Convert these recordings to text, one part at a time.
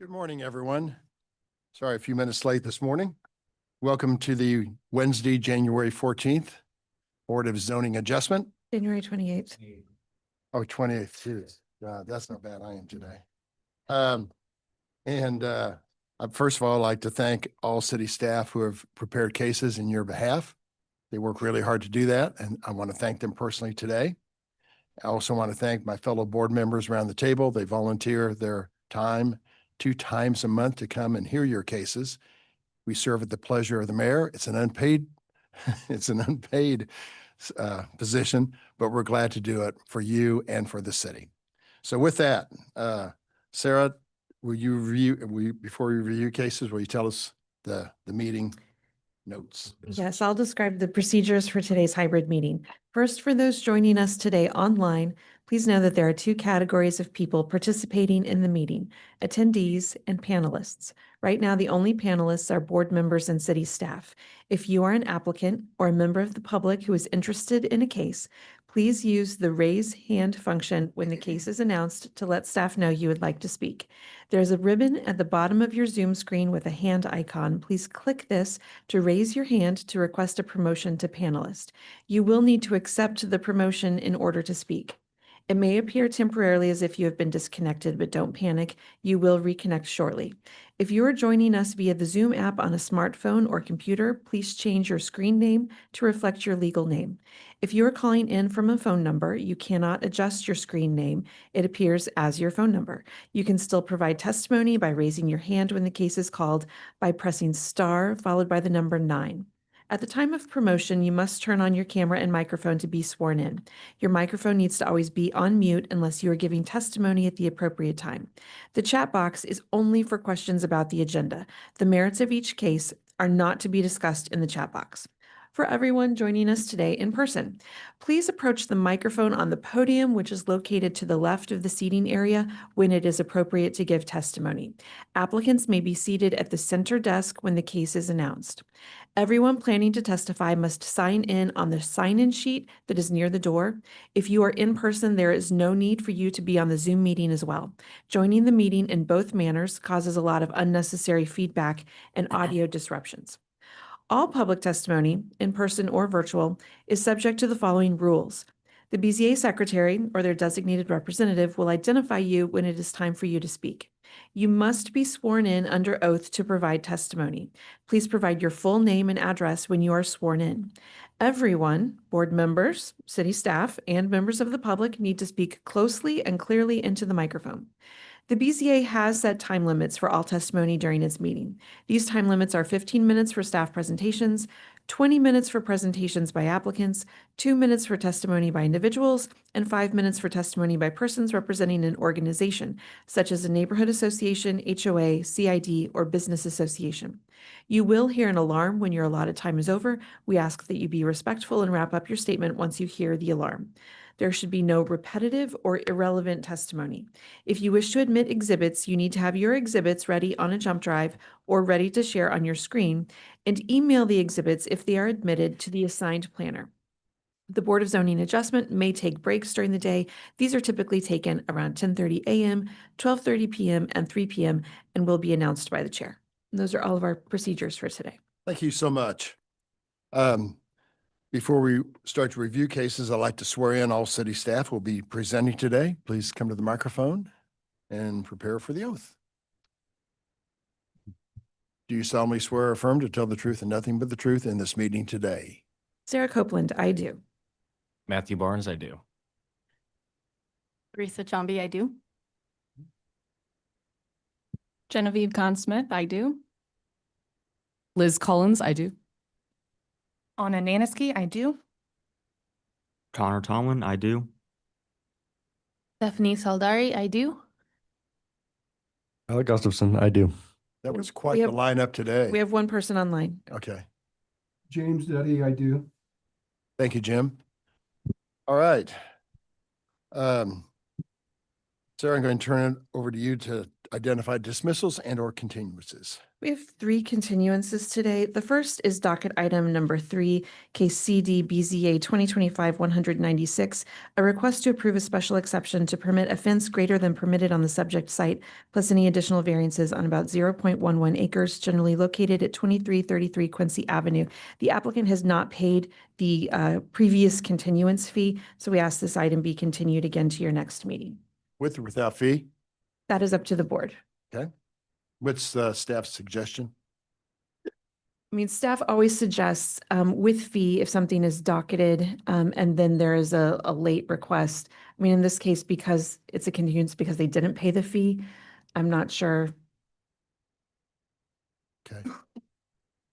Good morning, everyone. Sorry, a few minutes late this morning. Welcome to the Wednesday, January 14th Board of Zoning Adjustment. January 28th. Oh, 28th, too. God, that's not bad. I am today. First of all, I'd like to thank all city staff who have prepared cases in your behalf. They work really hard to do that, and I want to thank them personally today. I also want to thank my fellow board members around the table. They volunteer their time 2 times a month to come and hear your cases. We serve at the pleasure of the mayor. It's an unpaid, position, but we're glad to do it for you and for the city. So with that, Sarah, before we review cases, will you tell us the meeting notes? Yes, I'll describe the procedures for today's hybrid meeting. First, for those joining us today online, please know that there are 2 categories of people participating in the meeting: attendees and panelists. Right now, the only panelists are board members and city staff. If you are an applicant or a member of the public who is interested in a case, please use the raise hand function when the case is announced to let staff know you would like to speak. There's a ribbon at the bottom of your Zoom screen with a hand icon. Please click this to raise your hand to request a promotion to panelist. You will need to accept the promotion in order to speak. It may appear temporarily as if you have been disconnected, but don't panic. You will reconnect shortly. If you are joining us via the Zoom app on a smartphone or computer, please change your screen name to reflect your legal name. If you are calling in from a phone number, you cannot adjust your screen name. It appears as your phone number. You can still provide testimony by raising your hand when the case is called by pressing star followed by the number 9. At the time of promotion, you must turn on your camera and microphone to be sworn in. Your microphone needs to always be on mute unless you are giving testimony at the appropriate time. The chat box is only for questions about the agenda. The merits of each case are not to be discussed in the chat box. For everyone joining us today in person, please approach the microphone on the podium, which is located to the left of the seating area, when it is appropriate to give testimony. Applicants may be seated at the center desk when the case is announced. Everyone planning to testify must sign in on the sign-in sheet that is near the door. If you are in person, there is no need for you to be on the Zoom meeting as well. Joining the meeting in both manners causes a lot of unnecessary feedback and audio disruptions. All public testimony, in person or virtual, is subject to the following rules. The BZA secretary or their designated representative will identify you when it is time for you to speak. You must be sworn in under oath to provide testimony. Please provide your full name and address when you are sworn in. Everyone, board members, city staff, and members of the public need to speak closely and clearly into the microphone. The BZA has set time limits for all testimony during its meeting. These time limits are 15 minutes for staff presentations, 20 minutes for presentations by applicants, 2 minutes for testimony by individuals, and 5 minutes for testimony by persons representing an organization, such as a neighborhood association, HOA, CID, or business association. You will hear an alarm when your allotted time is over. We ask that you be respectful and wrap up your statement once you hear the alarm. There should be no repetitive or irrelevant testimony. If you wish to admit exhibits, you need to have your exhibits ready on a jump drive or ready to share on your screen, and email the exhibits if they are admitted to the assigned planner. The Board of Zoning Adjustment may take breaks during the day. These are typically taken around 10:30 a.m., 12:30 p.m., and 3 p.m., and will be announced by the chair. And those are all of our procedures for today. Thank you so much. Before we start to review cases, I'd like to swear in all city staff who will be presenting today. Please come to the microphone and prepare for the oath. Do you solemnly swear or affirm to tell the truth and nothing but the truth in this meeting today? Sarah Copeland, I do. Matthew Barnes, I do. Teresa Chomby, I do. Genevieve Conn-Smith, I do. Liz Collins, I do. Anna Naniski, I do. Connor Tomlin, I do. Stephanie Saldari, I do. Alec Gustafson, I do. That was quite the lineup today. We have one person online. Okay. James Duddy, I do. Thank you, Jim. All right. So Sarah, I'm going to turn it over to you to identify dismissals and or continuances. We have three continuances today. The first is docket item number 3, case CD BZA 2025-196, a request to approve a special exception to permit a fence greater than permitted on the subject site, plus any additional variances on about 0.11 acres generally located at 2333 Quincy Avenue. The applicant has not paid the previous continuance fee, so we ask this item be continued again to your next meeting. With or without fee? That is up to the board. Okay. What's the staff's suggestion? I mean, staff always suggests with fee if something is docketed and then there is a late request. I mean, in this case, because it's a continuance because they didn't pay the fee, I'm not sure. Okay.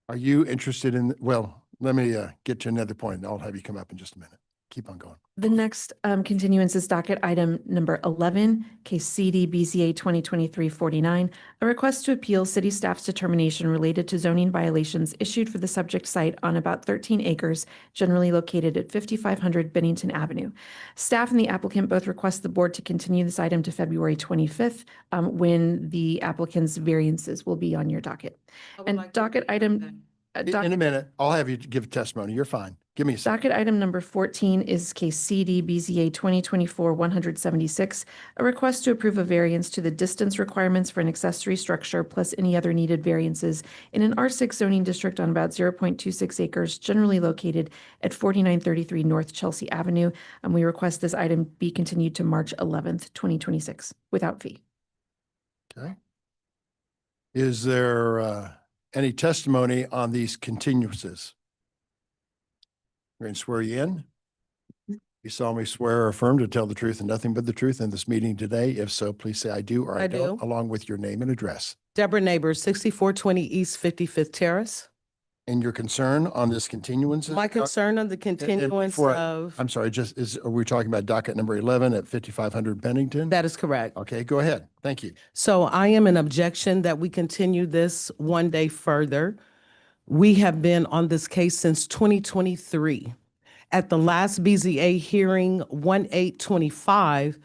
Are you interested in, well, let me get to another point. I'll have you come up in just a minute. Keep on going. The next continuance is docket item number 11, case CD BZA 2023-49, a request to appeal city staff's determination related to zoning violations issued for the subject site on about 13 acres, generally located at 5500 Bennington Avenue. Staff and the applicant both request the board to continue this item to February 25th, when the applicant's variances will be on your docket. And docket item. In a minute, I'll have you give testimony. You're fine. Give me a second. Docket item number 14 is case CD BZA 2024-176, a request to approve a variance to the distance requirements for an accessory structure plus any other needed variances in an R6 zoning district on about 0.26 acres, generally located at 4933 North Chelsea Avenue. And we request this item be continued to March 11th, 2026, without fee. Okay. Is there any testimony on these continuances? We're going to swear you in. You solemnly swear or affirm to tell the truth and nothing but the truth in this meeting today. If so, please say I do or I I don't, do. along with your name and address. Deborah Neighbors, 6420 East 55th Terrace. And your concern on this continuance? My concern on the continuance before of, I'm sorry, are we talking about docket number 11 at 5500 Bennington? that is correct. Okay, go ahead. Thank you. So I am in objection that we continue this one day further. We have been on this case since 2023. At the last BZA hearing, 1/8/25,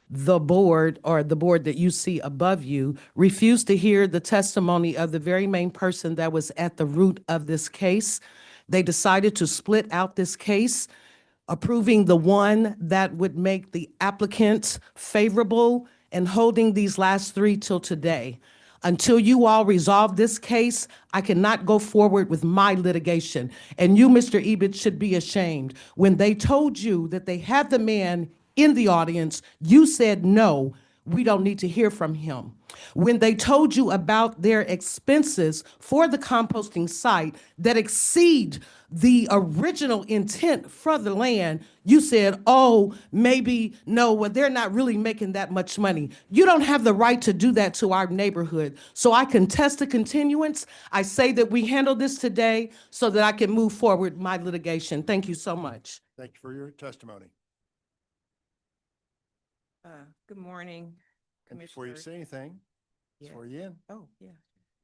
the board, or the board that you see above you, refused to hear the testimony of the very main person that was at the root of this case. They decided to split out this case, approving the one that would make the applicant favorable and holding these last three till today. Until you all resolve this case, I cannot go forward with my litigation. And you, Mr. Ebert, should be ashamed. When they told you that they had the man in the audience, you said, no, we don't need to hear from him. When they told you about their expenses for the composting site that exceed the original intent for the land, you said, oh, maybe, no, well, they're not really making that much money. You don't have the right to do that to our neighborhood. So I contest the continuance. I say that we handle this today so that I can move forward my litigation. Thank you so much. Thank you for your testimony. Good morning, And before you Commissioner. say anything, Yes. swear you in. Oh, yeah.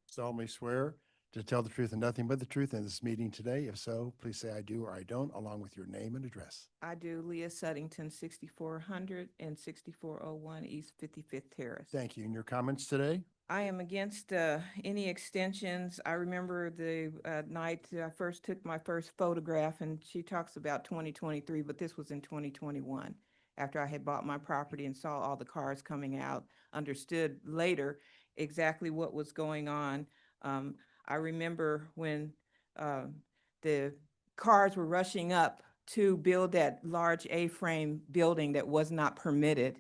Solemnly swear to tell the truth and nothing but the truth in this meeting today. If so, please say I do or I don't, along with your name and address. I do. Leah Suttington, 6400 and 6401 East 55th Terrace. Thank you. And your comments today? I am against any extensions. I remember the night I first took my first photograph, and she talks about 2023, but this was in 2021. After I had bought my property and saw all the cars coming out, understood later exactly what was going on. I remember when the cars were rushing up to build that large A-frame building that was not permitted.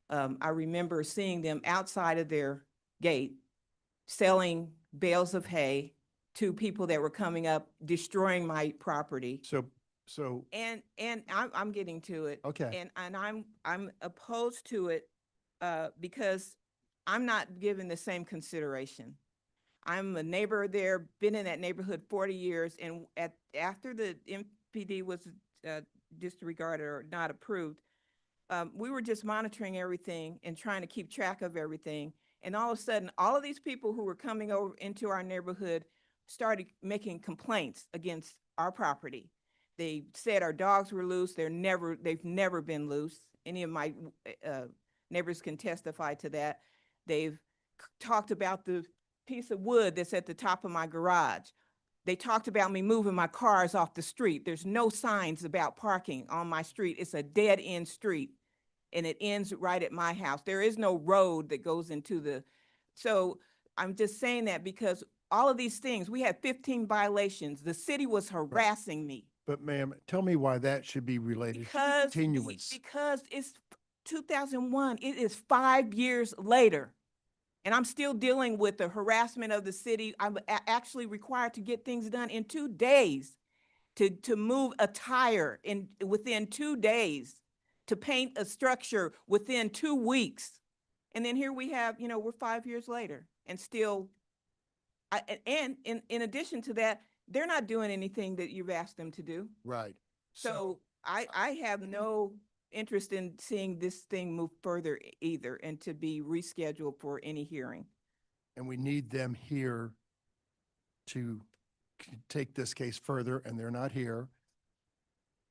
I remember seeing them outside of their gate selling bales of hay to people that were coming up, destroying my property. So, And I'm getting to it. okay. And I'm opposed to it because I'm not given the same consideration. I'm a neighbor there, been in that neighborhood 40 years, and after the MPD was disregarded or not approved, we were just monitoring everything and trying to keep track of everything. And all of a sudden, all of these people who were coming over into our neighborhood started making complaints against our property. They said our dogs were loose. They've never been loose. Any of my Neighbors can testify to that. They've talked about the piece of wood that's at the top of my garage. They talked about me moving my cars off the street. There's no signs about parking on my street. It's a dead-end street, and it ends right at my house. There is no road that goes into the, so I'm just saying that because all of these things, we had 15 violations. The city was harassing me. But ma'am, tell me why that should be related to Because, continuance. because it's 2001, it is 5 years later. And I'm still dealing with the harassment of the city. I'm actually required to get things done in 2 days, to move a tire within 2 days, to paint a structure within 2 weeks. And then here we have, we're 5 years later and still, and in addition to that, they're not doing anything that you've asked them to do. Right. So I have no interest in seeing this thing move further either, and to be rescheduled for any hearing. And we need them here to take this case further, and they're not here.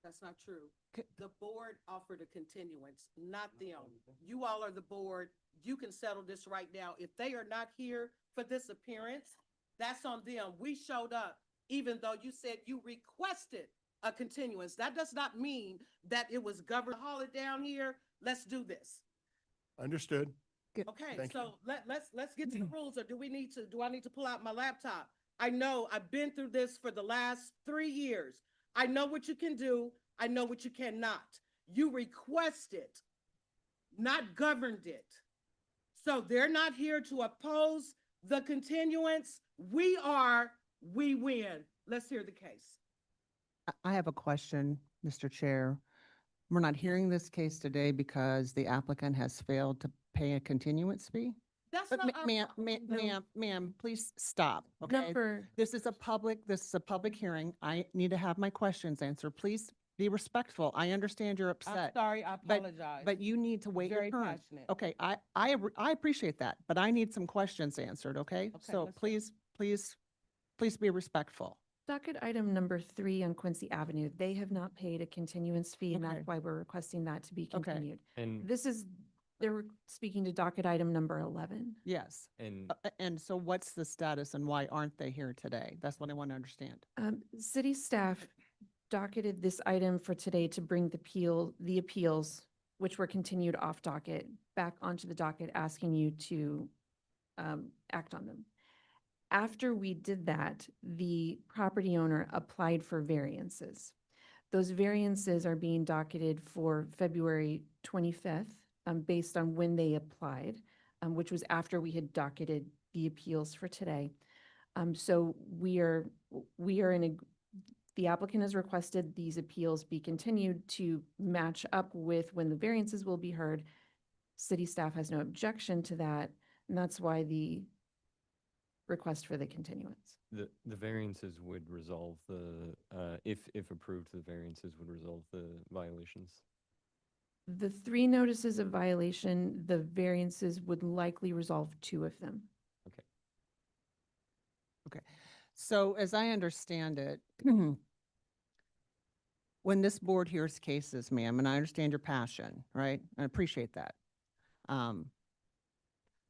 That's not true. The board offered a continuance, not them. You all are the board. You can settle this right now. If they are not here for this appearance, that's on them. We showed up, even though you said you requested a continuance. That does not mean that it was governed. Haul it down here. Let's do this. Understood? Okay, Thank you. so let's get to the rules, or do I need to pull out my laptop? I know I've been through this for the last 3 years. I know what you can do. I know what you cannot. You requested, not governed it. So they're not here to oppose the continuance. We win. Let's hear the case. I have a question, Mr. Chair. We're not hearing this case today because the applicant has failed to pay a continuance fee? That's But not our ma'am, problem. ma'am, please stop, okay? This is a public hearing. I need to have my questions answered. Please be respectful. I understand you're I'm upset, sorry, I but- apologize. but you need to wait your Very turn. passionate. Okay, I appreciate that, but I need some questions answered, okay? Okay, So let's go. please be respectful. Docket item number 3 on Quincy Avenue, they have not paid a continuance fee, and Okay. that's why we're requesting that to be Okay. continued. And, They're speaking to docket item number 11. Yes. and And so what's the status and why aren't they here today? That's what I want to understand. City staff docketed this item for today to bring the appeals, which were continued off docket, back onto the docket, asking you to act on them. After we did that, the property owner applied for variances. Those variances are being docketed for February 25th, based on when they applied, which was after we had docketed the appeals for today. So we are the applicant has requested these appeals be continued to match up with when the variances will be heard. City staff has no objection to that, and that's why the request for the continuance. the variances would resolve if approved, the variances would resolve the violations. The 3 notices of violation, the variances would likely resolve 2 of them. So as I understand it, when this board hears cases, ma'am, and I understand your passion, right? I appreciate that.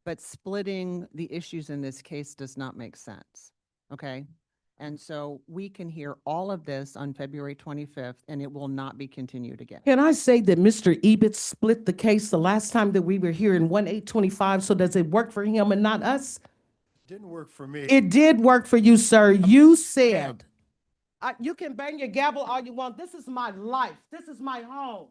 But splitting the issues in this case does not make sense, okay? And so we can hear all of this on February 25th, and it will not be continued again. Can I say that Mr. Ebitz split the case the last time that we were here in 1/8/25? So does it work for him and not us? Didn't work for me. It did work for you, sir. You said, you can bang your gavel all you want. This is my life. This is my home.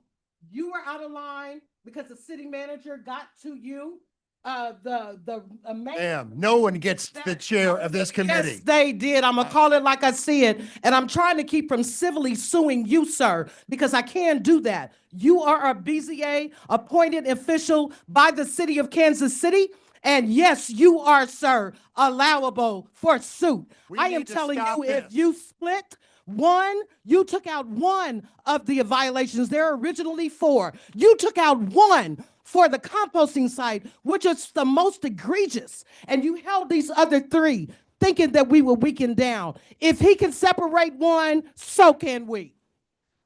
You were out of line because the city manager got to you. Ma'am, no one gets the chair of this committee. Yes, they did. I'm gonna call it like I see it. And I'm trying to keep from civilly suing you, sir, because I can't do that. You are a BZA appointed official by the city of Kansas City. And yes, you are, sir, allowable for suit. We I am need to telling stop you, if this. you split one, you took out one of the violations. There are originally 4. You took out one for the composting site, which is the most egregious. And you held these other 3, thinking that we were weakened down. If he can separate one, so can we.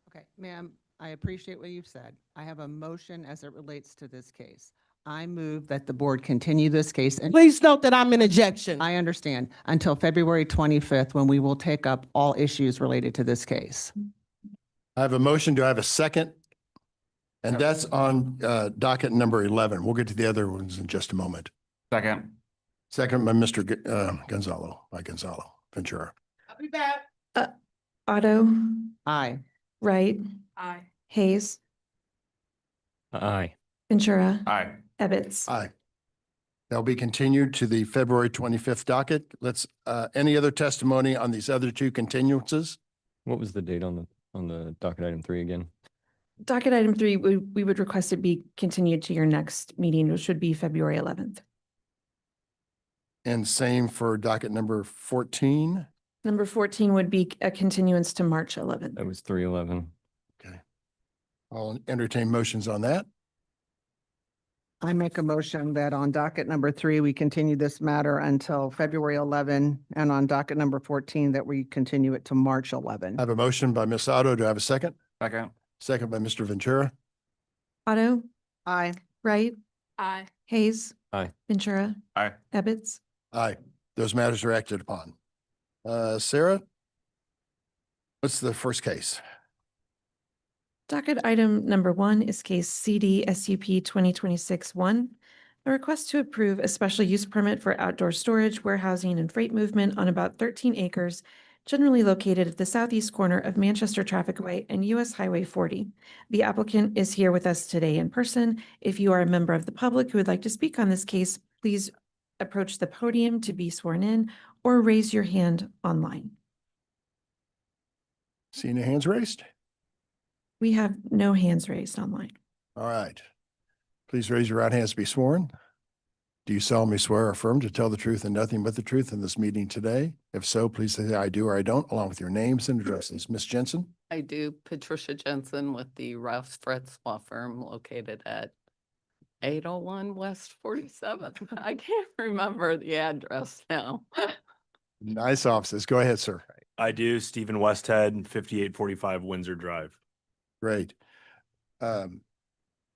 Okay, ma'am, I appreciate what you've said. I have a motion as it relates to this case. I move that the board continue this case, and Please note that I'm in ejection. I understand, until February 25th, when we will take up all issues related to this case. I have a motion. Do I have a second? And that's on docket number 11. We'll get to the other ones in just a moment. Second. Second by Mr. Gonzalo Ventura. I'll be back. Otto, Aye. Wright, Aye. Hayes, Aye. Ventura, Aye. Ebbets. Aye. That'll be continued to the February 25th docket. Let's, any other testimony on these other two continuances? What was the date on the docket item 3 again? Docket item 3, we would request it be continued to your next meeting, which should be February 11th. And same for docket number 14. Number 14 would be a continuance to March 11th. That was 3/11. Okay. I'll entertain motions on that. I make a motion that on docket number 3, we continue this matter until February 11, and on docket number 14, that we continue it to March 11. I have a motion by Ms. Otto. Do I have a second? Second. Second by Mr. Ventura. Otto, Aye. Wright, Aye. Hayes. Aye. Ventura. Aye. Ebbets. Aye. Those matters are acted upon. Sarah? What's the first case? Docket item number 1 is case CD SUP 2026-1, a request to approve a special use permit for outdoor storage, warehousing, and freight movement on about 13 acres, generally located at the southeast corner of Manchester Trafficway and US Highway 40. The applicant is here with us today in person. If you are a member of the public who would like to speak on this case, please approach the podium to be sworn in or raise your hand online. See any hands raised? We have no hands raised online. All right. Please raise your right hands to be sworn. Do you solemnly swear or affirm to tell the truth and nothing but the truth in this meeting today? If so, please say I do or I don't, along with your names and addresses. Ms. Jensen? I do. Patricia Jensen with the Ralph Fretz Law Firm located at 801 West 47th. I can't remember the address now. Nice offices. Go ahead, sir. I do. Stephen Westhead, 5845 Windsor Drive. Great. I'm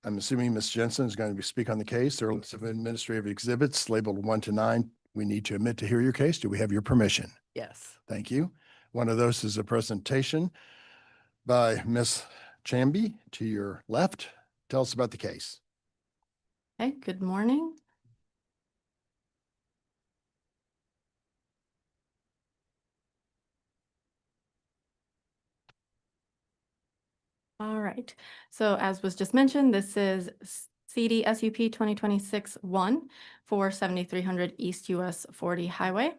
assuming Ms. Jensen is going to speak on the case. There are lots of administrative exhibits labeled 1 to 9. We need to admit to hear your case. Do we have your permission? Yes. Thank you. One of those is a presentation by Ms. Chamby to your left. Tell us about the case. Hey, good morning. All right, so as was just mentioned, this is CD SUP 2026-1 for 7300 East US 40 Highway.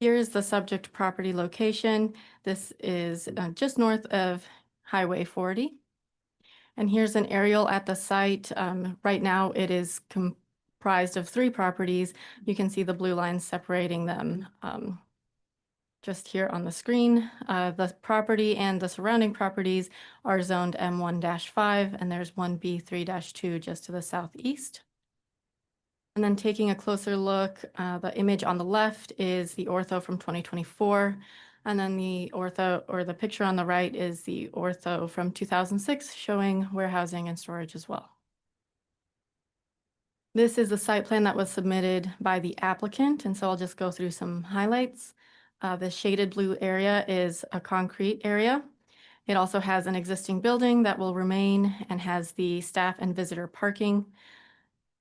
Here is the subject property location. This is just north of Highway 40. And here's an aerial at the site. Right now, it is comprised of 3 properties. You can see the blue lines separating them just here on the screen. The property and the surrounding properties are zoned M1-5, and there's 1B3-2 just to the southeast. And then taking a closer look, the image on the left is the ortho from 2024. And then the ortho, or the picture on the right, is the ortho from 2006, showing warehousing and storage as well. This is the site plan that was submitted by the applicant, and so I'll just go through some highlights. The shaded blue area is a concrete area. It also has an existing building that will remain and has the staff and visitor parking.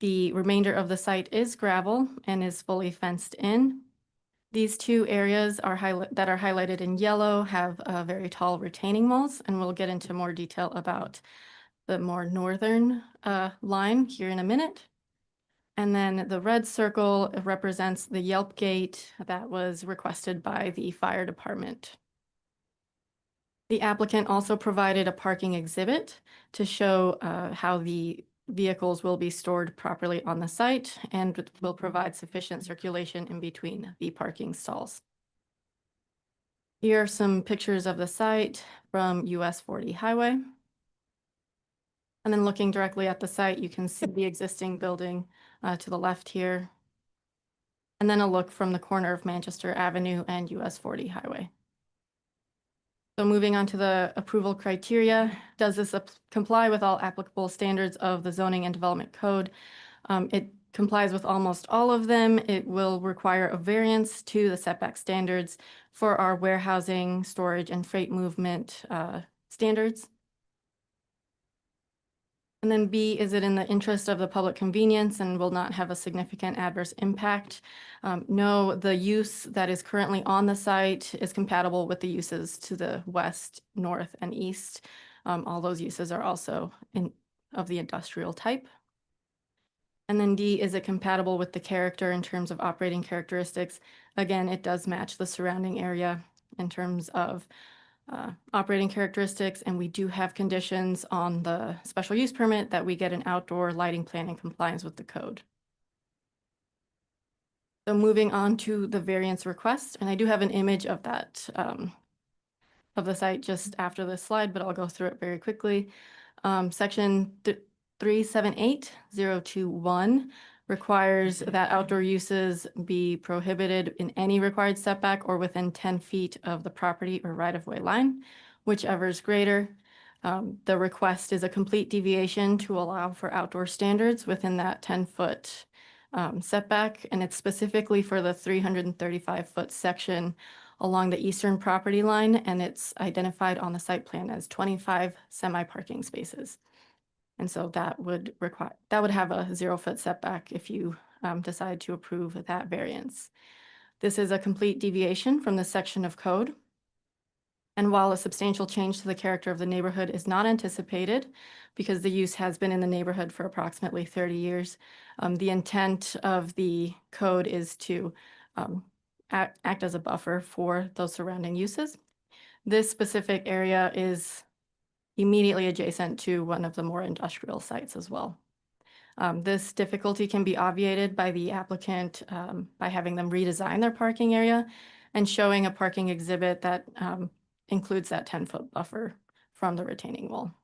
The remainder of the site is gravel and is fully fenced in. These 2 areas that are highlighted in yellow have very tall retaining walls, and we'll get into more detail about the more northern line here in a minute. And then the red circle represents the Yelp gate that was requested by the fire department. The applicant also provided a parking exhibit to show how the vehicles will be stored properly on the site and will provide sufficient circulation in between the parking stalls. Here are some pictures of the site from US 40 Highway. And then looking directly at the site, you can see the existing building to the left here. And then a look from the corner of Manchester Avenue and US 40 Highway. So moving on to the approval criteria, does this comply with all applicable standards of the zoning and development code? It complies with almost all of them. It will require a variance to the setback standards for our warehousing, storage, and freight movement standards. And then B, is it in the interest of the public convenience and will not have a significant adverse impact? No, the use that is currently on the site is compatible with the uses to the west, north, and east. All those uses are also of the industrial type. And then D, is it compatible with the character in terms of operating characteristics? Again, it does match the surrounding area in terms of operating characteristics, and we do have conditions on the special use permit that we get an outdoor lighting plan in compliance with the code. So moving on to the variance request, and I do have an image of that of the site just after this slide, but I'll go through it very quickly. Section 378021 requires that outdoor uses be prohibited in any required setback or within 10 feet of the property or right-of-way line, whichever is greater. The request is a complete deviation to allow for outdoor standards within that 10-foot setback, and it's specifically for the 335-foot section along the eastern property line, and it's identified on the site plan as 25 semi-parking spaces. And so that would have a 0-foot setback if you decide to approve that variance. This is a complete deviation from this section of code. And while a substantial change to the character of the neighborhood is not anticipated, because the use has been in the neighborhood for approximately 30 years, the intent of the code is to act as a buffer for those surrounding uses. This specific area is immediately adjacent to one of the more industrial sites as well. This difficulty can be obviated by the applicant by having them redesign their parking area and showing a parking exhibit that includes that 10-foot buffer from the retaining wall.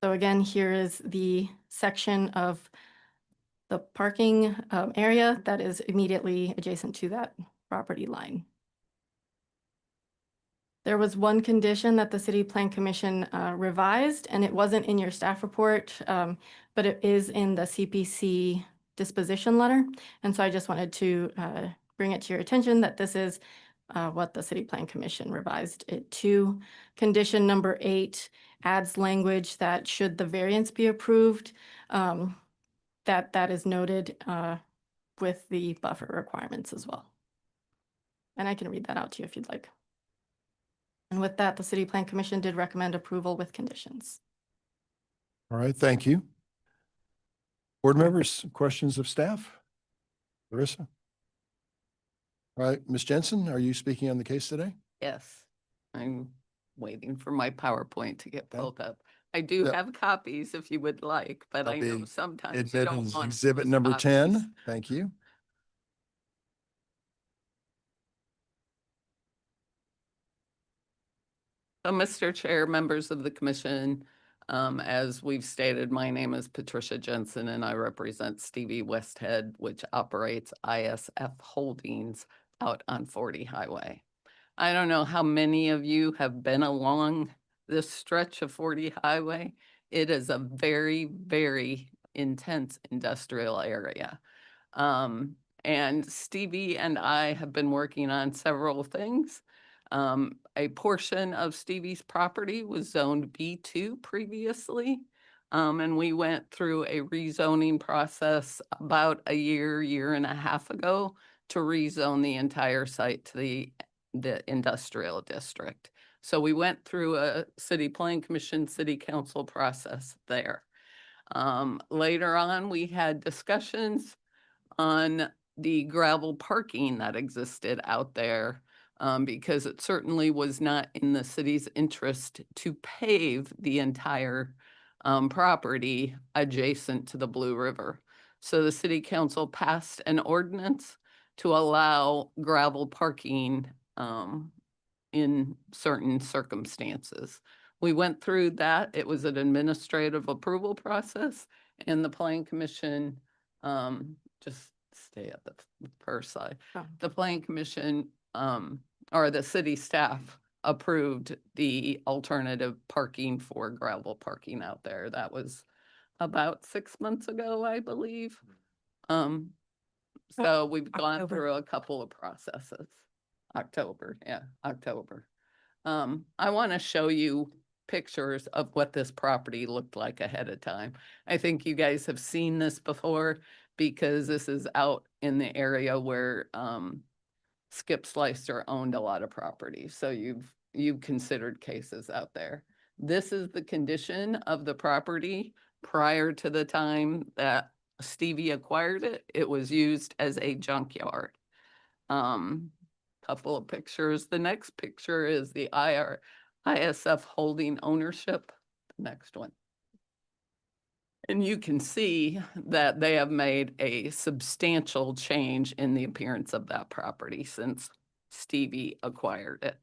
So again, here is the section of the parking area that is immediately adjacent to that property line. There was one condition that the City Plan Commission revised, and it wasn't in your staff report, but it is in the CPC disposition letter. And so I just wanted to bring it to your attention that this is what the City Plan Commission revised it to. Condition number 8 adds language that should the variance be approved, that is noted with the buffer requirements as well. And I can read that out to you if you'd like. And with that, the City Plan Commission did recommend approval with conditions. All right, thank you. Board members, questions of staff? Larissa? All right, Ms. Jensen, are you speaking on the case today? Yes, I'm waiting for my PowerPoint to get Okay. pulled up. I do Yep. have copies if you would like, but I That'll know be sometimes you Admit don't as want exhibit those number copies. 10. Thank you. So, Mr. Chair, members of the commission, as we've stated, my name is Patricia Jensen and I represent Stevie Westhead, which operates ISF Holdings out on 40 Highway. I don't know how many of you have been along this stretch of 40 Highway. It is a very, very intense industrial area. And Stevie and I have been working on several things. A portion of Stevie's property was zoned B2 previously. And we went through a rezoning process about a year and a half ago to rezone the entire site to the industrial district. So we went through a City Plan Commission, City Council process there. Later on, we had discussions on the gravel parking that existed out there, because it certainly was not in the city's interest to pave the entire property adjacent to the Blue River. So the City Council passed an ordinance to allow gravel parking in certain circumstances. We went through that. It was an administrative approval process, and the Plan Commission, just stay at the first slide. Oh. The Plan Commission, or the city staff approved the alternative parking for gravel parking out there. That was about 6 months ago, I believe. So we've gone October. through a couple of processes. October. I want to show you pictures of what this property looked like ahead of time. I think you guys have seen this before because this is out in the area where Skip Slicer owned a lot of property. So you've considered cases out there. This is the condition of the property prior to the time that Stevie acquired it. It was used as a junkyard. Couple of pictures. The next picture is the ISF holding ownership. The next one. And you can see that they have made a substantial change in the appearance of that property since Stevie acquired it.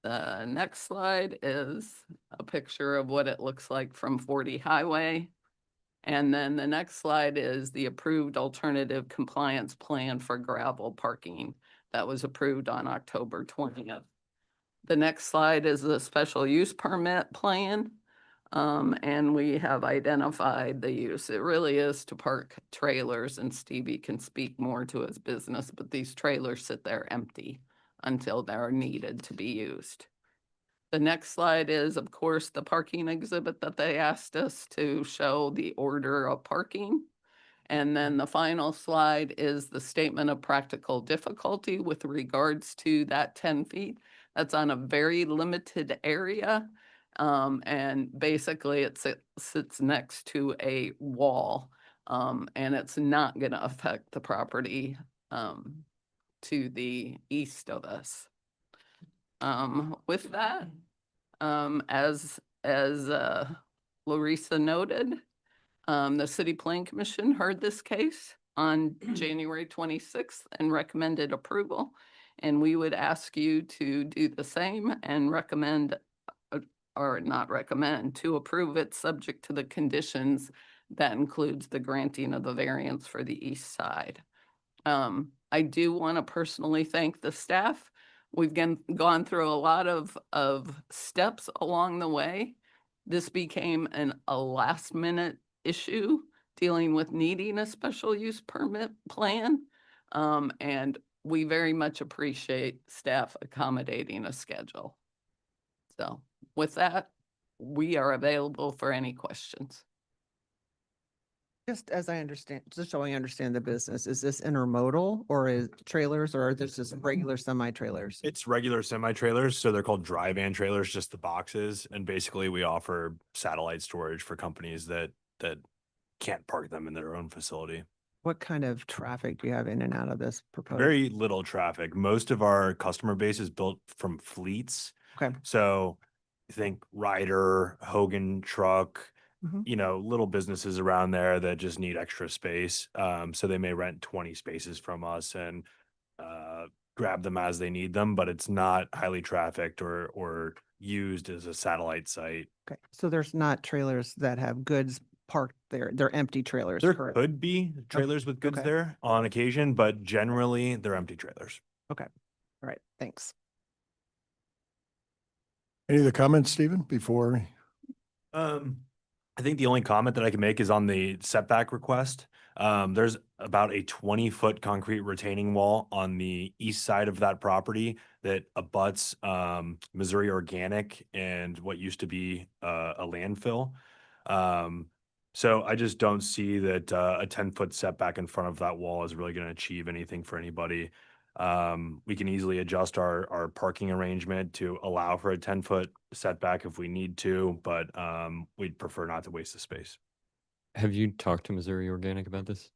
The next slide is a picture of what it looks like from 40 Highway. And then the next slide is the approved alternative compliance plan for gravel parking that was approved on October 20th. The next slide is the special use permit plan. And we have identified the use. It really is to park trailers, and Stevie can speak more to his business, but these trailers sit there empty until they're needed to be used. The next slide is, of course, the parking exhibit that they asked us to show the order of parking. And then the final slide is the statement of practical difficulty with regards to that 10 feet. That's on a very limited area. And basically it sits next to a wall. And it's not going to affect the property to the east of us. With that, as Larissa noted, the City Plan Commission heard this case on January 26th and recommended approval. And we would ask you to do the same and recommend, or not recommend, to approve it subject to the conditions that includes the granting of the variance for the east side. I do want to personally thank the staff. We've gone through a lot of steps along the way. This became a last minute issue dealing with needing a special use permit plan. And we very much appreciate staff accommodating a schedule. So with that, we are available for any questions. Just as I understand, just so I understand the business, is this intermodal or is trailers or are this just regular semi-trailers? It's regular semi-trailers, so they're called dry van trailers, just the boxes. And basically we offer satellite storage for companies that can't park them in their own facility. What kind of traffic do you have in and out of this proposed? Very little traffic. Most of our customer base is built from fleets. Okay. So I think Ryder, Hogan Truck, Mhm. you know, little businesses around there that just need extra space. So they may rent 20 spaces from us and grab them as they need them, but it's not highly trafficked or used as a satellite site. Okay, so there's not trailers that have goods parked there. They're empty trailers. There correct? could be trailers with goods okay. there on occasion, but generally they're empty trailers. Okay, all right, thanks. Any other comments, Stephen, before? I think the only comment that I can make is on the setback request. There's about a 20-foot concrete retaining wall on the east side of that property that abuts Missouri Organic and what used to be a landfill. So I just don't see that a 10-foot setback in front of that wall is really going to achieve anything for anybody. We can easily adjust our parking arrangement to allow for a 10-foot setback if we need to, but we'd prefer not to waste the space. Have you talked to Missouri Organic about this?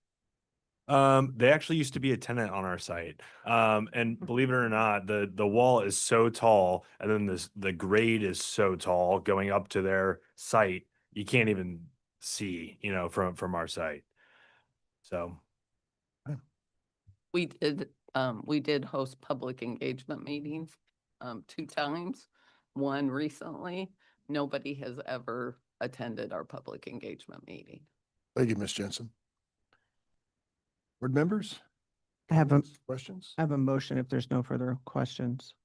They actually used to be a tenant on our site. And believe it or not, the wall is so tall, and then the grade is so tall going up to their site, you can't even see, you know, from our site. So We did host public engagement meetings 2 times, one recently. Nobody has ever attended our public engagement meeting. Thank you, Ms. Jensen. Board members? I have Comments, questions? I have a motion if there's no further questions.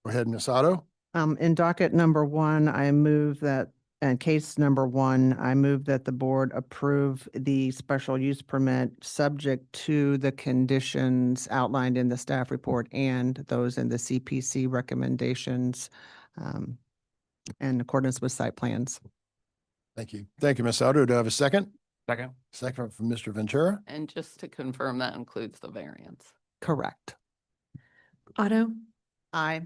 Go ahead, Ms. Otto. In docket number one, I move that, and case number one, I move that the board approve the special use permit subject to the conditions outlined in the staff report and those in the CPC recommendations, in accordance with site plans. Thank you. Thank you, Ms. Otto. Do I have a second? Second. Second from Mr. Ventura. And just to confirm, that includes the variance. Correct. Otto, Aye.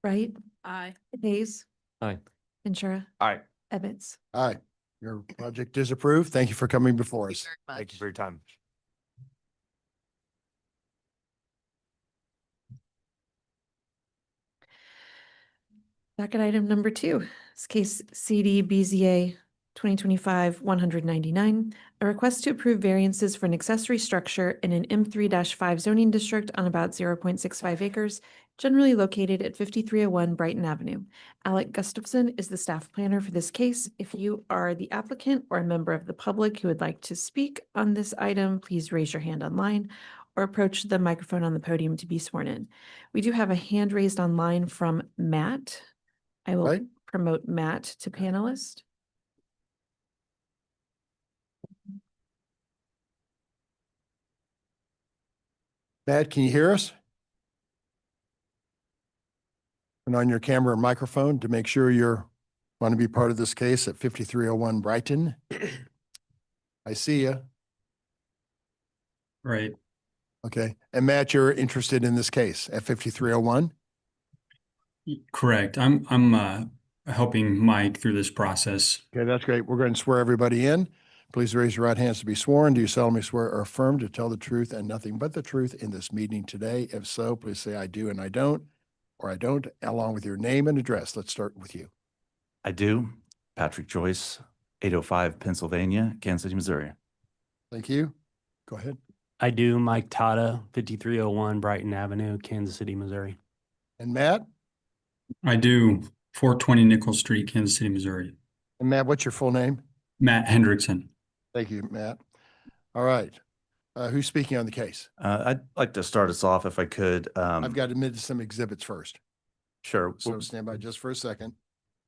Wright, Aye. Hayes, Aye. Ventura, Aye. Ebbets. Aye. Your project is approved. Thank you for coming before us. Thank you for your time. Docket item number 2 is case CD BZA 2025-199, a request to approve variances for an accessory structure in an M3-5 zoning district on about 0.65 acres, generally located at 5301 Brighton Avenue. Alec Gustafson is the staff planner for this case. If you are the applicant or a member of the public who would like to speak on this item, please raise your hand online or approach the microphone on the podium to be sworn in. We do have a hand raised online from Matt. I will Right. promote Matt to panelist. Matt, can you hear us? Turn on your camera and microphone to make sure you're want to be part of this case at 5301 Brighton. I see you. Right. Okay. And Matt, you're interested in this case at 5301? Correct. I'm helping Mike through this process. Okay, that's great. We're going to swear everybody in. Please raise your right hands to be sworn. Do you solemnly swear or affirm to tell the truth and nothing but the truth in this meeting today? If so, please say I do and I don't, or I don't, along with your name and address. Let's start with you. I do. Patrick Joyce, 805 Pennsylvania, Kansas City, Missouri. Thank you. Go ahead. I do. Mike Tata, 5301 Brighton Avenue, Kansas City, Missouri. And Matt? I do. 420 Nichols Street, Kansas City, Missouri. And Matt, what's your full name? Matt Hendrickson. Thank you, Matt. All right. Who's speaking on the case? I'd like to start us off if I could. I've got to admit to some exhibits first. Sure. So stand by just for a second.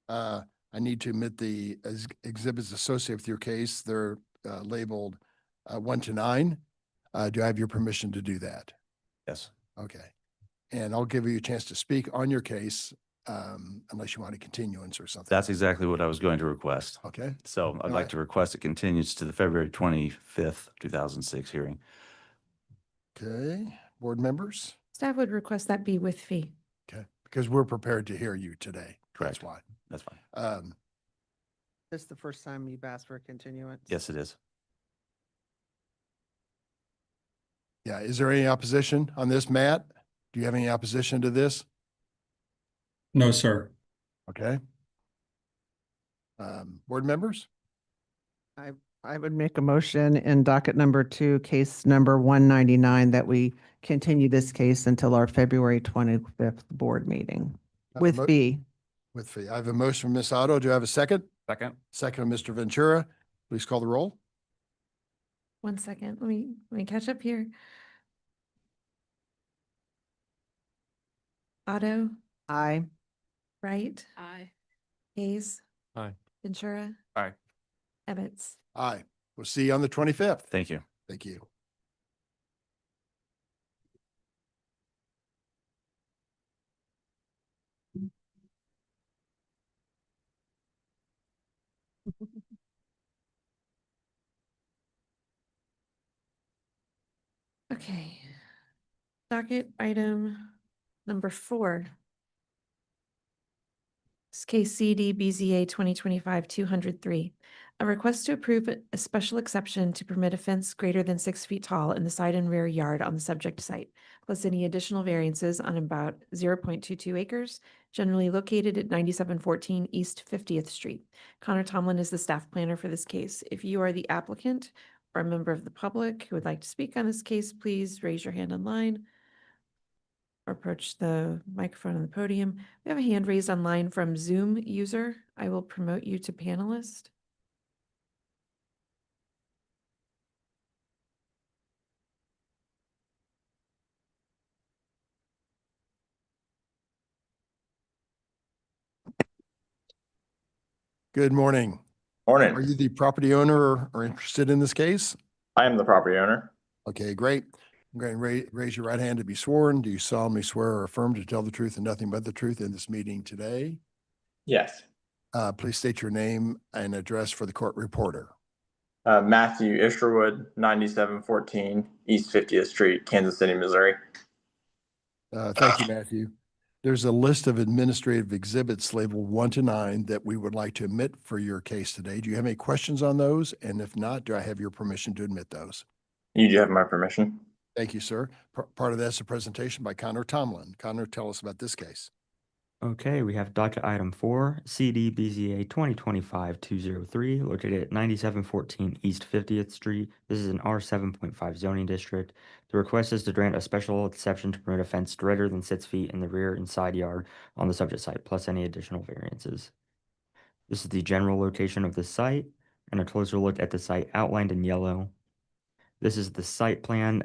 I need to admit the exhibits associated with your case. They're labeled 1 to 9. Do I have your permission to do that? Yes. Okay. And I'll give you a chance to speak on your case unless you want a continuance or something. That's exactly what I was going to request. Okay. So I'd Go like ahead. to request a continuance to the February 25th, 2006 hearing. Okay. Board members? Staff would request that be with fee. Okay. Because we're prepared to hear you today. That's Correct. why. That's fine. This is the first time you've asked for a continuance? Yes, it is. Yeah. Is there any opposition on this, Matt? Do you have any opposition to this? No, sir. Okay. Board members? I would make a motion in docket number 2, case number 199, that we continue this case until our February 25th board meeting with fee. With fee. I have a motion from Ms. Otto. Do I have a second? Second. Second, Mr. Ventura. Please call the roll. 1 second. Let me catch up here. Otto, Aye. Wright, Aye. Hayes, Aye. Ventura, Aye. Ebbets. Aye. We'll see you on the 25th. Thank you. Thank you. Okay. Docket item number 4. It's case CD BZA 2025-203. A request to approve a special exception to permit a fence greater than 6 feet tall in the side and rear yard on the subject site, plus any additional variances on about 0.22 acres, generally located at 9714 East 50th Street. Connor Tomlin is the staff planner for this case. If you are the applicant or a member of the public who would like to speak on this case, please raise your hand online or approach the microphone on the podium. We have a hand raised online from Zoom user. I will promote you to panelist. Good morning. Morning. Are you the property owner or interested in this case? I am the property owner. Okay, great. Go ahead and raise your right hand to be sworn. Do you solemnly swear or affirm to tell the truth and nothing but the truth in this meeting today? Yes. Please state your name and address for the court reporter. Matthew Isherwood, 9714 East 50th Street, Kansas City, Missouri. Thank you, Matthew. There's a list of administrative exhibits labeled 1 to 9 that we would like to admit for your case today. Do you have any questions on those? And if not, do I have your permission to admit those? You do have my permission. Thank you, sir. Part of that's a presentation by Connor Tomlin. Connor, tell us about this case. Okay, we have docket item 4, CD BZA 2025-203, located at 9714 East 50th Street. This is an R7.5 zoning district. The request is to grant a special exception to permit a fence greater than 6 feet in the rear and side yard on the subject site, plus any additional variances. This is the general location of the site, and a closer look at the site outlined in yellow. This is the site plan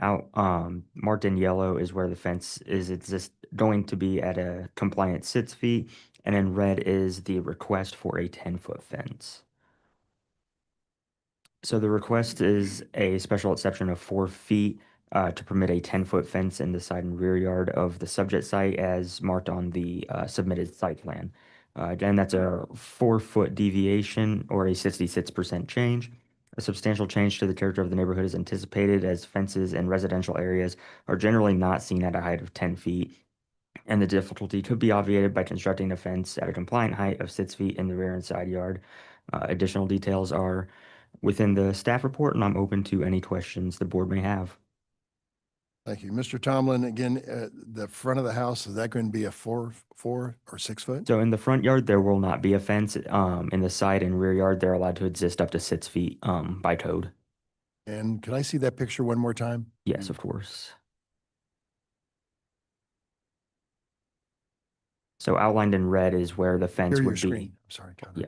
marked in yellow is where the fence is going to be at a compliant 6 feet, and in red is the request for a 10-foot fence. So the request is a special exception of 4 feet to permit a 10-foot fence in the side and rear yard of the subject site as marked on the submitted site plan. Again, that's a 4-foot deviation or a 66% change. A substantial change to the character of the neighborhood is anticipated as fences in residential areas are generally not seen at a height of 10 feet, and the difficulty could be obviated by constructing a fence at a compliant height of 6 feet in the rear and side yard. Additional details are within the staff report, and I'm open to any questions the board may have. Thank you. Mr. Tomlin, again, the front of the house, is that going to be a 4 or 6 foot? So in the front yard, there will not be a fence. In the side and rear yard, they're allowed to exist up to 6 feet by code. And can I see that picture one more time? Yes, of course. So outlined in red is where the fence Share your would screen. be. I'm sorry, Connor. Yeah.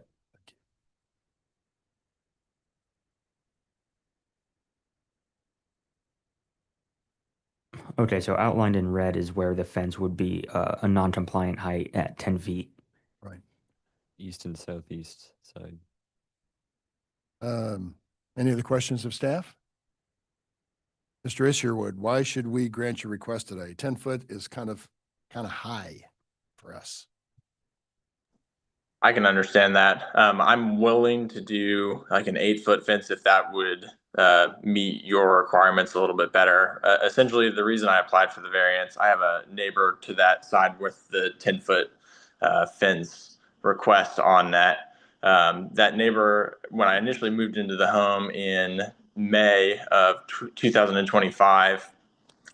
Okay, so outlined in red is where the fence would be a non-compliant height at 10 feet. Right. East and southeast side. Any other questions of staff? Mr. Isherwood, why should we grant your request today? 10 foot is kind of high for us. I can understand that. I'm willing to do like an 8-foot fence if that would meet your requirements a little bit better. Essentially, the reason I applied for the variance, I have a neighbor to that side with the 10-foot fence request on that. That neighbor, when I initially moved into the home in May of 2025,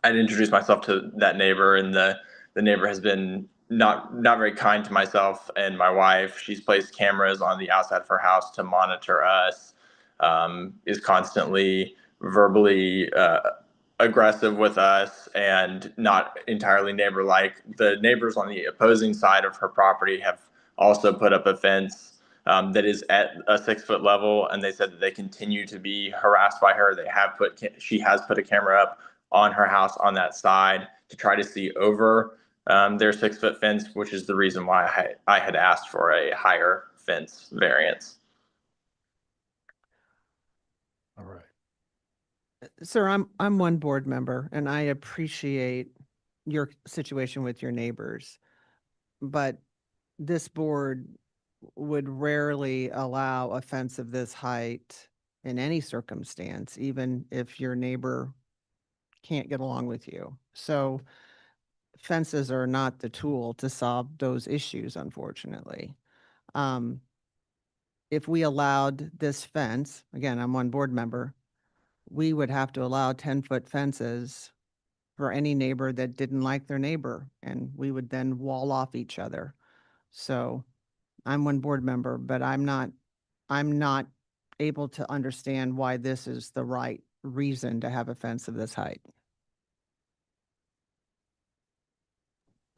I'd introduced myself to that neighbor, and the neighbor has been not very kind to myself and my wife. She's placed cameras on the outside of her house to monitor us, is constantly verbally aggressive with us and not entirely neighbor-like. The neighbors on the opposing side of her property have also put up a fence that is at a 6-foot level, and they said that they continue to be harassed by her. She has put a camera up on her house on that side to try to see over their 6-foot fence, which is the reason why I had asked for a higher fence variance. All right. Sir, I'm one board member and I appreciate your situation with your neighbors, but this board would rarely allow a fence of this height in any circumstance, even if your neighbor can't get along with you. So fences are not the tool to solve those issues, unfortunately. If we allowed this fence, again, I'm one board member, we would have to allow 10-foot fences for any neighbor that didn't like their neighbor, and we would then wall off each other. So I'm one board member, but I'm not able to understand why this is the right reason to have a fence of this height.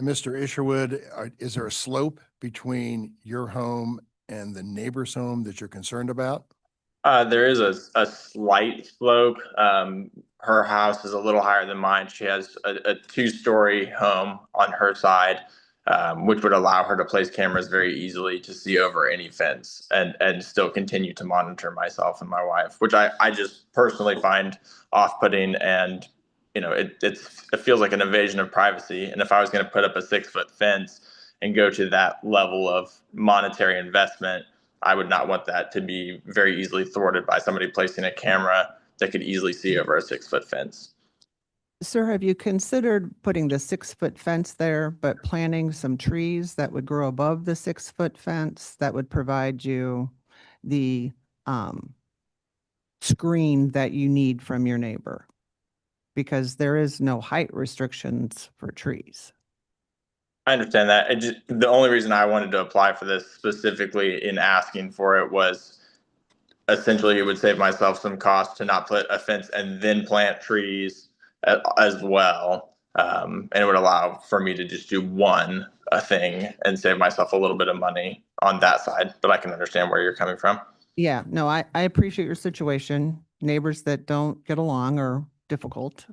Mr. Isherwood, is there a slope between your home and the neighbor's home that you're concerned about? There is a slight slope. Her house is a little higher than mine. She has a 2-story home on her side. which would allow her to place cameras very easily to see over any fence and still continue to monitor myself and my wife, which I just personally find off-putting. And it feels like an invasion of privacy. And if I was going to put up a 6-foot fence and go to that level of monetary investment, I would not want that to be very easily thwarted by somebody placing a camera that could easily see over a 6-foot fence. Sir, have you considered putting the 6-foot fence there, but planting some trees that would grow above the 6-foot fence that would provide you the screen that you need from your neighbor? Because there is no height restrictions for trees. I understand that. The only reason I wanted to apply for this specifically in asking for it was essentially it would save myself some cost to not put a fence and then plant trees as well. And it would allow for me to just do one thing and save myself a little bit of money on that side. But I can understand where you're coming from. Yeah, no, I appreciate your situation. Neighbors that don't get along are difficult.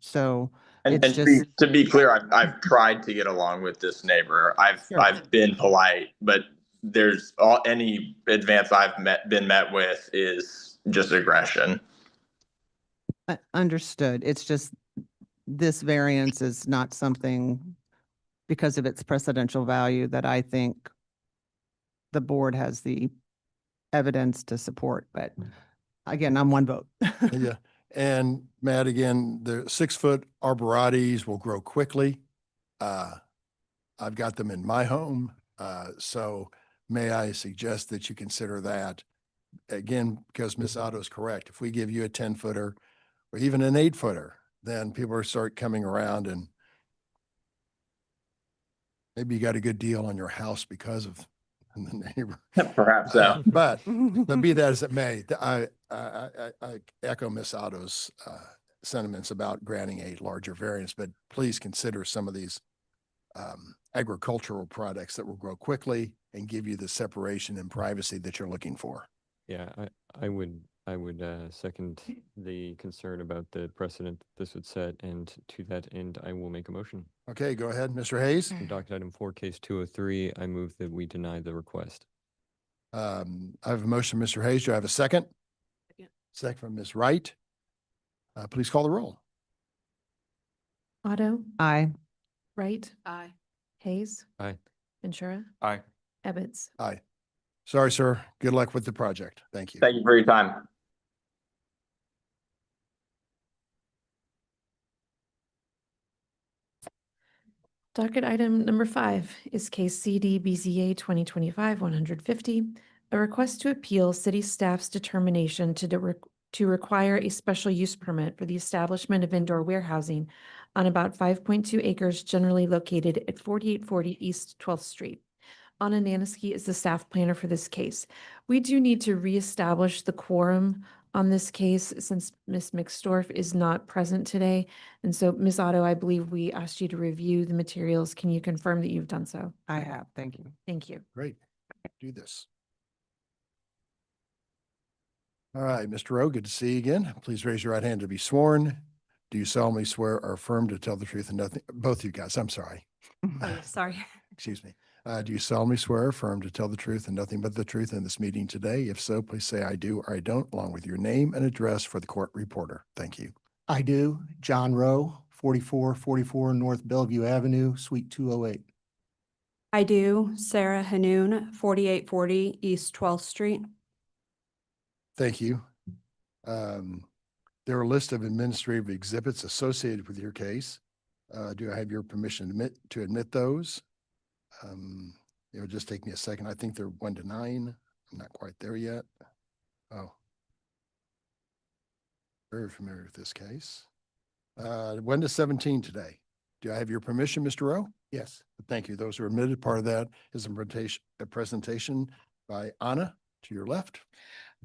So And it's to just, be clear, I've tried to get along with this neighbor. Sure. I've been polite, but there's any advance I've been met with is just aggression. understood. It's just this variance is not something because of its precedential value that I think the board has the evidence to support, but again, I'm one vote. Yeah. And Matt, again, the 6-foot arborvitaes will grow quickly. I've got them in my home. So may I suggest that you consider that again, because Ms. Otto's correct. If we give you a 10-footer or even an 8-footer, then people will start coming around and maybe you got a good deal on your house because of the neighbor. Perhaps so. But be that as it may, I echo Ms. Otto's sentiments about granting a larger variance, but please consider some of these agricultural products that will grow quickly and give you the separation and privacy that you're looking for. Yeah, I would second the concern about the precedent this would set, and to that end, I will make a motion. Okay, go ahead, Mr. Hayes. On docket item 4, case 203, I move that we deny the request. I have a motion, Mr. Hayes. Do I have a second? Second from Ms. Wright. Please call the roll. Otto, Aye. Wright. Aye. Hayes, Aye. Ventura, Aye. Ebbets. Aye. Sorry, sir. Good luck with the project. Thank you. Thank you for your time. Docket item number 5 is case CD BZA 2025-150, a request to appeal city staff's determination to require a special use permit for the establishment of indoor warehousing on about 5.2 acres generally located at 4840 East 12th Street. Anna Naniski is the staff planner for this case. We do need to reestablish the quorum on this case since Ms. McStorff is not present today. And so, Ms. Otto, I believe we asked you to review the materials. Can you confirm that you've done so? I have, thank you. Thank you. Great. Do this. All right, Mr. Rowe, good to see you again. Please raise your right hand to be sworn. Do you solemnly swear or affirm to tell the truth and nothing? Both you guys, I'm sorry. Sorry. Excuse me. Do you solemnly swear or affirm to tell the truth and nothing but the truth in this meeting today? If so, please say I do or I don't, along with your name and address for the court reporter. Thank you. I do. John Rowe, 4444 North Bellevue Avenue, Suite 208. I do. Sarah Hanoun, 4840 East 12th Street. Thank you. There are a list of administrative exhibits associated with your case. Do I have your permission to admit those? It would just take me a second. I think they're 1 to 9. I'm not quite there yet. Oh. Very familiar with this case. 1 to 17 today. Do I have your permission, Mr. Rowe? Yes. Thank you. Those are admitted. Part of that is a presentation by Anna to your left.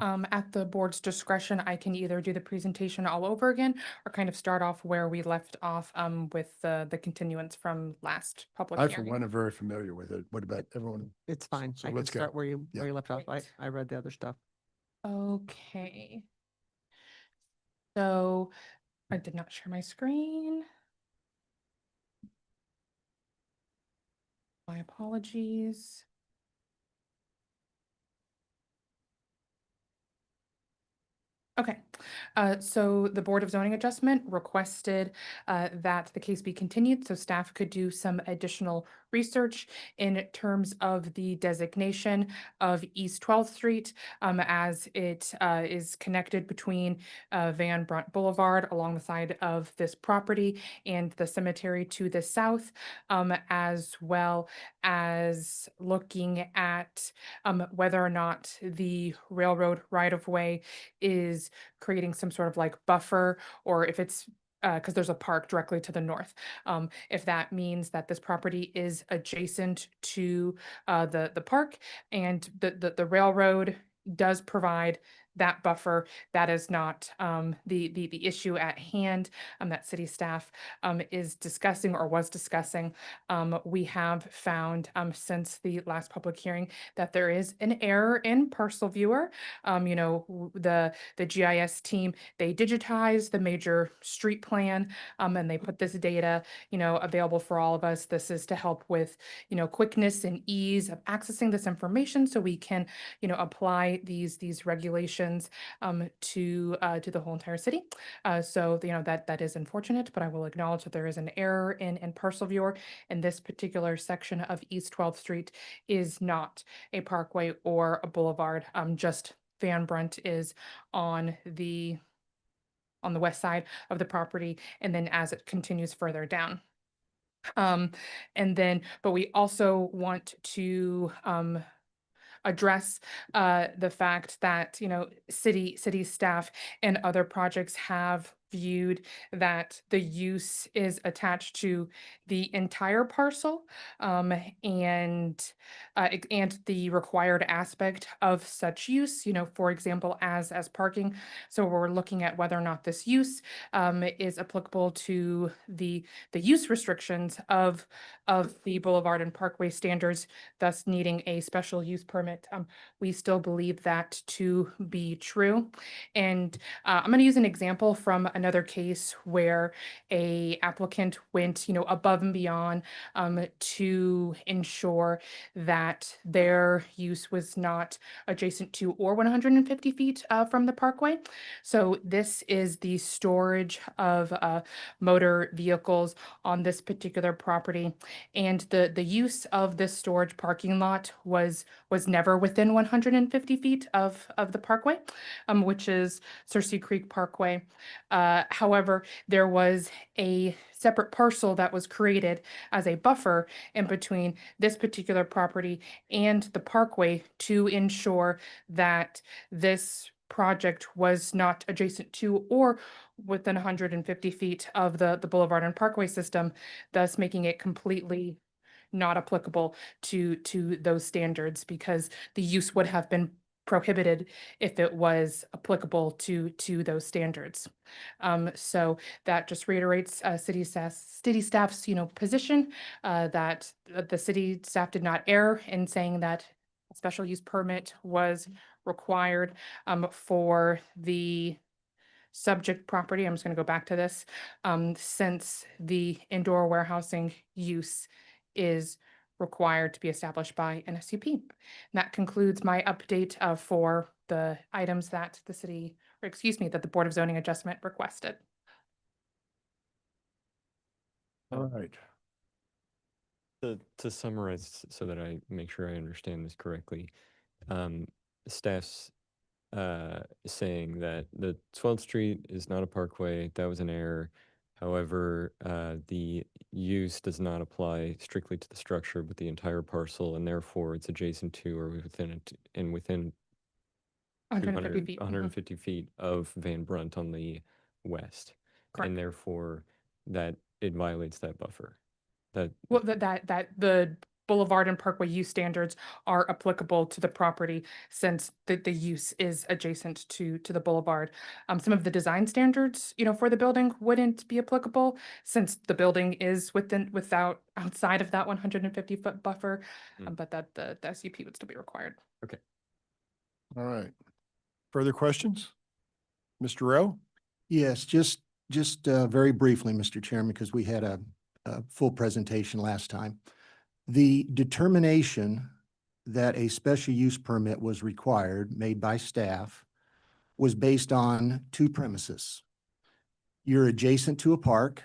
At the board's discretion, I can either do the presentation all over again or kind of start off where we left off with the continuance from last public I, hearing. for one, am very familiar with it. What about everyone? It's fine. So I can let's go. start where you Yeah. left off. I read the other stuff. Okay. So I did not share my screen. My apologies. Okay, so the Board of Zoning Adjustment requested that the case be continued so staff could do some additional research in terms of the designation of East 12th Street as it is connected between Van Brunt Boulevard along the side of this property and the cemetery to the south, as well as looking at whether or not the railroad right-of-way is creating some sort of like buffer, or if it's because there's a park directly to the north. If that means that this property is adjacent to the park and the railroad does provide that buffer, that is not the issue at hand that city staff is discussing or was discussing. We have found since the last public hearing that there is an error in parcel viewer. The GIS team, they digitized the major street plan and they put this data, available for all of us. This is to help with, quickness and ease of accessing this information so we can, apply these regulations to the whole entire city. So, that is unfortunate, but I will acknowledge that there is an error in parcel viewer, and this particular section of East 12th Street is not a parkway or a boulevard. Just Van Brunt is on the west side of the property, and then as it continues further down. But we also want to address the fact that, city staff and other projects have viewed that the use is attached to the entire parcel, and the required aspect of such use, for example, as parking. So we're looking at whether or not this use is applicable to the use restrictions of the boulevard and parkway standards, thus needing a special use permit. We still believe that to be true. And I'm going to use an example from another case where a applicant went, above and beyond to ensure that their use was not adjacent to or 150 feet from the parkway. So this is the storage of motor vehicles on this particular property. And the use of this storage parking lot was never within 150 feet of the parkway, which is Cersei Creek Parkway. However, there was a separate parcel that was created as a buffer in between this particular property and the parkway to ensure that this project was not adjacent to or within 150 feet of the boulevard and parkway system, thus making it completely not applicable to those standards, because the use would have been prohibited if it was applicable to those standards. So that just reiterates city staff's position that the city staff did not err in saying that a special use permit was required for the subject property. I'm just going to go back to this since the indoor warehousing use is required to be established by an SUP. And that concludes my update for the items that that the Board of Zoning Adjustment requested. All right. To summarize so that I make sure I understand this correctly, staff's saying that the 12th Street is not a parkway. That was an error. However, the use does not apply strictly to the structure, but the entire parcel, and therefore it's adjacent to or within it and within 150 feet. 150 feet of Van Brunt on the west, Correct. and therefore that it violates that buffer. Well, that the boulevard and parkway use standards are applicable to the property since the use is adjacent to the boulevard. Some of the design standards, for the building wouldn't be applicable since the building is outside of that 150-foot buffer, but that the SUP would still be required. Okay. All right. Further questions? Mr. Rowe? Yes, just very briefly, Mr. Chairman, because we had a full presentation last time. The determination that a special use permit was required, made by staff, was based on two premises. You're adjacent to a park,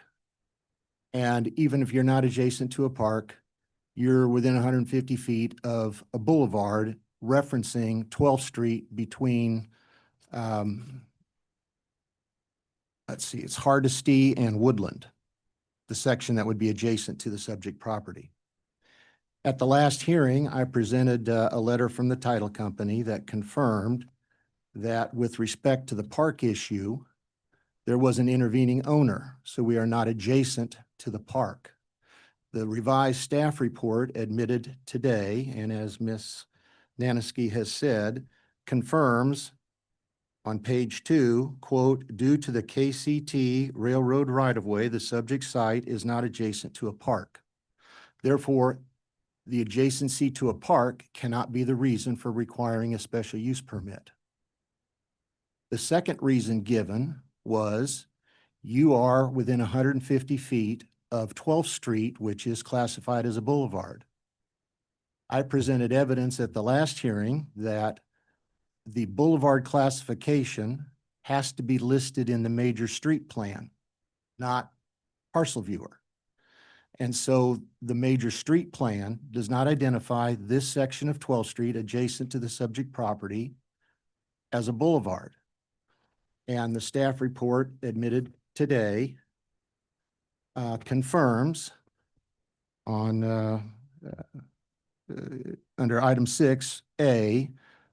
and even if you're not adjacent to a park, you're within 150 feet of a boulevard referencing 12th Street between, let's see, it's Hardesty and Woodland, the section that would be adjacent to the subject property. At the last hearing, I presented a letter from the title company that confirmed that with respect to the park issue, there was an intervening owner, so we are not adjacent to the park. The revised staff report admitted today, and as Ms. Nanisky has said, confirms on page 2, quote, due to the KCT railroad right-of-way, the subject site is not adjacent to a park. Therefore, the adjacency to a park cannot be the reason for requiring a special use permit. The second reason given was you are within 150 feet of 12th Street, which is classified as a boulevard. I presented evidence at the last hearing that the boulevard classification has to be listed in the major street plan, not parcel viewer. And so the major street plan does not identify this section of 12th Street adjacent to the subject property as a boulevard. And the staff report admitted today confirms on under item 6A,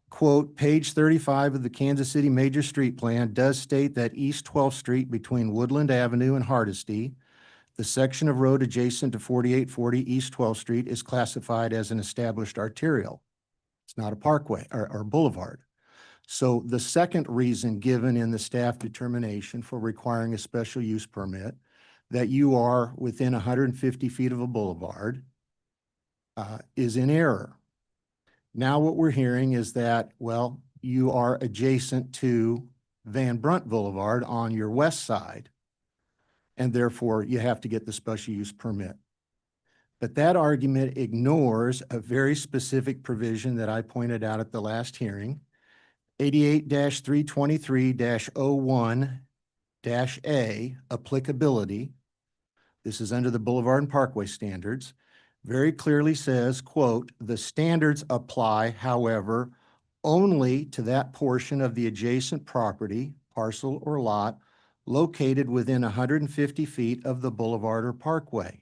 quote, page 35 of the Kansas City Major Street Plan does state that East 12th Street between Woodland Avenue and Hardesty, the section of road adjacent to 4840 East 12th Street, is classified as an established arterial. It's not a parkway or boulevard. So the second reason given in the staff determination for requiring a special use permit, that you are within 150 feet of a boulevard, is in error. Now what we're hearing is that, well, you are adjacent to Van Brunt Boulevard on your west side, and therefore you have to get the special use permit. But that argument ignores a very specific provision that I pointed out at the last hearing, 88-323-01-A, applicability. This is under the Boulevard and Parkway standards. Very clearly says, quote, the standards apply, however, only to that portion of the adjacent property, parcel or lot, located within 150 feet of the boulevard or parkway.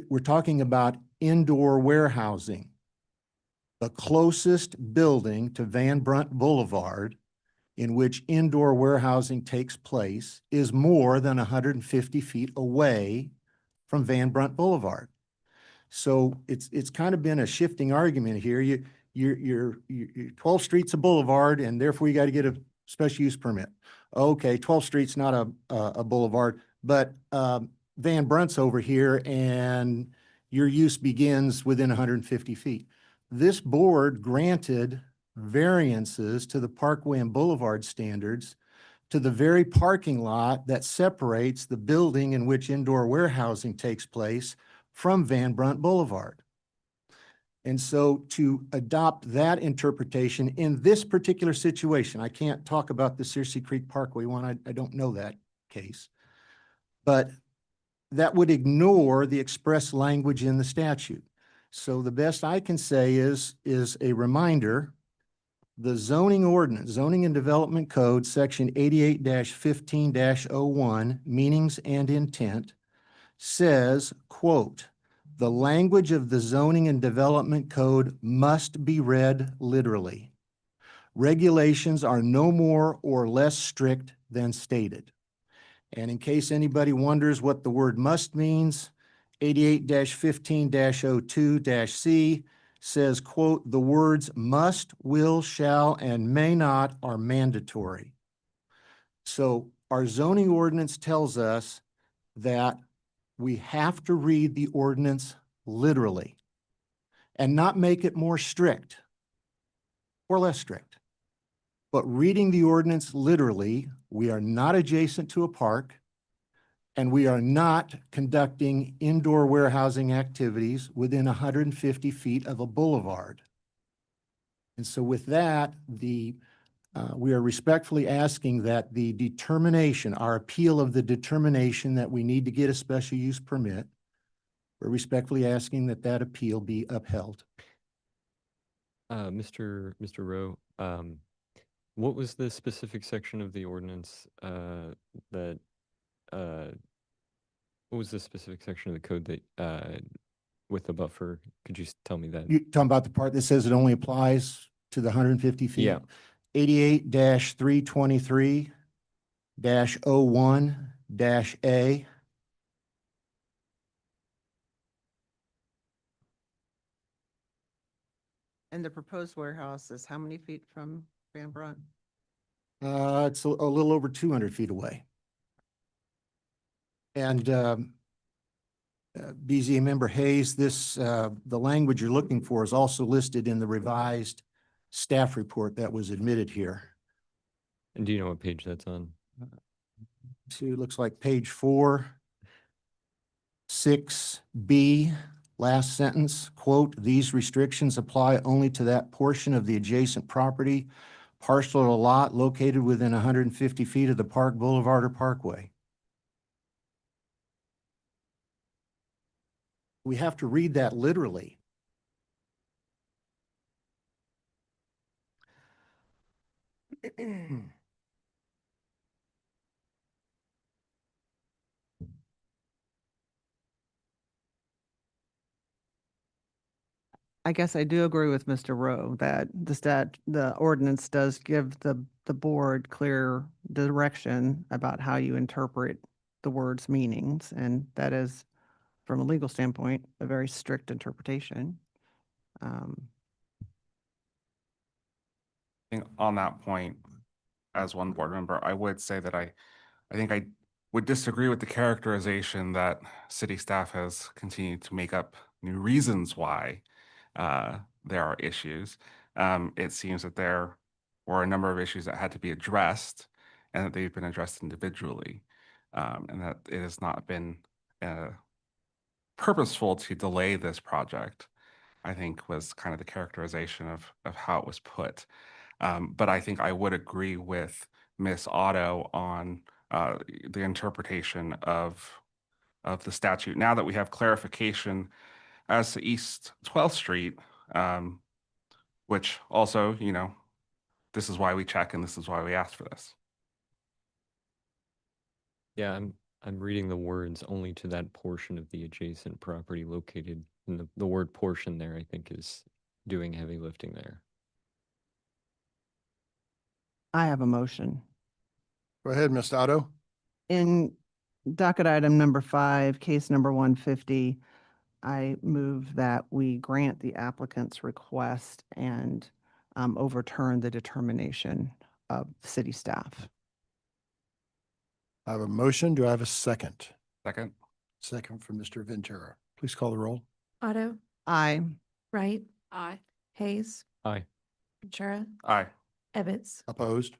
We're talking about indoor warehousing. The closest building to Van Brunt Boulevard in which indoor warehousing takes place is more than 150 feet away from Van Brunt Boulevard. So it's kind of been a shifting argument here. You're 12th Street's a boulevard, and therefore you got to get a special use permit. Okay, 12th Street's not a boulevard, but Van Brunt's over here, and your use begins within 150 feet. This board granted variances to the Parkway and Boulevard standards to the very parking lot that separates the building in which indoor warehousing takes place from Van Brunt Boulevard. And so to adopt that interpretation in this particular situation, I can't talk about the Searcy Creek Parkway one, I don't know that case, but that would ignore the express language in the statute. So the best I can say is a reminder, the zoning ordinance, Zoning and Development Code, section 88-15-01, meanings and intent, says, quote, the language of the Zoning and Development Code must be read literally. Regulations are no more or less strict than stated. And in case anybody wonders what the word must means, 88-15-02-C says, quote, the words must, will, shall, and may not are mandatory. So our zoning ordinance tells us that we have to read the ordinance literally and not make it more strict or less strict. But reading the ordinance literally, we are not adjacent to a park. And we are not conducting indoor warehousing activities within 150 feet of a boulevard. And so with that, we are respectfully asking that the determination, our appeal of the determination that we need to get a special use permit, we're respectfully asking that that appeal be upheld. Mr. Rowe, what was the specific section of the ordinance that what was the specific section of the code that with the buffer? Could you tell me that? You talking about the part that says it only applies to the 150 feet? Yeah. 88-323-01-A. And the proposed warehouse is how many feet from Van Brunt? It's a little over 200 feet away. And BZA member Hayes, the language you're looking for is also listed in the revised staff report that was admitted here. And do you know what page that's on? See, it looks like page 4, 6B, last sentence, quote, "These restrictions apply only to that portion of the adjacent property, parcel or lot located within 150 feet of the park, boulevard, or parkway." We have to read that literally. I guess I do agree with Mr. Rowe that the ordinance does give the board clear direction about how you interpret the word's meanings, and that is, from a legal standpoint, a very strict interpretation. I think on that point, as one board member, I would say that I think I would disagree with the characterization that city staff has continued to make up new reasons why there are issues. It seems that there were a number of issues that had to be addressed and that they've been addressed individually, and that it has not been purposeful to delay this project, I think was kind of the characterization of how it was put. But I think I would agree with Ms. Otto on the interpretation of the statute. Now that we have clarification as to East 12th Street, which also, you know, this is why we check and this is why we ask for this. Yeah, I'm reading the words only to that portion of the adjacent property located, and the word portion there, I think, is doing heavy lifting there. I have a motion. Go ahead, Ms. Otto. In docket item number 5, case number 150, I move that we grant the applicant's request and overturn the determination of city staff. I have a motion. Do I have a second? Second. Second from Mr. Ventura. Please call the roll. Otto, Aye. Wright, Aye. Hayes, Aye. Ventura, Aye. Ebbets. Opposed?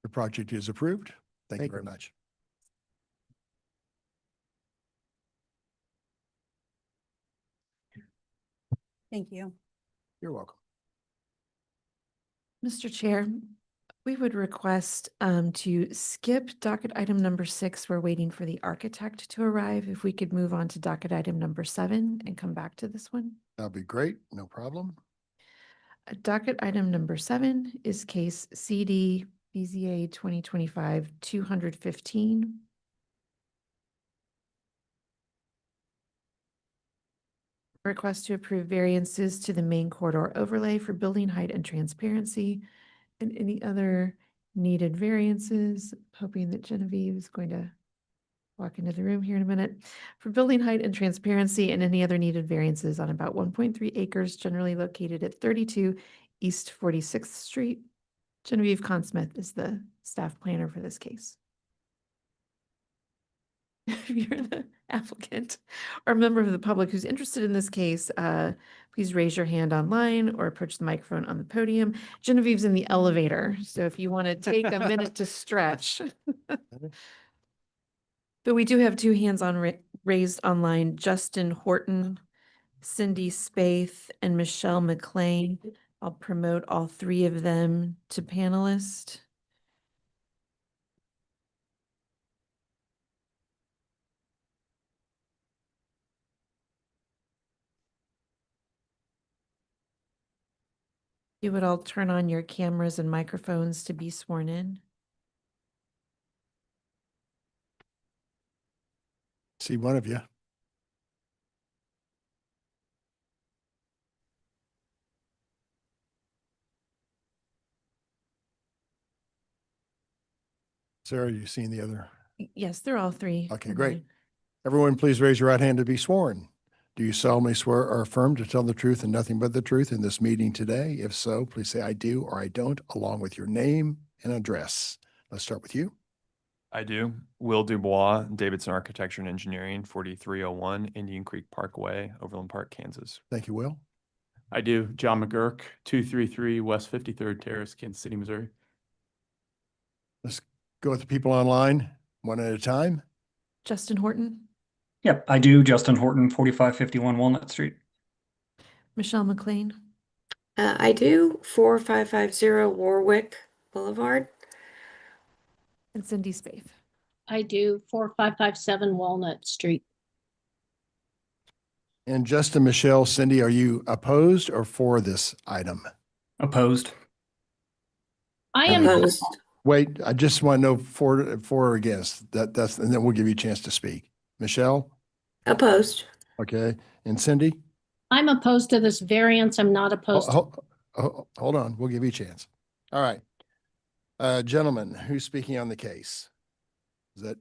The project is approved. Thank you Thank very you. much. Thank you. You're welcome. Mr. Chair, we would request to skip docket item number 6. We're waiting for the architect to arrive. If we could move on to docket item number 7 and come back to this one. That'll be great. No problem. Docket item number 7 is case CD BZA 2025-215. Request to approve variances to the main corridor overlay for building height and transparency and any other needed variances. Hoping that Genevieve is going to walk into the room here in a minute. For building height and transparency and any other needed variances on about 1.3 acres generally located at 32 East 46th Street. Genevieve Consmith is the staff planner for this case. If you're the applicant or a member of the public who's interested in this case, please raise your hand online or approach the microphone on the podium. Genevieve's in the elevator, so if you want to take a minute to stretch. But we do have two hands raised online, Justin Horton, Cindy Spaeth, and Michelle McLean. I'll promote all three of them to panelist. You would all turn on your cameras and microphones to be sworn in. See one of you. Sarah, you seen the other? Yes, they're all three. Okay, in great. line. Everyone, please raise your right hand to be sworn. Do you solemnly swear or affirm to tell the truth and nothing but the truth in this meeting today? If so, please say I do or I don't, along with your name and address. Let's start with you. I do. Will Dubois, Davidson Architecture and Engineering, 4301 Indian Creek Parkway, Overland Park, Kansas. Thank you, Will. I do. John McGurk, 233 West 53rd Terrace, Kansas City, Missouri. Let's go with the people online one at a time. Justin Horton, Yep, I do. Justin Horton, 4551 Walnut Street. Michelle McLean, I do. 4550 Warwick Boulevard. and Cindy Spaeth. I do. 4557 Walnut Street. And Justin, Michelle, Cindy, are you opposed or for this item? Opposed. I am Opposed. Wait, I just want to know for or against. And then we'll give you a chance to speak. Michelle? Opposed. Okay. And Cindy? I'm opposed to this variance. I'm not opposed to. Hold on. We'll give you a chance. All right. Gentlemen, who's speaking on the case? Is that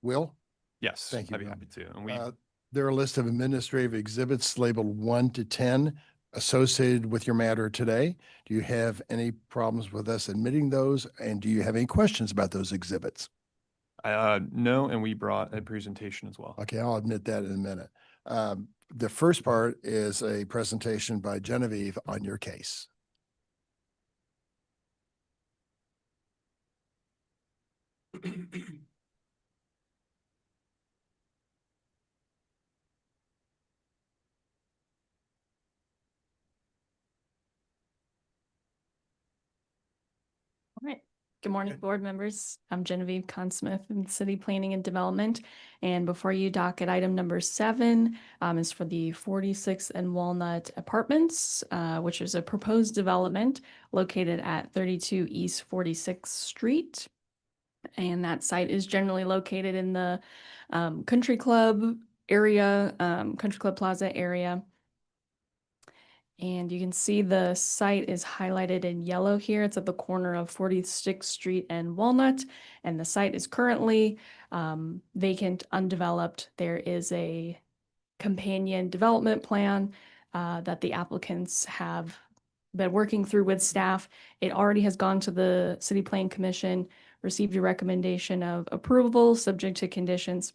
Will? Yes, Thank you, I'd be Will. happy to. And There are a list of administrative exhibits labeled 1 to 10 associated with your matter today. Do you have any problems with us admitting those? And do you have any questions about those exhibits? no, and we brought a presentation as well. Okay, I'll admit that in a minute. The first part is a presentation by Genevieve on your case. All right. Good morning, board members. I'm Genevieve Consmith in City Planning and Development. And before you, docket item number 7 is for the 46 and Walnut Apartments, which is a proposed development located at 32 East 46th Street. And that site is generally located in the Country Club area, Country Club Plaza area. And you can see the site is highlighted in yellow here. It's at the corner of 46th Street and Walnut, and the site is currently vacant, undeveloped. There is a companion development plan that the applicants have been working through with staff. It already has gone to the City Plan Commission, received a recommendation of approval subject to conditions.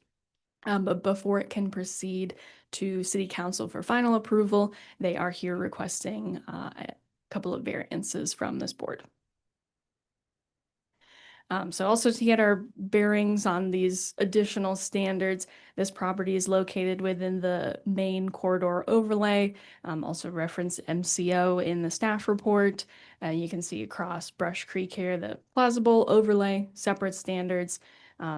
But before it can proceed to City Council for final approval, they are here requesting a couple of variances from this board. So also to get our bearings on these additional standards, this property is located within the main corridor overlay, also reference MCO in the staff report. You can see across Brush Creek here, the Plaza Bowl overlay, separate standards.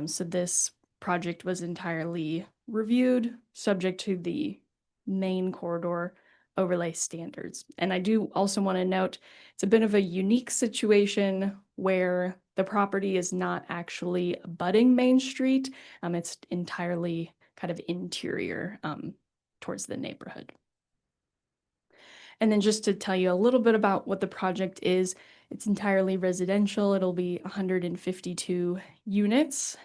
So this project was entirely reviewed, subject to the main corridor overlay standards. And I do also want to note, it's a bit of a unique situation where the property is not actually abutting Main Street. It's entirely kind of interior towards the neighborhood. And then just to tell you a little bit about what the project is, it's entirely residential. It'll be 152 units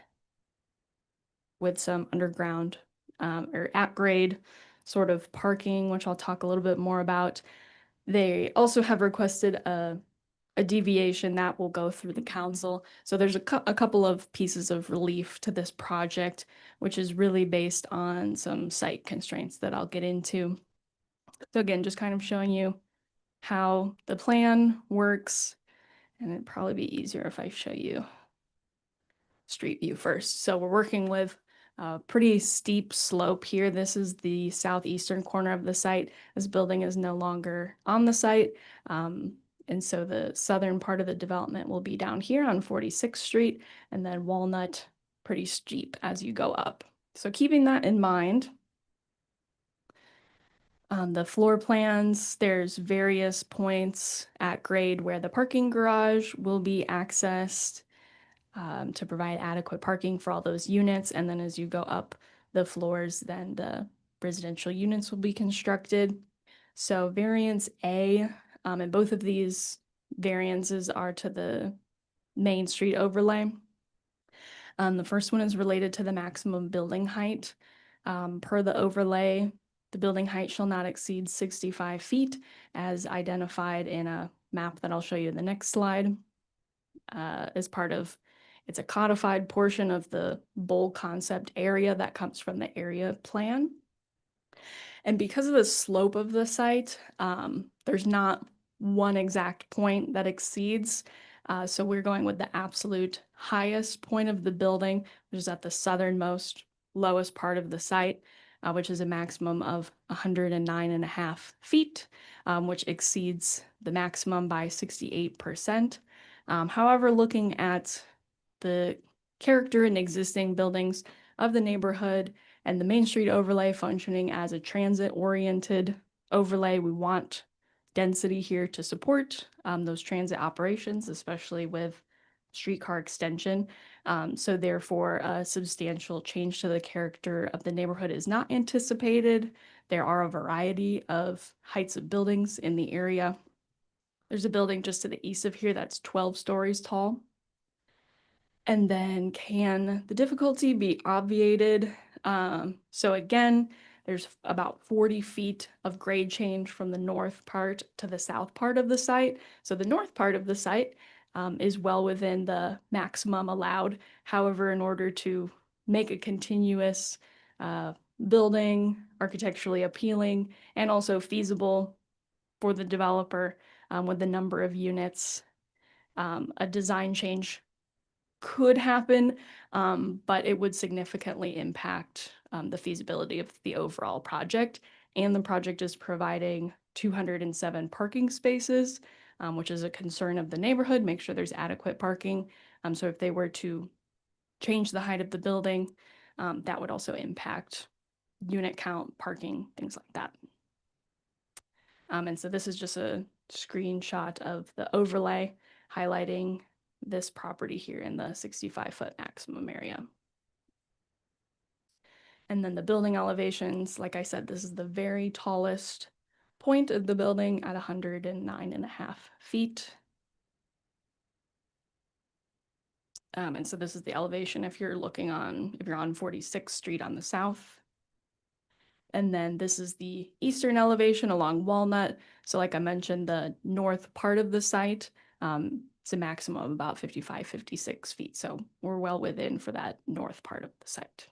with some underground or at-grade sort of parking, which I'll talk a little bit more about. They also have requested a deviation that will go through the council. So there's a couple of pieces of relief to this project, which is really based on some site constraints that I'll get into. So again, just kind of showing you how the plan works, and it'd probably be easier if I show you street view first. So we're working with a pretty steep slope here. This is the southeastern corner of the site. This building is no longer on the site. And so the southern part of the development will be down here on 46th Street, and then Walnut pretty steep as you go up. So keeping that in mind, on the floor plans, there's various points at grade where the parking garage will be accessed to provide adequate parking for all those units. And then as you go up the floors, then the residential units will be constructed. So variance A, and both of these variances are to the Main Street overlay. The first one is related to the maximum building height. Per the overlay, the building height shall not exceed 65 feet as identified in a map that I'll show you in the next slide. As part of, it's a codified portion of the bowl concept area that comes from the area plan. And because of the slope of the site, there's not one exact point that exceeds. So we're going with the absolute highest point of the building, which is at the southernmost, lowest part of the site, which is a maximum of 109.5 feet, which exceeds the maximum by 68%. However, looking at the character and existing buildings of the neighborhood and the Main Street overlay functioning as a transit-oriented overlay, we want density here to support those transit operations, especially with streetcar extension. So therefore, a substantial change to the character of the neighborhood is not anticipated. There are a variety of heights of buildings in the area. There's a building just to the east of here that's 12 stories tall. And then can the difficulty be obviated? So again, there's about 40 feet of grade change from the north part to the south part of the site. So the north part of the site is well within the maximum allowed. However, in order to make a continuous building architecturally appealing and also feasible for the developer with the number of units, a design change could happen, but it would significantly impact the feasibility of the overall project. And the project is providing 207 parking spaces, which is a concern of the neighborhood, make sure there's adequate parking. So if they were to change the height of the building, that would also impact unit count, parking, things like that. And so this is just a screenshot of the overlay highlighting this property here in the 65-foot maximum area. And then the building elevations, like I said, this is the very tallest point of the building at 109.5 feet. And so this is the elevation if you're on 46th Street on the south. And then this is the eastern elevation along Walnut. So like I mentioned, the north part of the site, it's a maximum of about 55, 56 feet. So we're well within for that north part of the site.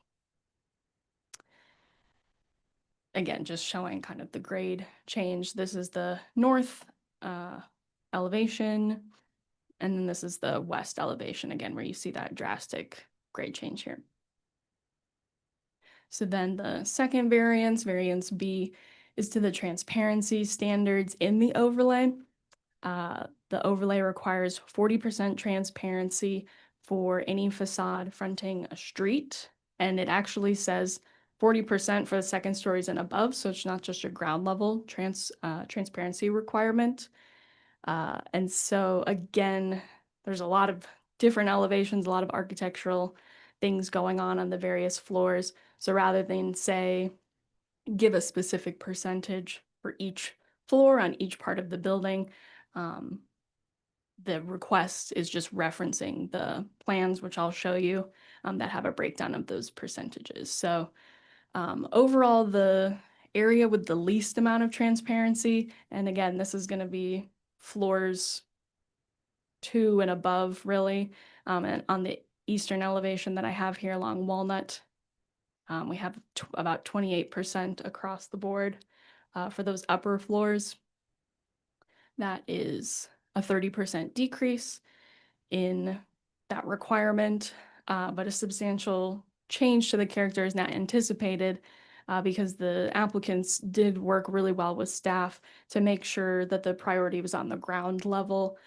Again, just showing kind of the grade change. This is the north elevation, and then this is the west elevation, again, where you see that drastic grade change here. So then the second variance, variance B, is to the transparency standards in the overlay. The overlay requires 40% transparency for any facade fronting a street, and it actually says 40% for the second stories and above, so it's not just your ground level transparency requirement. And so again, there's a lot of different elevations, a lot of architectural things going on the various floors. So rather than say, give a specific percentage for each floor on each part of the building, the request is just referencing the plans, which I'll show you, that have a breakdown of those percentages. So overall, the area with the least amount of transparency, and again, this is going to be floors 2 and above, really, and on the eastern elevation that I have here along Walnut, we have about 28% across the board. For those upper floors, that is a 30% decrease in that requirement. but a substantial change to the character is not anticipated because the applicants did work really well with staff to make sure that the priority was on the ground level,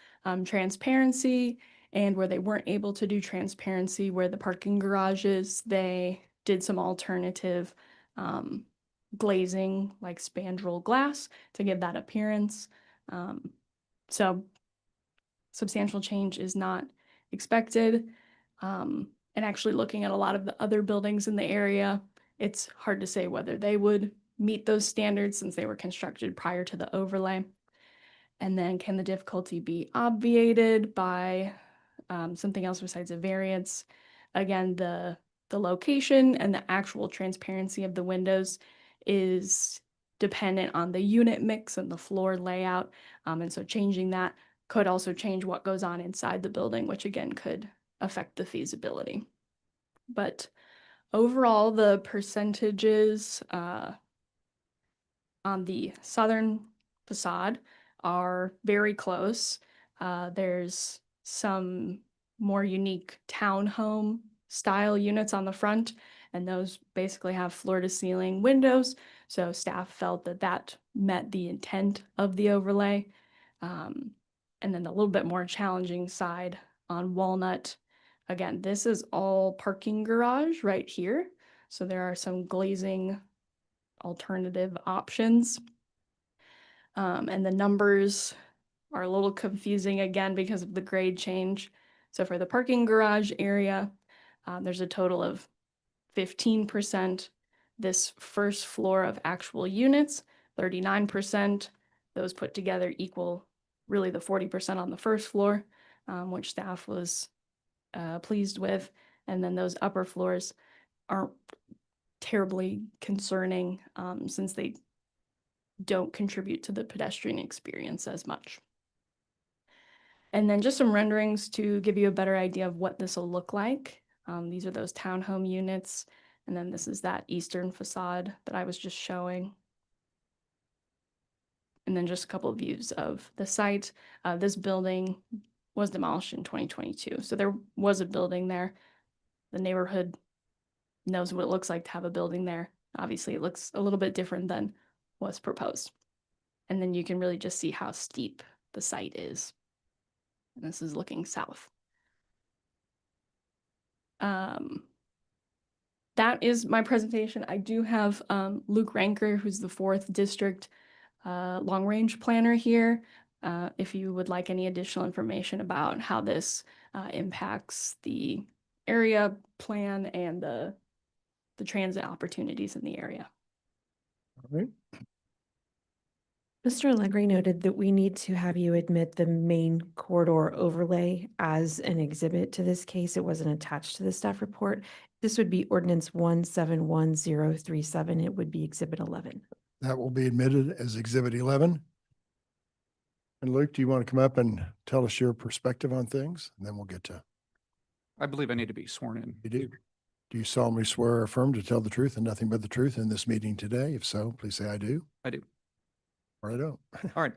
transparency, and where they weren't able to do transparency where the parking garage is, they did some alternative glazing like spandrel glass to give that appearance. So substantial change is not expected. And actually looking at a lot of the other buildings in the area, it's hard to say whether they would meet those standards since they were constructed prior to the overlay. And then can the difficulty be obviated by something else besides a variance? Again, the location and the actual transparency of the windows is dependent on the unit mix and the floor layout. And so changing that could also change what goes on inside the building, which again could affect the feasibility. But overall, the percentages on the southern facade are very close. There's some more unique townhome style units on the front, and those basically have floor to ceiling windows. So staff felt that that met the intent of the overlay. And then the little bit more challenging side on Walnut. Again, this is all parking garage right here. So there are some glazing alternative options. And the numbers are a little confusing again because of the grade change. So for the parking garage area, there's a total of 15%. This first floor of actual units, 39%. Those put together equal really the 40% on the first floor, which staff was pleased with. And then those upper floors aren't terribly concerning since they don't contribute to the pedestrian experience as much. And then just some renderings to give you a better idea of what this will look like. These are those townhome units. And then this is that eastern facade that I was just showing. And then just a couple of views of the site. This building was demolished in 2022. So there was a building there. The neighborhood knows what it looks like to have a building there. Obviously, it looks a little bit different than what's proposed. And then you can really just see how steep the site is. And this is looking south. That is my presentation. I do have Luke Ranker, who's the 4th District long-range planner here. If you would like any additional information about how this impacts the area plan and the transit opportunities in the area. All right. Mr. Allegri noted that we need to have you admit the main corridor overlay as an exhibit to this case. It wasn't attached to the staff report. This would be ordinance 171037. It would be exhibit 11. That will be admitted as exhibit 11. And Luke, do you want to come up and tell us your perspective on things? And then we'll get to. I believe I need to be sworn in. You do. Do you solemnly swear or affirm to tell the truth and nothing but the truth in this meeting today? If so, please say I do. I do. Righto. All right.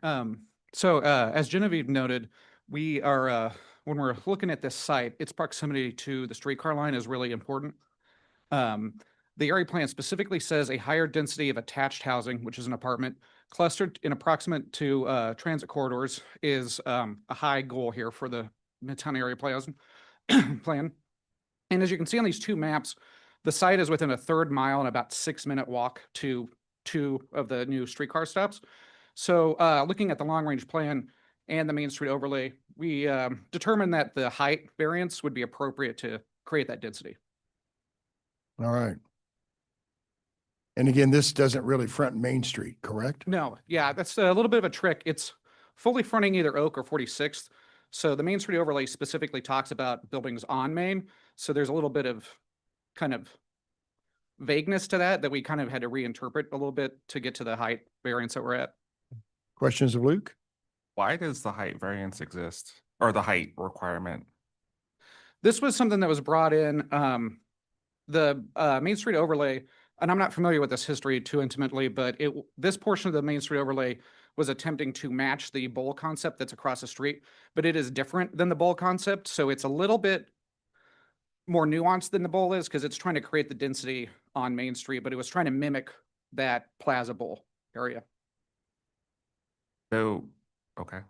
So as Genevieve noted, we are, when we're looking at this site, its proximity to the streetcar line is really important. The area plan specifically says a higher density of attached housing, which is an apartment, clustered in approximate to transit corridors is a high goal here for the Midtown area plan. And as you can see on these two maps, the site is within a 1/3 mile and about 6-minute walk to 2 of the new streetcar stops. So looking at the long-range plan and the Main Street overlay, we determined that the height variance would be appropriate to create that density. All right. And again, this doesn't really front Main Street, correct? No, yeah, that's a little bit of a trick. It's fully fronting either Oak or 46th. So the Main Street overlay specifically talks about buildings on Main. So there's a little bit of kind of vagueness to that we kind of had to reinterpret a little bit to get to the height variance that we're at. Questions of Luke? Why does the height variance exist, or the height requirement? This was something that was brought in, the Main Street overlay, and I'm not familiar with this history too intimately, but this portion of the Main Street overlay was attempting to match the bowl concept that's across the street, but it is different than the bowl concept. So it's a little bit more nuanced than the bowl is because it's trying to create the density on Main Street, but it was trying to mimic that Plaza Bowl area. So, okay. I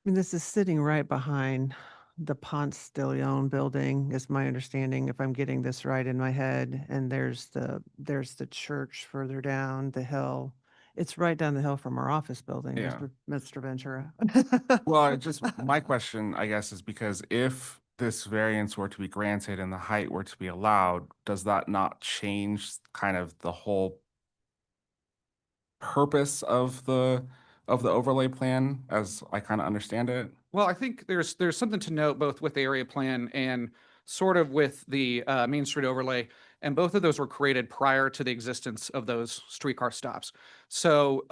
mean, this is sitting right behind the Ponce de Leon building, is my understanding, if I'm getting this right in my head. And there's the church further down the hill. It's right down the hill from our office building, Yeah. Mr. Ventura. Well, my question, I guess, is because if this variance were to be granted and the height were to be allowed, does that not change kind of the whole purpose of the overlay plan as I kind of understand it? Well, I think there's something to note both with the area plan and sort of with the Main Street overlay, and both of those were created prior to the existence of those streetcar stops. So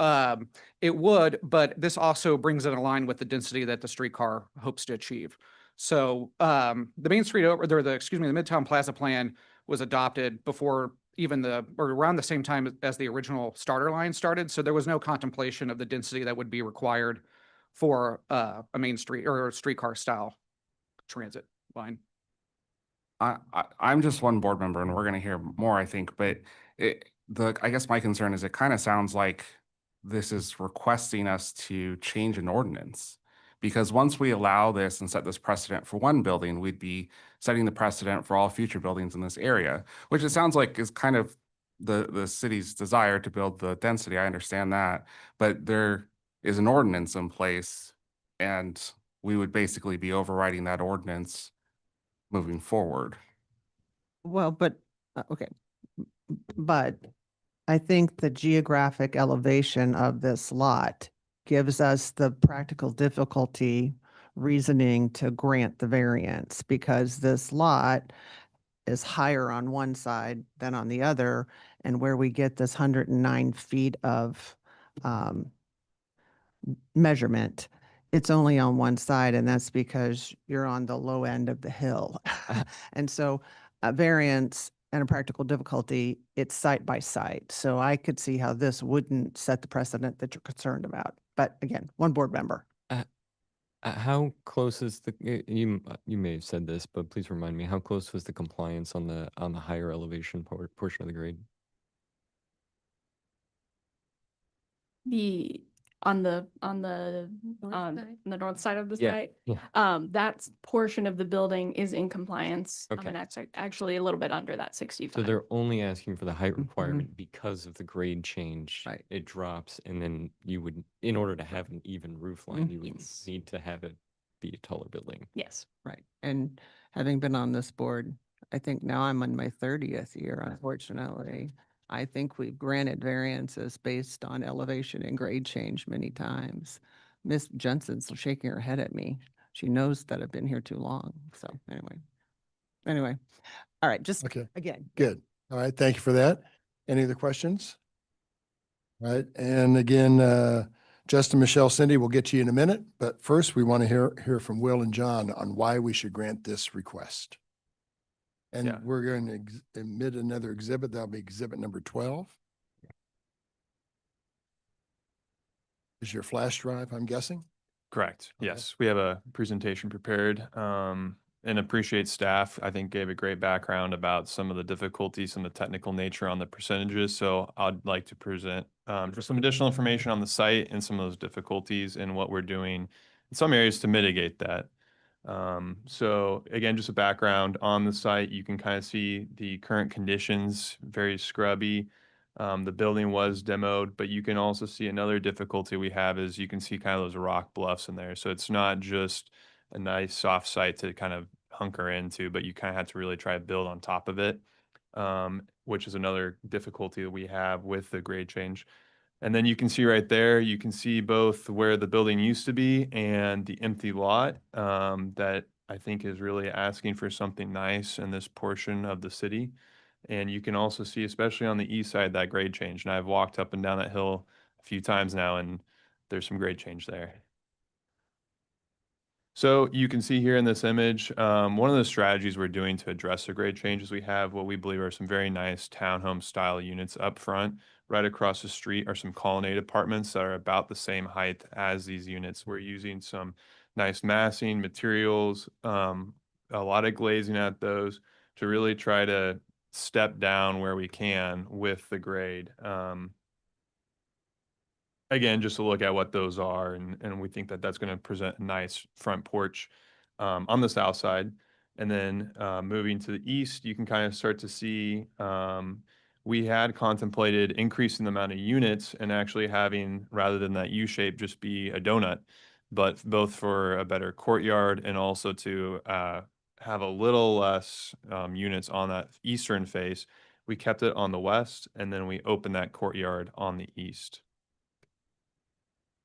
it would, but this also brings it in line with the density that the streetcar hopes to achieve. So the Main Street over, the Midtown Plaza plan was adopted before even or around the same time as the original starter line started. So there was no contemplation of the density that would be required for a Main Street or a streetcar style transit line. I'm just one board member and we're going to hear more, I think, but I guess my concern is it kind of sounds like this is requesting us to change an ordinance. Because once we allow this and set this precedent for one building, we'd be setting the precedent for all future buildings in this area, which it sounds like is kind of the city's desire to build the density. I understand that, but there is an ordinance in place and we would basically be overriding that ordinance moving forward. Well, but, okay. But I think the geographic elevation of this lot gives us the practical difficulty reasoning to grant the variance, because this lot is higher on one side than on the other, and where we get this 109 feet of measurement, it's only on one side, and that's because you're on the low end of the hill. And so a variance and a practical difficulty, it's site by site. So I could see how this wouldn't set the precedent that you're concerned about. But again, one board member. How close is you may have said this, but please remind me, how close was the compliance on the higher elevation portion of the grade? On the north side of the Yeah, site. yeah. That portion of the building is in compliance. Okay. And that's actually a little bit under that 65. So they're only asking for the height requirement because of the grade change. Right. It drops, and then you would, in order to have an even roof line, you would Yes. need to have it be a taller building. Yes. Right. And having been on this board, I think now I'm on my 30th year, unfortunately. I think we've granted variances based on elevation and grade change many times. Miss Jensen's shaking her head at me. She knows that I've been here too long. So anyway. All right, just Okay. again. Good. All right. Thank you for that. Any other questions? All right. And again, Justin, Michelle, Cindy, we'll get to you in a minute. But first, we want to hear from Will and John on why we should grant this request. And Yeah. we're going to emit another exhibit. That'll be exhibit number 12. Is your flash drive, I'm guessing? Correct. Okay. Yes, we have a presentation prepared, and appreciate staff. I think gave a great background about some of the difficulties and the technical nature on the percentages. So I'd like to present just some additional information on the site and some of those difficulties and what we're doing in some areas to mitigate that. So again, just a background on the site, you can kind of see the current conditions, very scrubby. The building was demoed, but you can also see another difficulty we have is you can see kind of those rock bluffs in there. So it's not just a nice soft site to kind of hunker into, but you kind of have to really try to build on top of it, which is another difficulty that we have with the grade change. And then you can see right there, you can see both where the building used to be and the empty lot that I think is really asking for something nice in this portion of the city. And you can also see, especially on the east side, that grade change. And I've walked up and down that hill a few times now, and there's some grade change there. So you can see here in this image, one of the strategies we're doing to address the grade changes, we have what we believe are some very nice townhome style units up front. Right across the street are some colonnade apartments that are about the same height as these units. We're using some nice massing materials, a lot of glazing at those to really try to step down where we can with the grade. Again, just to look at what those are, and we think that that's going to present a nice front porch on the south side. And then moving to the east, you can kind of start to see we had contemplated increasing the amount of units and actually having, rather than that U shape, just be a donut, but both for a better courtyard and also to have a little less units on that eastern face. We kept it on the west, and then we opened that courtyard on the east.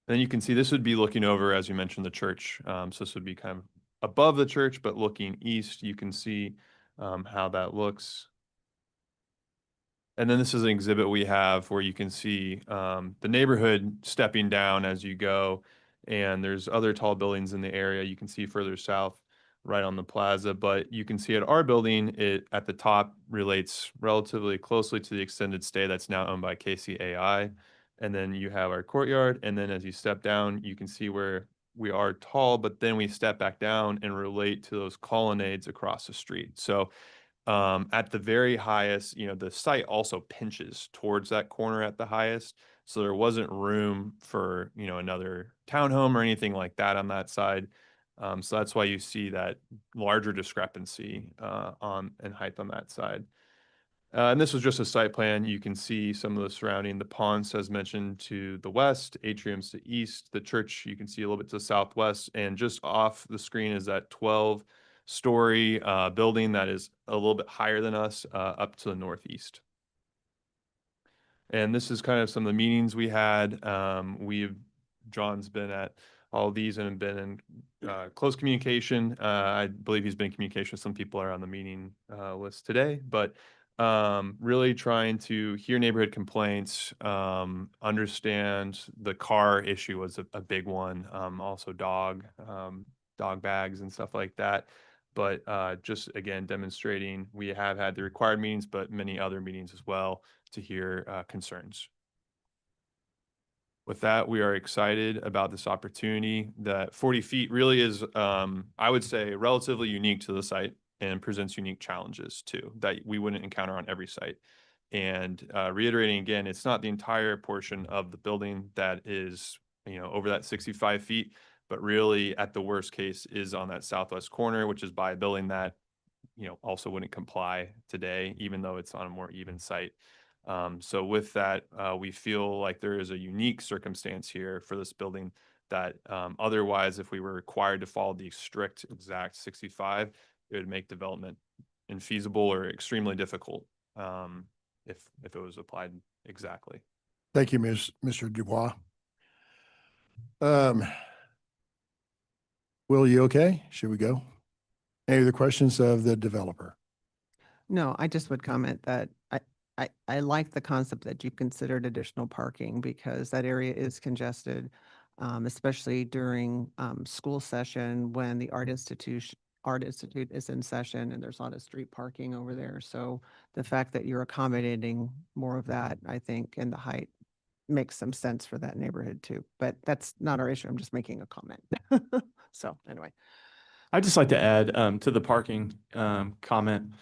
Then you can see this would be looking over, as you mentioned, the church. So this would be kind of above the church, but looking east. You can see how that looks. And then this is an exhibit we have where you can see the neighborhood stepping down as you go. And there's other tall buildings in the area. You can see further south right on the plaza. But you can see at our building, it at the top relates relatively closely to the extended stay that's now owned by KCAI. And then you have our courtyard. And then as you step down, you can see where we are tall, but then we step back down and relate to those colonnades across the street. So at the very highest, the site also pinches towards that corner at the highest. So there wasn't room for, another townhome or anything like that on that side. So that's why you see that larger discrepancy in height on that side. And this was just a site plan. You can see some of the surrounding, the ponds, as mentioned, to the west, atriums to east, the church you can see a little bit to the southwest, and just off the screen is that 12-story building that is a little bit higher than us up to the northeast. And this is kind of some of the meetings we had. John's been at all these and been in close communication. I believe he's been in communication with some people are on the meeting list today, but really trying to hear neighborhood complaints, understand the car issue was a big one. Also dog bags and stuff like that. But just again, demonstrating we have had the required meetings, but many other meetings as well to hear concerns. With that, we are excited about this opportunity. That 40 feet really is, I would say, relatively unique to the site and presents unique challenges too that we wouldn't encounter on every site. And reiterating again, it's not the entire portion of the building that is, over that 65 feet, but really at the worst case is on that southwest corner, which is by a building that, also wouldn't comply today, even though it's on a more even site. So with that, we feel like there is a unique circumstance here for this building that otherwise, if we were required to follow the strict exact 65, it would make development infeasible or extremely difficult if it was applied exactly. Thank you, Mr. Dubois. Will, you okay? Should we go? Any other questions of the developer? No, I just would comment that I like the concept that you considered additional parking because that area is congested, especially during school session when the Art Institute is in session and there's a lot of street parking over there. So the fact that you're accommodating more of that, I think, in the height makes some sense for that neighborhood too. But that's not our issue. I'm just making a comment. So anyway. I'd just like to add to the parking comment.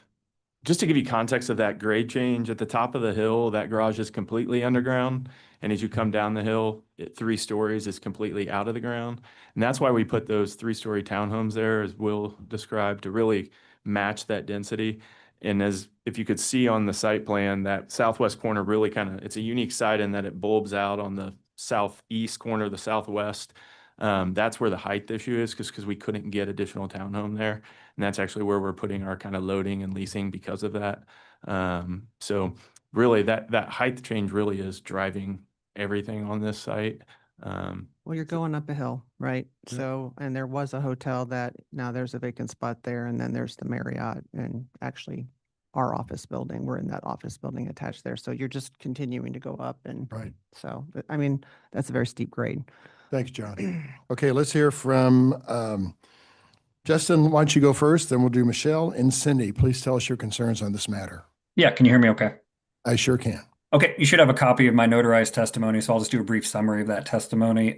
Just to give you context of that grade change, at the top of the hill, that garage is completely underground. And as you come down the hill, 3 stories is completely out of the ground. And that's why we put those 3-story townhomes there, as Will described, to really match that density. And as if you could see on the site plan, that southwest corner really it's a unique site in that it bulbs out on the southeast corner, the southwest. That's where the height issue is because we couldn't get additional townhome there. And that's actually where we're putting our kind of loading and leasing because of that. So really that height change really is driving everything on this site. Well, you're going up a hill, right? Yeah. So, and there was a hotel that now there's a vacant spot there and then there's the Marriott and actually our office building. We're in that office building attached there. So you're just continuing to go up and Right. so, I mean, that's a very steep grade. Thanks, John. Okay, let's hear from Justin. Why don't you go first? Then we'll do Michelle and Cindy. Please tell us your concerns on this matter. Yeah, can you hear me okay? I sure can. Okay, you should have a copy of my notarized testimony, so I'll just do a brief summary of that testimony.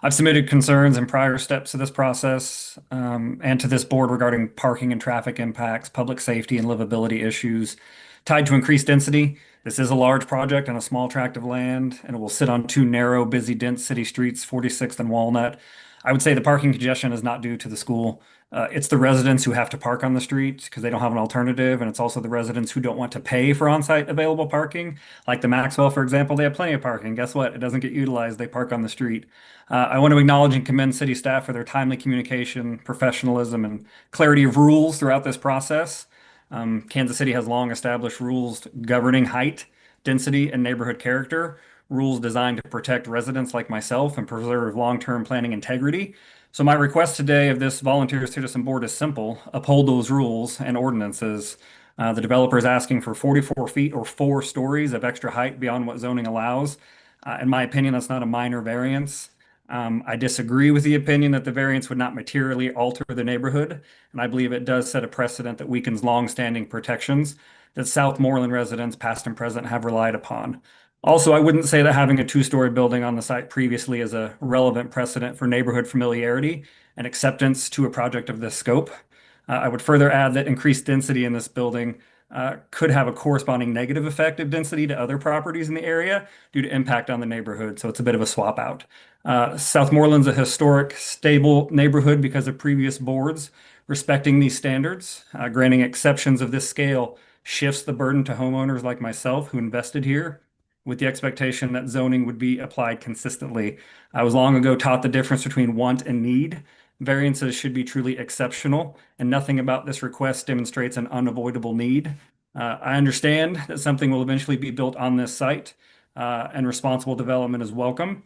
I've submitted concerns and prior steps to this process and to this board regarding parking and traffic impacts, public safety and livability issues tied to increased density. This is a large project on a small tract of land, and it will sit on two narrow, busy, dense city streets, 46th and Walnut. I would say the parking congestion is not due to the school. It's the residents who have to park on the street because they don't have an alternative, and it's also the residents who don't want to pay for on-site available parking. Like the Maxwell, for example, they have plenty of parking. Guess what? It doesn't get utilized. They park on the street. I want to acknowledge and commend city staff for their timely communication, professionalism, and clarity of rules throughout this process. Kansas City has long established rules governing height, density, and neighborhood character, rules designed to protect residents like myself and preserve long-term planning integrity. So my request today of this volunteer citizen board is simple: uphold those rules and ordinances. The developer is asking for 44 feet or 4 stories of extra height beyond what zoning allows. In my opinion, that's not a minor variance. I disagree with the opinion that the variance would not materially alter the neighborhood, and I believe it does set a precedent that weakens longstanding protections that Southmoreland residents, past and present, have relied upon. Also, I wouldn't say that having a 2-story building on the site previously is a relevant precedent for neighborhood familiarity and acceptance to a project of this scope. I would further add that increased density in this building could have a corresponding negative effect of density to other properties in the area due to impact on the neighborhood. So it's a bit of a swap out. Southmoreland's a historic, stable neighborhood because of previous boards respecting these standards. Granting exceptions of this scale shifts the burden to homeowners like myself who invested here with the expectation that zoning would be applied consistently. I was long ago taught the difference between want and need. Variances should be truly exceptional, and nothing about this request demonstrates an unavoidable need. I understand that something will eventually be built on this site, and responsible development is welcome,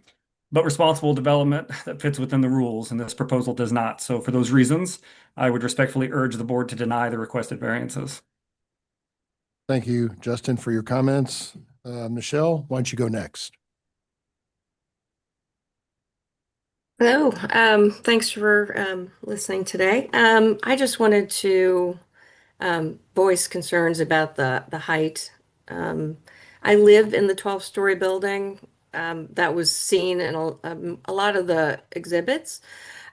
but responsible development that fits within the rules, and this proposal does not. So for those reasons, I would respectfully urge the board to deny the requested variances. Thank you, Justin, for your comments. Michelle, why don't you go next? Hello, thanks for listening today. I just wanted to voice concerns about the height. I live in the 12-story building that was seen in a lot of the exhibits,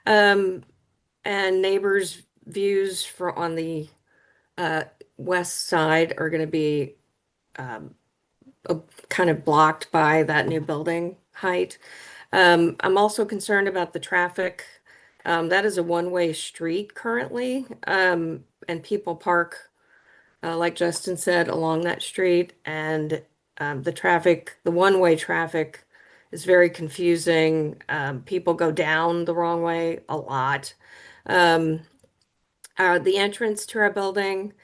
and neighbors' views on the west side are going to be kind of blocked by that new building height. I'm also concerned about the traffic. That is a one-way street currently, and people park, like Justin said, along that street. And the one-way traffic is very confusing. People go down the wrong way a lot. The entrance to our building,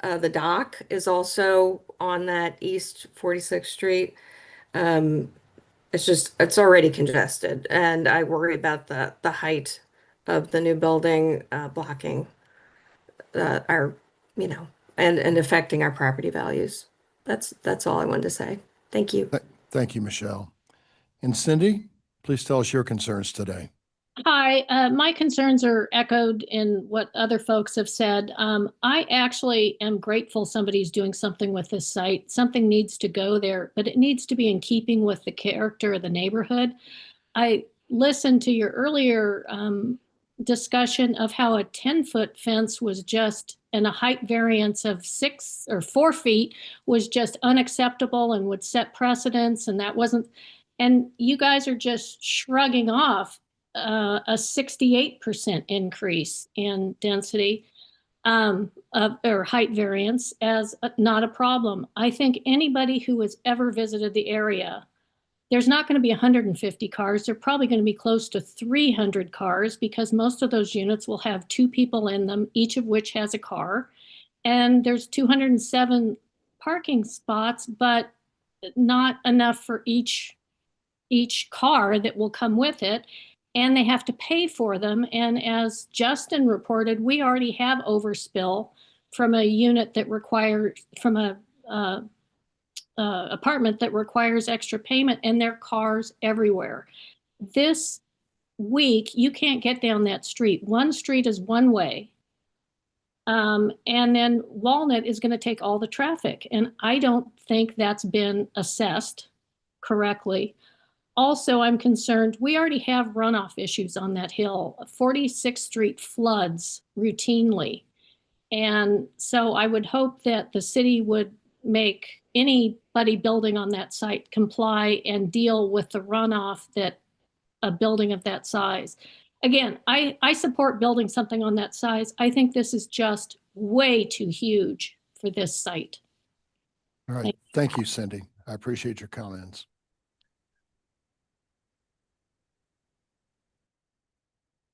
the dock is also on that East 46th Street. It's already congested, and I worry about the height of the new building blocking our, and affecting our property values. That's all I wanted to say. Thank you. Thank you, Michelle. And Cindy, please tell us your concerns today. Hi, my concerns are echoed in what other folks have said. I actually am grateful somebody's doing something with this site. Something needs to go there, but it needs to be in keeping with the character of the neighborhood. I listened to your earlier discussion of how a 10-foot fence was just, and a height variance of 6 or 4 feet was just unacceptable and would set precedents, and that wasn't, and you guys are just shrugging off a 68% increase in density or height variance as not a problem. I think anybody who has ever visited the area, there's not going to be 150 cars. They're probably going to be close to 300 cars because most of those units will have 2 people in them, each of which has a car. And there's 207 parking spots, but not enough for each car that will come with it. And they have to pay for them. And as Justin reported, we already have overspill from a unit that from a apartment that requires extra payment, and there are cars everywhere. This week, you can't get down that street. One street is one way. And then Walnut is going to take all the traffic. And I don't think that's been assessed correctly. Also, I'm concerned, we already have runoff issues on that hill. 46th Street floods routinely. And so I would hope that the city would make anybody building on that site comply and deal with the runoff that a building of that size. Again, I support building something on that size. I think this is just way too huge for this site. All right. Thank you, Cindy. I appreciate your comments.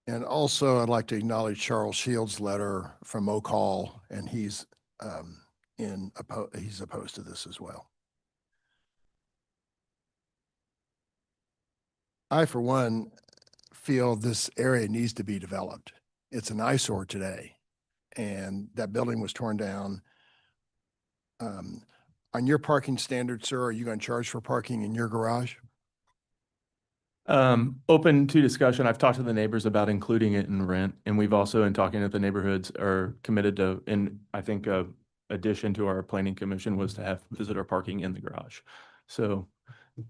And also, I'd like to acknowledge Charles Shields' letter from Oak Hall, and he's opposed to this as well. I, for one, feel this area needs to be developed. It's an eyesore today, and that building was torn down. On your parking standards, sir, are you going to charge for parking in your garage? Open to discussion. I've talked to the neighbors about including it in rent, and we've also, in talking to the neighborhoods, are committed to, and I think a addition to our planning commission was to have visitor parking in the garage. So, Is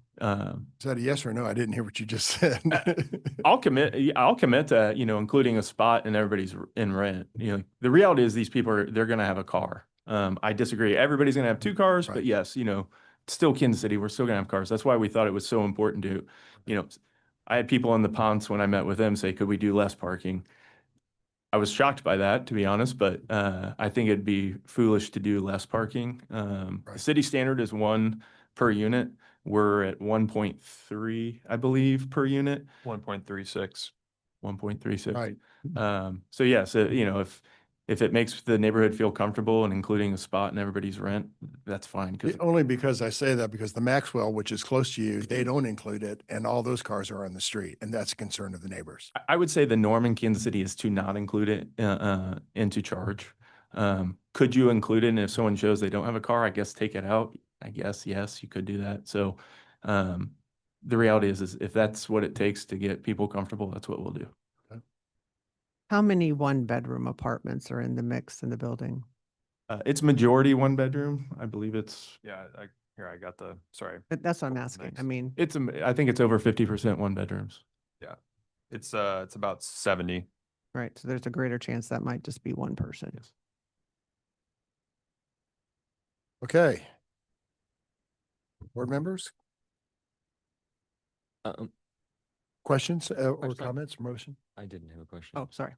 that a yes or no? I didn't hear what you just said. I'll commit to, including a spot and everybody's in rent. The reality is these people they're going to have a car. I disagree. Everybody's going to have two cars, but yes, still Kansas City, we're still going to have cars. That's why we thought it was so important to, I had people in the Ponce when I met with them say, could we do less parking? I was shocked by that, to be honest, but I think it'd be foolish to do less parking. The city standard is 1 per unit. We're at 1.3, I believe, per unit. 1.36. 1.36. Right. So yeah, if it makes the neighborhood feel comfortable and including a spot in everybody's rent, that's fine. Because Only because I say that because the Maxwell, which is close to you, they don't include it, and all those cars are on the street, and that's a concern of the neighbors. I would say the norm in Kansas City is to not include it and to charge. Could you include it? And if someone shows they don't have a car, I guess take it out. I guess, yes, you could do that. So the reality is if that's what it takes to get people comfortable, that's what we'll do. How many one-bedroom apartments are in the mix in the building? It's majority 1 bedroom. I believe it's. Yeah, I got the, sorry. But that's what I'm asking. I mean, I think it's over 50% 1 bedrooms. Yeah. It's about 70. right, so there's a greater chance that might just be one person. Yes. Okay. Board members, questions or Question. comments, motion? I didn't have a question. Oh, sorry.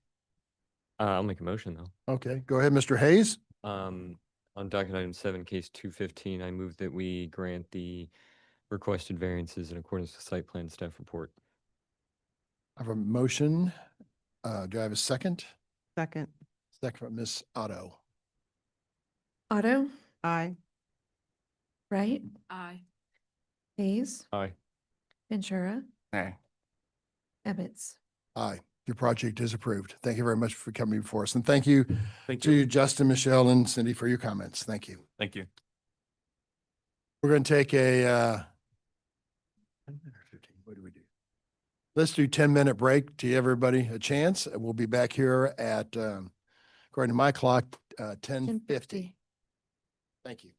I'll make a motion though. Okay, go ahead, Mr. Hayes. On docket item 7, case 215, I move that we grant the requested variances in accordance with site plan staff report. I have a motion. Do I have a second? Second. Second from Ms. Otto. Otto, Aye. Wright, Aye. Hayes, Aye. Ventura, Nay. Ebbets. Aye. Your project is approved. Thank you very much for coming before us. And thank you Thank to you. Justin, Michelle, and Cindy for your comments. Thank you. Thank you. We're going to take a 10 minute or 15. What do we do? Let's do 10-minute break to give everybody a chance. We'll be back here at, according to my clock, 10:50. Thank you.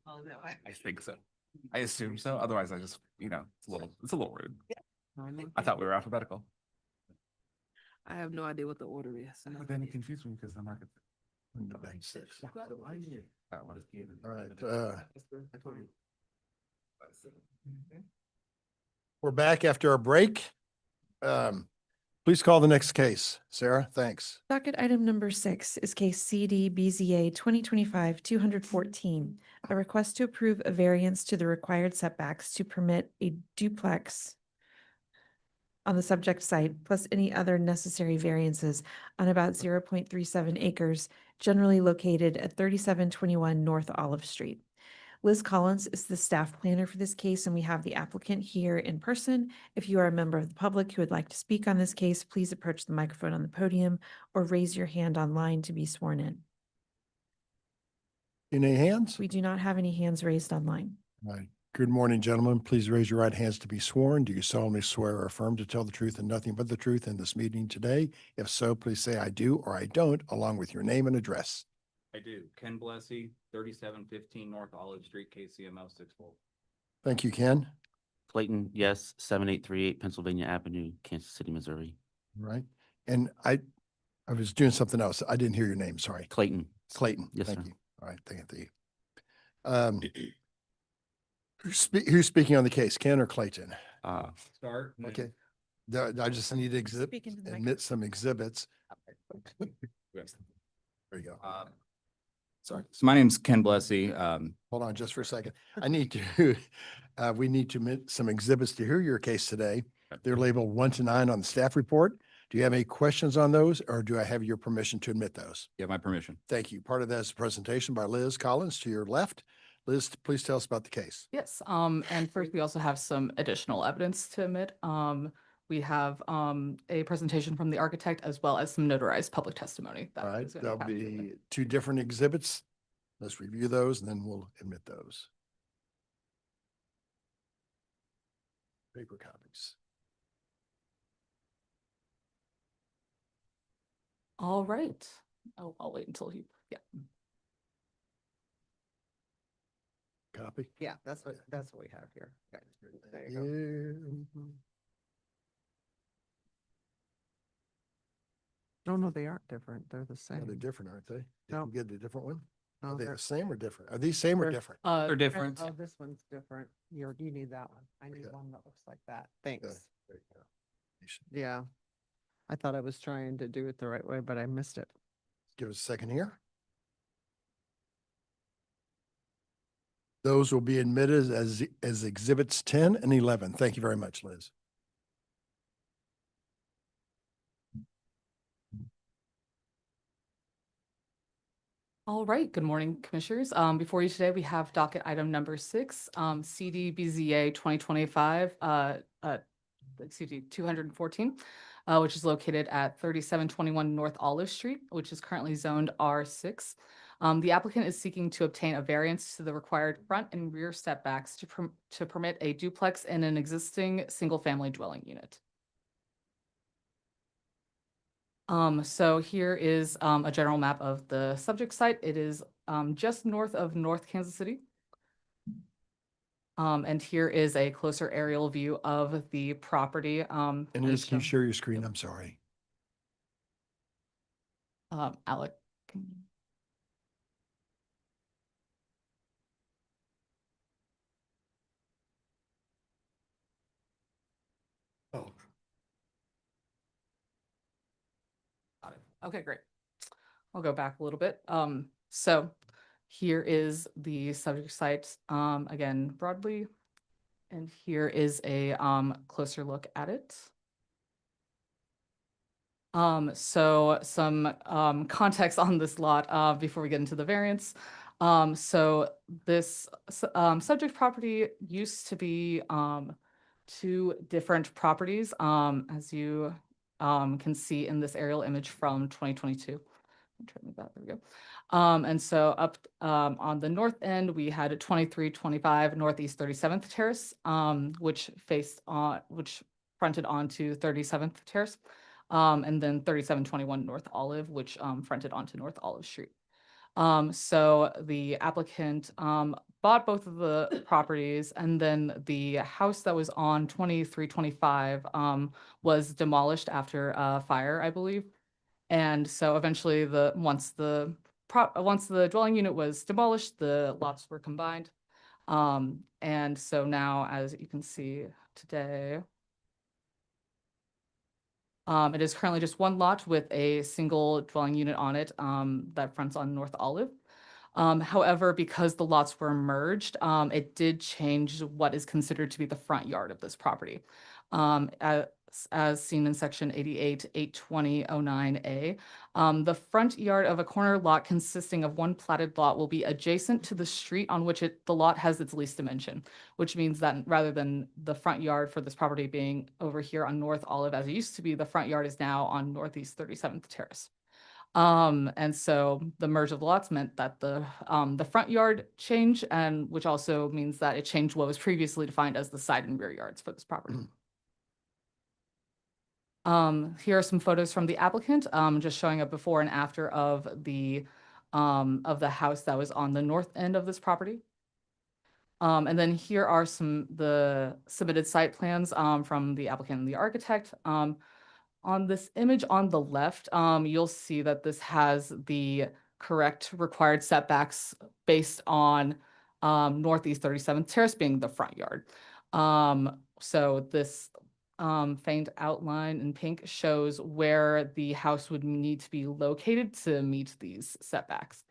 I think so. I assume so. Otherwise, I just, it's a little rude. I thought we were alphabetical. I have no idea what the order is. But then it confused me because I'm not. All right. We're back after our break. Please call the next case. Sarah, thanks. Docket item number 6 is case CD BZA 2025-214, a request to approve a variance to the required setbacks to permit a duplex on the subject site, plus any other necessary variances on about 0.37 acres, generally located at 3721 North Olive Street. Liz Collins is the staff planner for this case, and we have the applicant here in person. If you are a member of the public who would like to speak on this case, please approach the microphone on the podium or raise your hand online to be sworn in. Any hands? We do not have any hands raised online. All right. Good morning, gentlemen. Please raise your right hands to be sworn. Do you solemnly swear or affirm to tell the truth and nothing but the truth in this meeting today? If so, please say I do or I don't, along with your name and address. I do. Ken Blessy, 3715 North Olive Street, KCML 64. Thank you, Ken. Clayton, yes, 7838 Pennsylvania Avenue, Kansas City, Missouri. All right. And I was doing something else. I didn't hear your name. Sorry. Clayton. Clayton. Yes, Thank sir. you. All right. Thank you. Who's speaking on the case, Ken or Clayton? Start. Okay. I just need to admit some exhibits. There you go. Sorry. So my name's Ken Blessy. Hold on just for a second. I need to, we need to admit some exhibits to hear your case today. They're labeled 1 to 9 on the staff report. Do you have any questions on those, or do I have your permission to admit those? You have my permission. Thank you. Part of that is a presentation by Liz Collins to your left. Liz, please tell us about the case. Yes, and first we also have some additional evidence to admit. We have a presentation from the architect as well as some notarized public testimony. All right, is gonna there'll capture be 2 different exhibits. Let's review those and then we'll admit those. Paper copies. All right. Oh, I'll wait until you, yeah. Copy. Yeah, that's what we have here. Okay, there you go. Yeah. Oh, no, they aren't different. They're the Yeah, same. they're different, aren't they? Did No. you get a different one? No, Are they they're- the same or different? Are these same or They're- different? They're different. Oh, this one's different. You need that one. I need Okay. one that looks like that. Thanks. There you go. You should Yeah. I thought I was trying to do it the right way, but I missed it. give us a second here. Those will be admitted as exhibits 10 and 11. Thank you very much, Liz. All right, good morning, Commissioners. Before you today, we have docket item number 6, CDBZA 2025, 214, which is located at 3721 North Olive Street, which is currently zoned R6. The applicant is seeking to obtain a variance to the required front and rear setbacks to permit a duplex in an existing single-family dwelling unit. So here is a general map of the subject site. It is just north of North Kansas City. And here is a closer aerial view of the property. And Liz, can you share your screen? I'm sorry. Alec. Oh. Got it. Okay, great. I'll go back a little bit. So here is the subject site, again, broadly, and here is a closer look at it. So some context on this lot before we get into the variance. So this subject property used to be 2 different properties, as you can see in this aerial image from 2022. There we go. And so up on the north end, we had 2325 Northeast 37th Terrace, which fronted onto 37th Terrace, and then 3721 North Olive, which fronted onto North Olive Street. So the applicant bought both of the properties, and then the house that was on 2325 was demolished after a fire, I believe. And so eventually once the dwelling unit was demolished, the lots were combined. And so now, as you can see today, it is currently just one lot with a single dwelling unit on it that fronts on North Olive. However, because the lots were merged, it did change what is considered to be the front yard of this property. As seen in section 88, 82009A, the front yard of a corner lot consisting of one platted lot will be adjacent to the street on which the lot has its lease dimension, which means that rather than the front yard for this property being over here on North Olive as it used to be, the front yard is now on Northeast 37th Terrace. And so the merge of the lots meant that the front yard changed, and which also means that it changed what was previously defined as the side and rear yards for this property. Here are some photos from the applicant, just showing a before and after of the house that was on the north end of this property. And then here are the submitted site plans from the applicant and the architect. On this image on the left, you'll see that this has the correct required setbacks based on Northeast 37th Terrace being the front yard. So this faint outline in pink shows where the house would need to be located to meet these setbacks.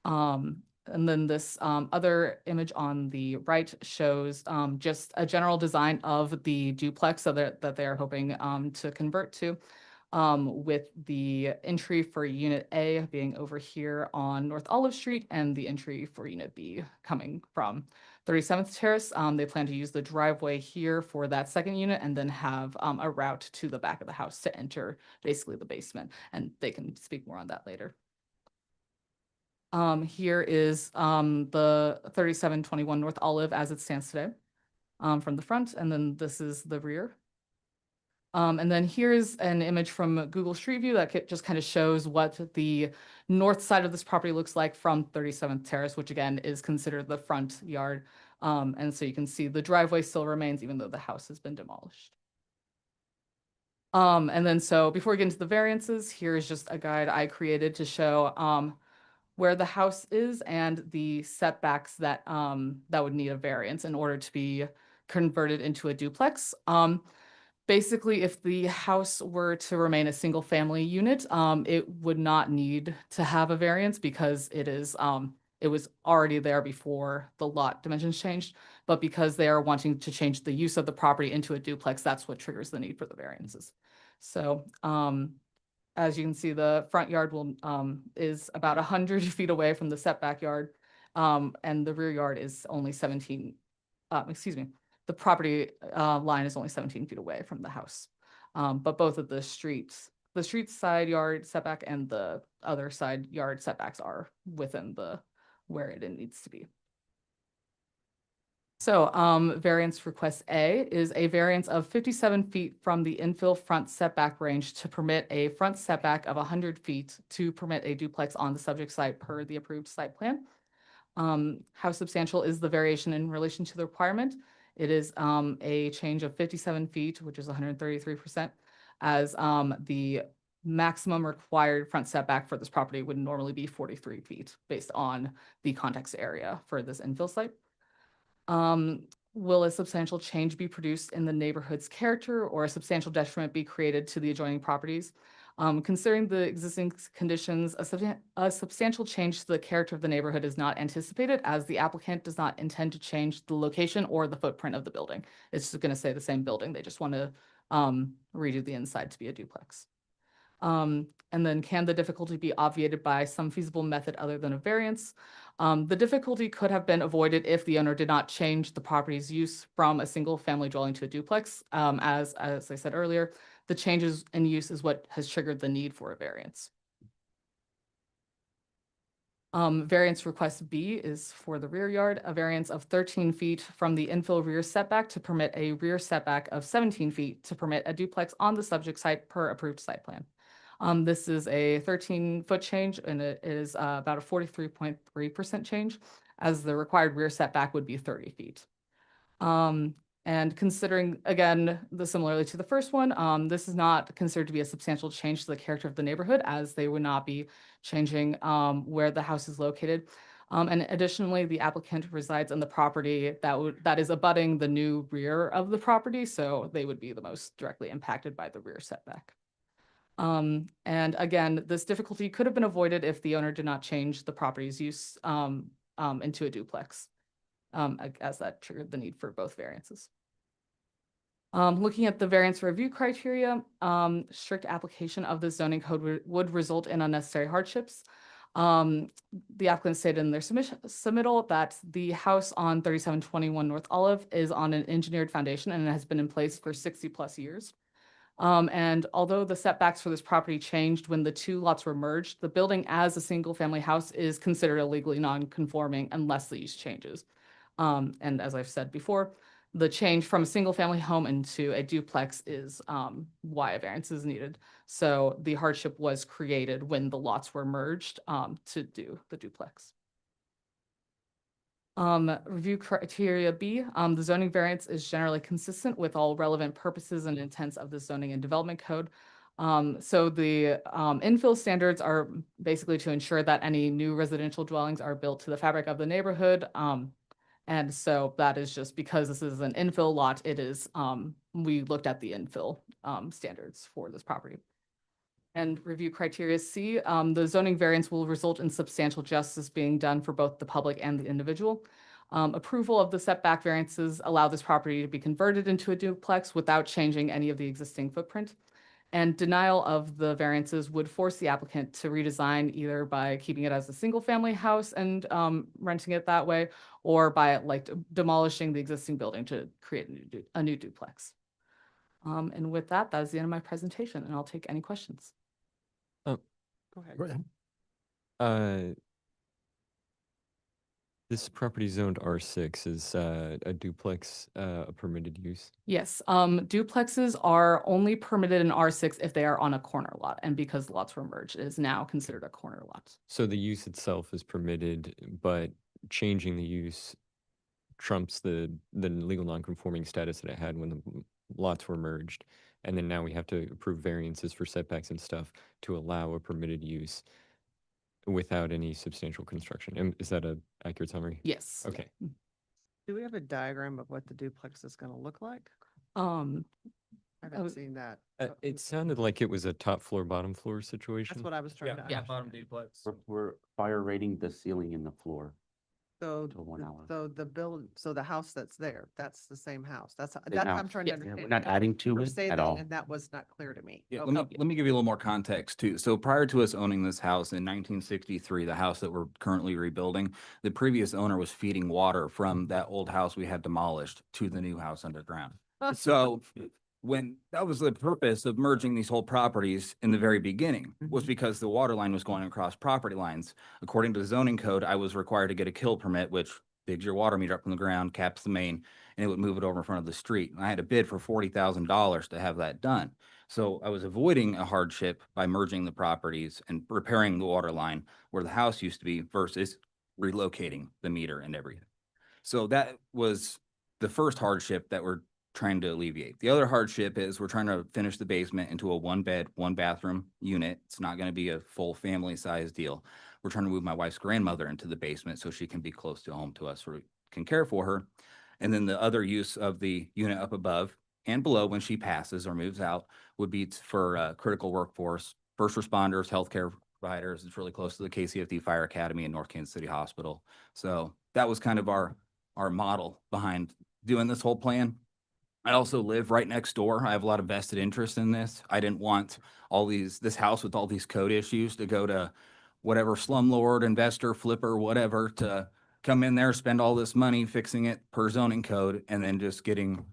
And then this other image on the right shows just a general design of the duplex that they are hoping to convert to, with the entry for Unit A being over here on North Olive Street and the entry for Unit B coming from 37th Terrace. They plan to use the driveway here for that second unit and then have a route to the back of the house to enter basically the basement, and they can speak more on that later. Here is the 3721 North Olive as it stands today from the front, and then this is the rear. And then here's an image from Google Street View that just kind of shows what the north side of this property looks like from 37th Terrace, which again is considered the front yard. And so you can see the driveway still remains even though the house has been demolished. And then so before we get into the variances, here's just a guide I created to show where the house is and the setbacks that would need a variance in order to be converted into a duplex. Basically, if the house were to remain a single family unit, it would not need to have a variance because it was already there before the lot dimensions changed. But because they are wanting to change the use of the property into a duplex, that's what triggers the need for the variances. So as you can see, the front yard is about 100 feet away from the setback yard, and the rear yard is only 17, the property line is only 17 feet away from the house. But both of the street side yard setback and the other side yard setbacks are within where it needs to be. So variance request A is a variance of 57 feet from the infill front setback range to permit a front setback of 100 feet to permit a duplex on the subject site per the approved site plan. How substantial is the variation in relation to the requirement? It is a change of 57 feet, which is 133%, as the maximum required front setback for this property would normally be 43 feet based on the context area for this infill site. Will a substantial change be produced in the neighborhood's character or a substantial detriment be created to the adjoining properties? Considering the existing conditions, a substantial change to the character of the neighborhood is not anticipated, as the applicant does not intend to change the location or the footprint of the building. It's just going to stay the same building. They just want to redo the inside to be a duplex. And then can the difficulty be obviated by some feasible method other than a variance? The difficulty could have been avoided if the owner did not change the property's use from a single family dwelling to a duplex. As I said earlier, the changes in use is what has triggered the need for a variance. Variance request B is for the rear yard, a variance of 13 feet from the infill rear setback to permit a rear setback of 17 feet to permit a duplex on the subject site per approved site plan. This is a 13-foot change, and it is about a 43.3% change, as the required rear setback would be 30 feet. And considering, again, similarly to the first one, this is not considered to be a substantial change to the character of the neighborhood, as they would not be changing where the house is located. And additionally, the applicant resides on the property that is abutting the new rear of the property, so they would be the most directly impacted by the rear setback. And again, this difficulty could have been avoided if the owner did not change the property's use into a duplex, as that triggered the need for both variances. Looking at the variance review criteria, strict application of the zoning code would result in unnecessary hardships. The applicant stated in their submittal that the house on 3721 North Olive is on an engineered foundation and has been in place for 60+ years. And although the setbacks for this property changed when the two lots were merged, the building as a single family house is considered illegally non-conforming unless the use changes. And as I've said before, the change from a single family home into a duplex is why a variance is needed. So the hardship was created when the lots were merged to do the duplex. Review criteria B, the zoning variance is generally consistent with all relevant purposes and intents of the zoning and development code. So the infill standards are basically to ensure that any new residential dwellings are built to the fabric of the neighborhood. And so that is just because this is an infill lot, it is, we looked at the infill standards for this property. And review criteria C, the zoning variance will result in substantial justice being done for both the public and the individual. Approval of the setback variances allow this property to be converted into a duplex without changing any of the existing footprint. And denial of the variances would force the applicant to redesign either by keeping it as a single family house and renting it that way, or by demolishing the existing building to create a new duplex. And with that, that is the end of my presentation, and I'll take any questions. Oh, Go ahead. Go ahead. This property zoned R6, is a duplex a permitted use? Yes, duplexes are only permitted in R6 if they are on a corner lot, and because lots were merged, it is now considered a corner lot. So the use itself is permitted, but changing the use trumps the legal non-conforming status that it had when the lots were merged. And then now we have to approve variances for setbacks and stuff to allow a permitted use without any substantial construction. Is that a accurate summary? Yes. Okay. Do we have a diagram of what the duplex is going to look like? I haven't seen that. It sounded like it was a top floor, bottom floor situation. That's what I was trying to Yeah, understand. bottom duplex. We're fire rating the ceiling and the floor. So, Till 1 hour. so the house that's there, that's the same house. That's I'm house. trying to Yeah, understand. we're not adding to You were it saying at that, all. And that was not clear to me. Yeah, Okay. let me give you a little more context too. So prior to us owning this house in 1963, the house that we're currently rebuilding, the previous owner was feeding water from that old house we had demolished to the new house underground. So when that was the purpose of merging these whole properties in the very beginning, was because the water line was going across property lines. According to the zoning code, I was required to get a kill permit, which digs your water meter up from the ground, caps the main, and it would move it over in front of the street. And I had to bid for $40,000 to have that done. So I was avoiding a hardship by merging the properties and repairing the water line where the house used to be versus relocating the meter and everything. So that was the first hardship that we're trying to alleviate. The other hardship is we're trying to finish the basement into a 1-bed, 1-bathroom unit. It's not going to be a full family size deal. We're trying to move my wife's grandmother into the basement so she can be close to home to us, so we can care for her. And then the other use of the unit up above and below when she passes or moves out would be for critical workforce, first responders, healthcare providers. It's really close to the KCFD Fire Academy and North Kansas City Hospital. So that was kind of our model behind doing this whole plan. I also live right next door. I have a lot of vested interest in this. I didn't want this house with all these code issues to go to whatever slumlord, investor, flipper, whatever, to come in there, spend all this money fixing it per zoning code, and then just getting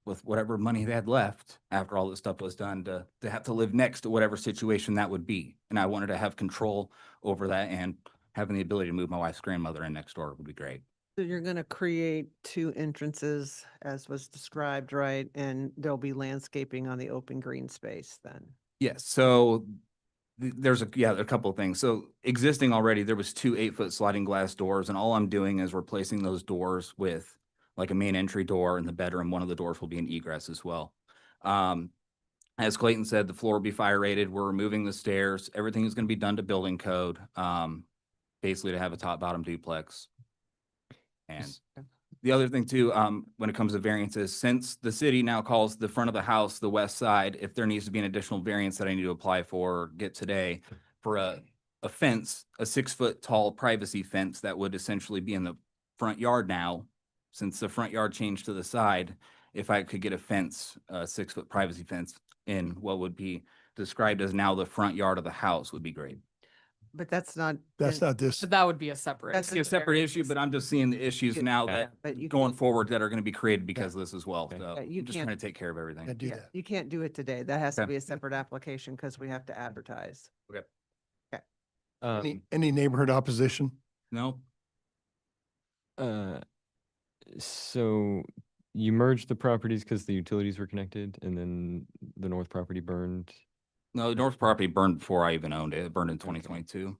with whatever money they had left after all this stuff was done to have to live next to whatever situation that would be. And I wanted to have control over that, and having the ability to move my wife's grandmother in next door would be great. So you're going to create 2 entrances as was described, right? And there'll be landscaping on the open green space then. Yes, so there's a couple of things. So existing already, there was 2 8-foot sliding glass doors, and all I'm doing is replacing those doors with like a main entry door in the bedroom. One of the doors will be an egress as well. As Clayton said, the floor will be fire rated. We're removing the stairs. Everything is going to be done to building code, basically to have a top bottom duplex. And the other thing too, when it comes to variances, since the city now calls the front of the house the west side, if there needs to be an additional variance that I need to apply for or get today for a fence, a 6-foot tall privacy fence that would essentially be in the front yard now, since the front yard changed to the side, if I could get a fence, a 6-foot privacy fence in what would be described as now the front yard of the house would be great. But that's not. That's not this. But that would be a separate. That's It's a separate issue, but I'm just seeing the issues Yeah, now yeah, that but you going can't- forward that are going to be created because of this as well. So Yeah, you I'm just trying to can't- take care of everything. Can't do Yeah, that. you can't do it today. That has to Okay. be a separate application because we have to advertise. Okay. Any neighborhood opposition? No, So you merged the properties because the utilities were connected and then the north property burned. no, the north property burned before I even owned it. It burned in 2022.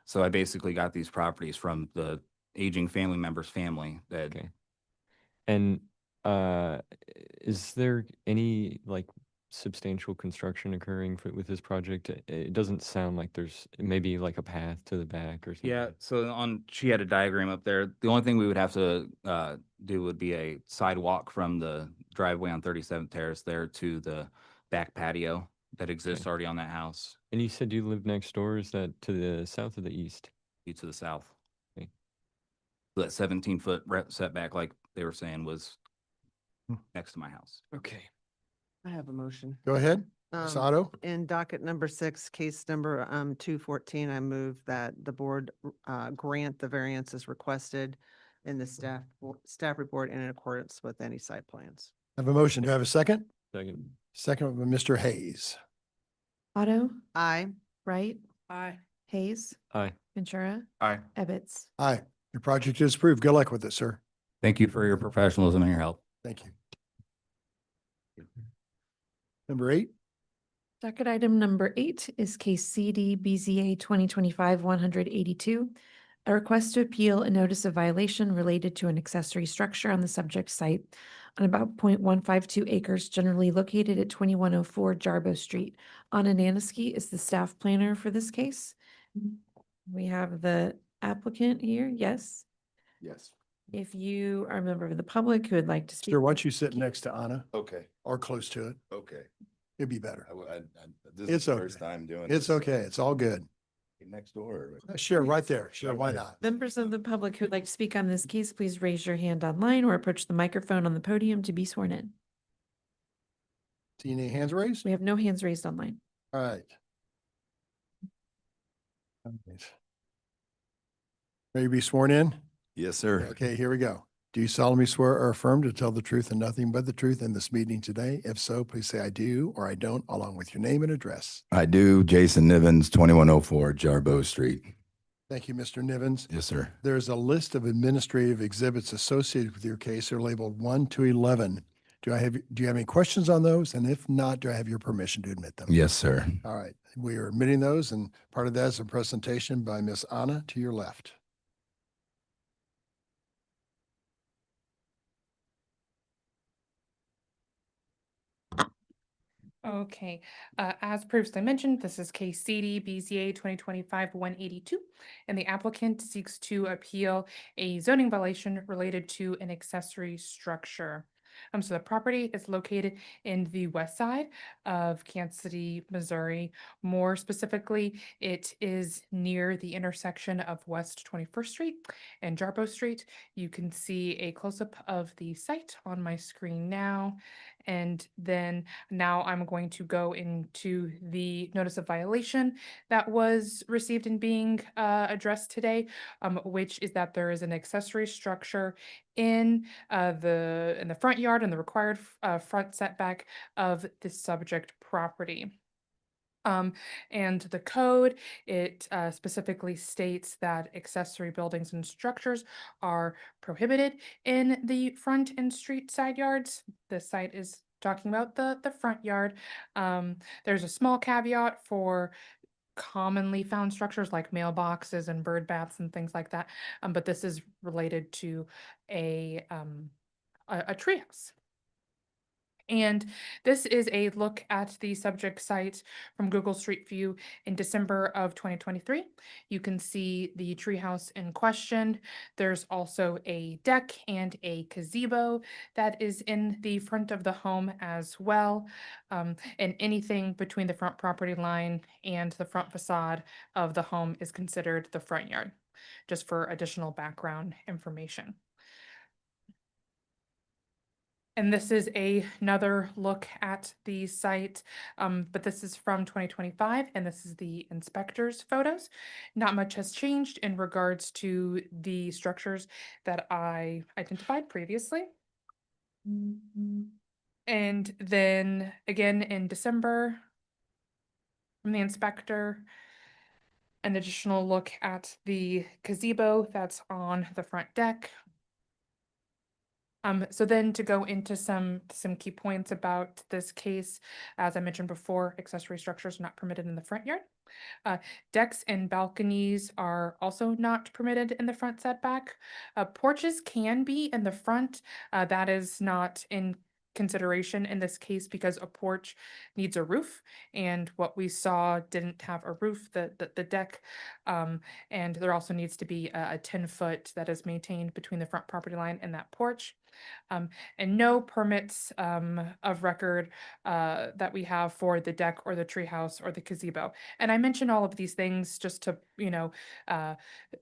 So I basically got these properties from the aging family member's family that Okay. And is there any like substantial construction occurring with this project? It doesn't sound like there's maybe like a path to the back or something. Yeah, so she had a diagram up there. The only thing we would have to do would be a sidewalk from the driveway on 37th Terrace there to the back patio that exists already on that house. And you said you live next door. Is that to the south or the east? To the south. Okay. That 17-foot setback, like they were saying, was next to my house. Okay. I have a motion. Go ahead. Ms. Otto? In docket number 6, case number 214, I move that the board grant the variances requested in the staff report in accordance with any site plans. I have a motion. Do I have a second? Second. Second by Mr. Hayes. Otto, Aye. Wright, Aye. Hayes, Aye. Ventura, Aye. Ebbets. Aye. Your project is approved. Good luck with it, sir. Thank you for your professionalism and your help. Thank you. Number 8. Docket item number 8 is case CD BZA 2025-182. A request to appeal a notice of violation related to an accessory structure on the subject site on about 0.152 acres generally located at 2104 Jarbo Street. Anna Naniski is the staff planner for this case. We have the applicant here. Yes. Yes. If you are a member of the public who would like to speak. Sir, why don't you sit next to Anna Okay, or close to it? okay. It'd be better. This It's is the okay. first time doing. It's this, okay. It's all good. Next door. Sure, right there. Sure, why not? Members of the public who'd like to speak on this case, please raise your hand online or approach the microphone on the podium to be sworn in. See any hands raised? We have no hands raised online. All right. Ready to be sworn in? Yes, sir. Okay, here we go. Do you solemnly swear or affirm to tell the truth and nothing but the truth in this meeting today? If so, please say I do or I don't, along with your name and address. I do. Jason Nivens, 2104 Jarbo Street. Thank you, Mr. Nivens. Yes, sir. There's a list of administrative exhibits associated with your case. They're labeled 1 to 11. Do you have any questions on those? And if not, do I have your permission to admit them? Yes, sir. All right, we are admitting those, and part of that is a presentation by Miss Anna to your left. Okay, as previously mentioned, this is case CD BZA 2025-182, and the applicant seeks to appeal a zoning violation related to an accessory structure. So the property is located in the west side of Kansas City, Missouri. More specifically, it is near the intersection of West 21st Street and Jarbo Street. You can see a close-up of the site on my screen now. And then now I'm going to go into the notice of violation that was received and being addressed today, which is that there is an accessory structure in the front yard and the required front setback of the subject property. And the code, it specifically states that accessory buildings and structures are prohibited in the front and street side yards. The site is talking about the front yard. There's a small caveat for commonly found structures like mailboxes and bird baths and things like that. But this is related to a treehouse. And this is a look at the subject site from Google Street View in December of 2023. You can see the treehouse in question. There's also a deck and a gazebo that is in the front of the home as well. And anything between the front property line and the front facade of the home is considered the front yard, just for additional background information. And this is another look at the site, but this is from 2025, and this is the inspector's photos. Not much has changed in regards to the structures that I identified previously. And then again in December, from the inspector, an additional look at the gazebo that's on the front deck. So then to go into some key points about this case, as I mentioned before, accessory structures are not permitted in the front yard. Decks and balconies are also not permitted in the front setback. Porches can be in the front. That is not in consideration in this case because a porch needs a roof, and what we saw didn't have a roof, the deck, and there also needs to be a 10-foot that is maintained between the front property line and that porch. And no permits of record that we have for the deck or the treehouse or the gazebo. And I mention all of these things just to,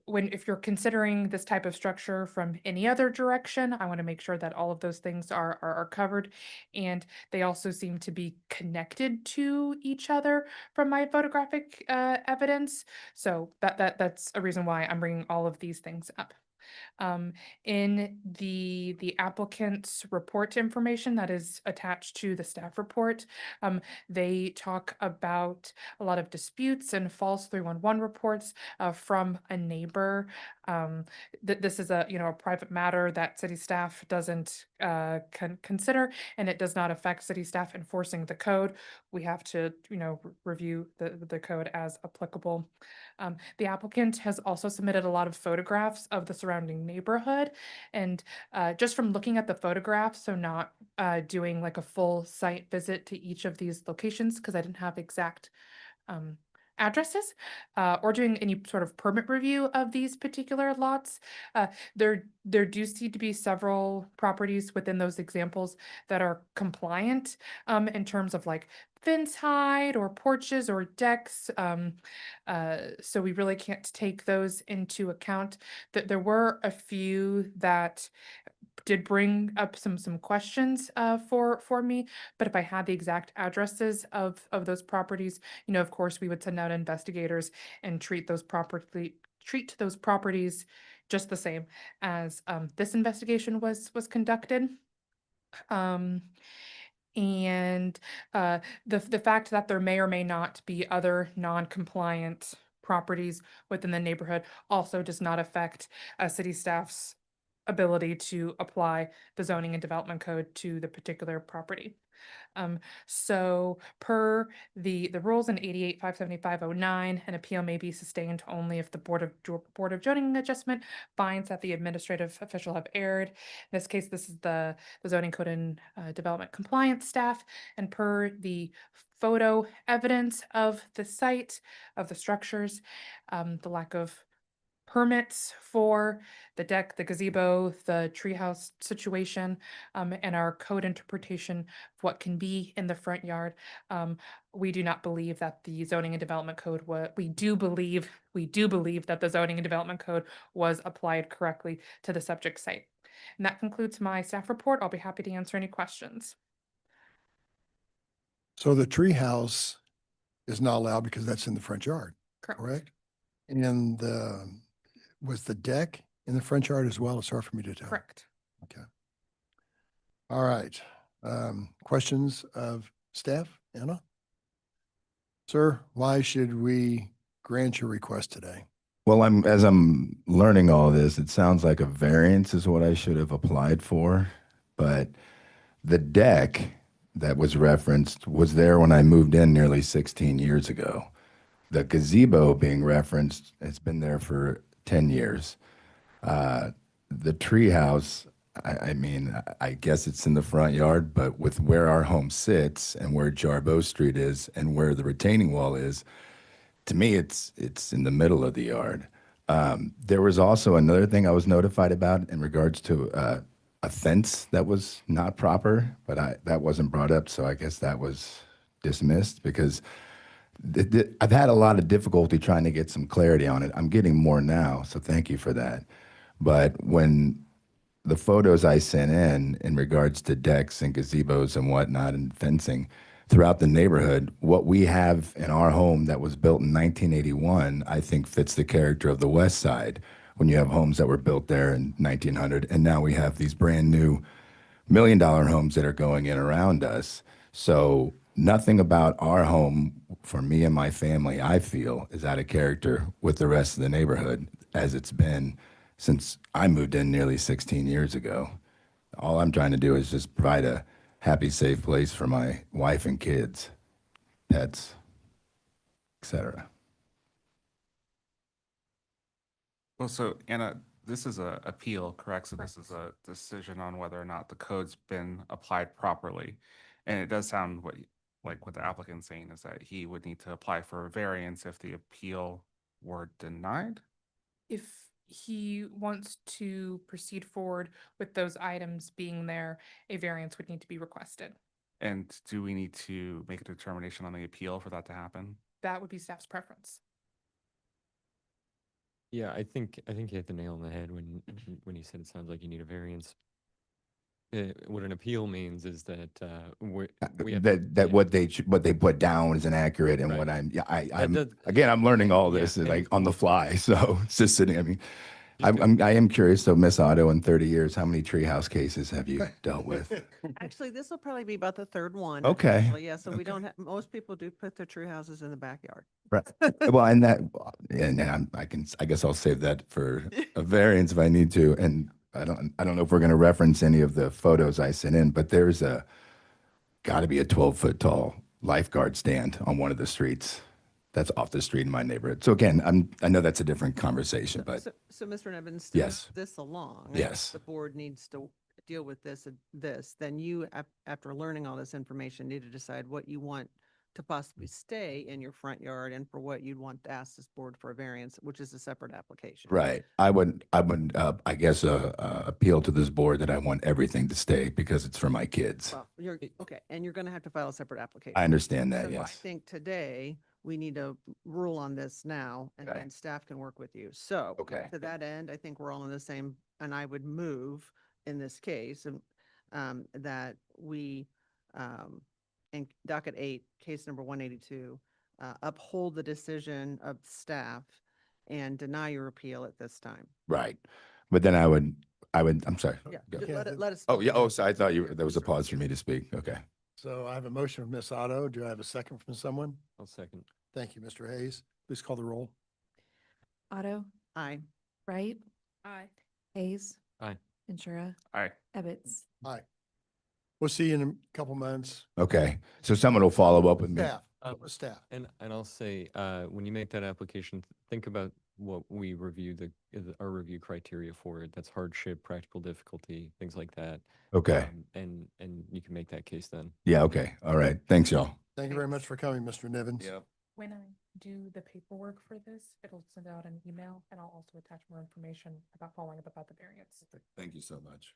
if you're considering this type of structure from any other direction, I want to make sure that all of those things are covered. And they also seem to be connected to each other from my photographic evidence. So that's a reason why I'm bringing all of these things up. In the applicant's report information that is attached to the staff report, they talk about a lot of disputes and false 311 reports from a neighbor. This is a private matter that city staff doesn't consider, and it does not affect city staff enforcing the code. We have to review the code as applicable. The applicant has also submitted a lot of photographs of the surrounding neighborhood, and just from looking at the photographs, so not doing like a full site visit to each of these locations because I didn't have exact addresses, or doing any sort of permit review of these particular lots. There do seem to be several properties within those examples that are compliant in terms of like fence height or porches or decks. So we really can't take those into account. That there were a few that did bring up some questions for me, but if I had the exact addresses of those properties, of course, we would send out investigators and treat those properties just the same as this investigation was conducted. And the fact that there may or may not be other non-compliant properties within the neighborhood also does not affect city staff's ability to apply the zoning and development code to the particular property. So per the rules in 88-575-09, an appeal may be sustained only if the Board of Zoning Adjustment finds that the administrative official have erred. In this case, this is the zoning code and development compliance staff, and per the photo evidence of the site, of the structures, the lack of permits for the deck, the gazebo, the treehouse situation, and our code interpretation of what can be in the front yard. We do not believe that the zoning and development code we do believe that the zoning and development code was applied correctly to the subject site. And that concludes my staff report. I'll be happy to answer any questions. So the treehouse is not allowed because that's in the front yard, correct? And was the deck in the front yard as well? It's hard for me to tell. Correct. Okay. All right. Questions of staff? Anna? Sir, why should we grant your request today? Well, as I'm learning all this, it sounds like a variance is what I should have applied for. But the deck that was referenced was there when I moved in nearly 16 years ago. The gazebo being referenced has been there for 10 years. The treehouse, I mean, I guess it's in the front yard, but with where our home sits and where Jarboe Street is and where the retaining wall is, to me, it's in the middle of the yard. There was also another thing I was notified about in regards to a fence that was not proper, but that wasn't brought up, so I guess that was dismissed because I've had a lot of difficulty trying to get some clarity on it. I'm getting more now, so thank you for that. But when the photos I sent in regards to decks and gazebos and whatnot and fencing throughout the neighborhood, what we have in our home that was built in 1981, I think fits the character of the West Side when you have homes that were built there in 1900. And now we have these brand new $1 million homes that are going in around us. So nothing about our home for me and my family, I feel, is out of character with the rest of the neighborhood as it's been since I moved in nearly 16 years ago. All I'm trying to do is just provide a happy, safe place for my wife and kids, pets, etc. Well, so Anna, this is a appeal, correct? So this is a decision on whether or not the code's been applied properly. And it does sound like what the applicant's saying is that he would need to apply for a variance if the appeal were denied? If he wants to proceed forward with those items being there, a variance would need to be requested. And do we need to make a determination on the appeal for that to happen? That would be staff's preference. Yeah, I think you hit the nail on the head when you said it sounds like you need a variance. What an appeal means is that we have That what they put down is inaccurate, and what I'm learning all this like on the fly. So it's just sitting. I mean, I am curious. So, Miss Otto, in 30 years, how many treehouse cases have you dealt with? Actually, this will probably be about the third one. Okay. actually. Yeah, so we don't have, most people do put their tree houses in the backyard. Right. Well, and I guess I'll save that for a variance if I need to. And I don't know if we're going to reference any of the photos I sent in, but there's got to be a 12-foot tall lifeguard stand on one of the streets that's off the street in my neighborhood. So again, I know that's a different conversation, but So Mr. Evans, to yes. move this along. Yes. The board needs to deal with this, then you, after learning all this information, need to decide what you want to possibly stay in your front yard and for what you'd want to ask this board for a variance, which is a separate application. Right. I would, I guess, appeal to this board that I want everything to stay because it's for my kids. Well, okay, and you're going to have to file a separate application. I understand that, So I yes. think today we need to rule on this now, and Okay. then staff can work with you. So Okay. to that end, I think we're all in the same, and I would move in this case, that we, in docket 8, case number 182, uphold the decision of staff and deny your appeal at this time. Right. But then I'm sorry. Yeah, Go. just let us. Oh, yeah. Oh, so I thought there was a pause for me to speak. Okay. So I have a motion from Ms. Otto. Do I have a second from someone? I'll second. Thank you, Mr. Hayes. Please call the roll. Otto, Aye. Wright, Aye. Hayes, Aye. Ventura, Aye. Ebbets. Aye. We'll see you in a couple months. Okay. So someone will follow up with me. Staff, staff. And I'll say, when you make that application, think about what we review our review criteria for it. That's hardship, practical difficulty, things like that. Okay. And you can make that case then. Yeah. Okay. All right. Thanks, y'all. Thank you very much for coming, Mr. Nivens. When I do the paperwork for this, it'll send out an email and I'll also attach more information about following up about the variance. Thank you so much.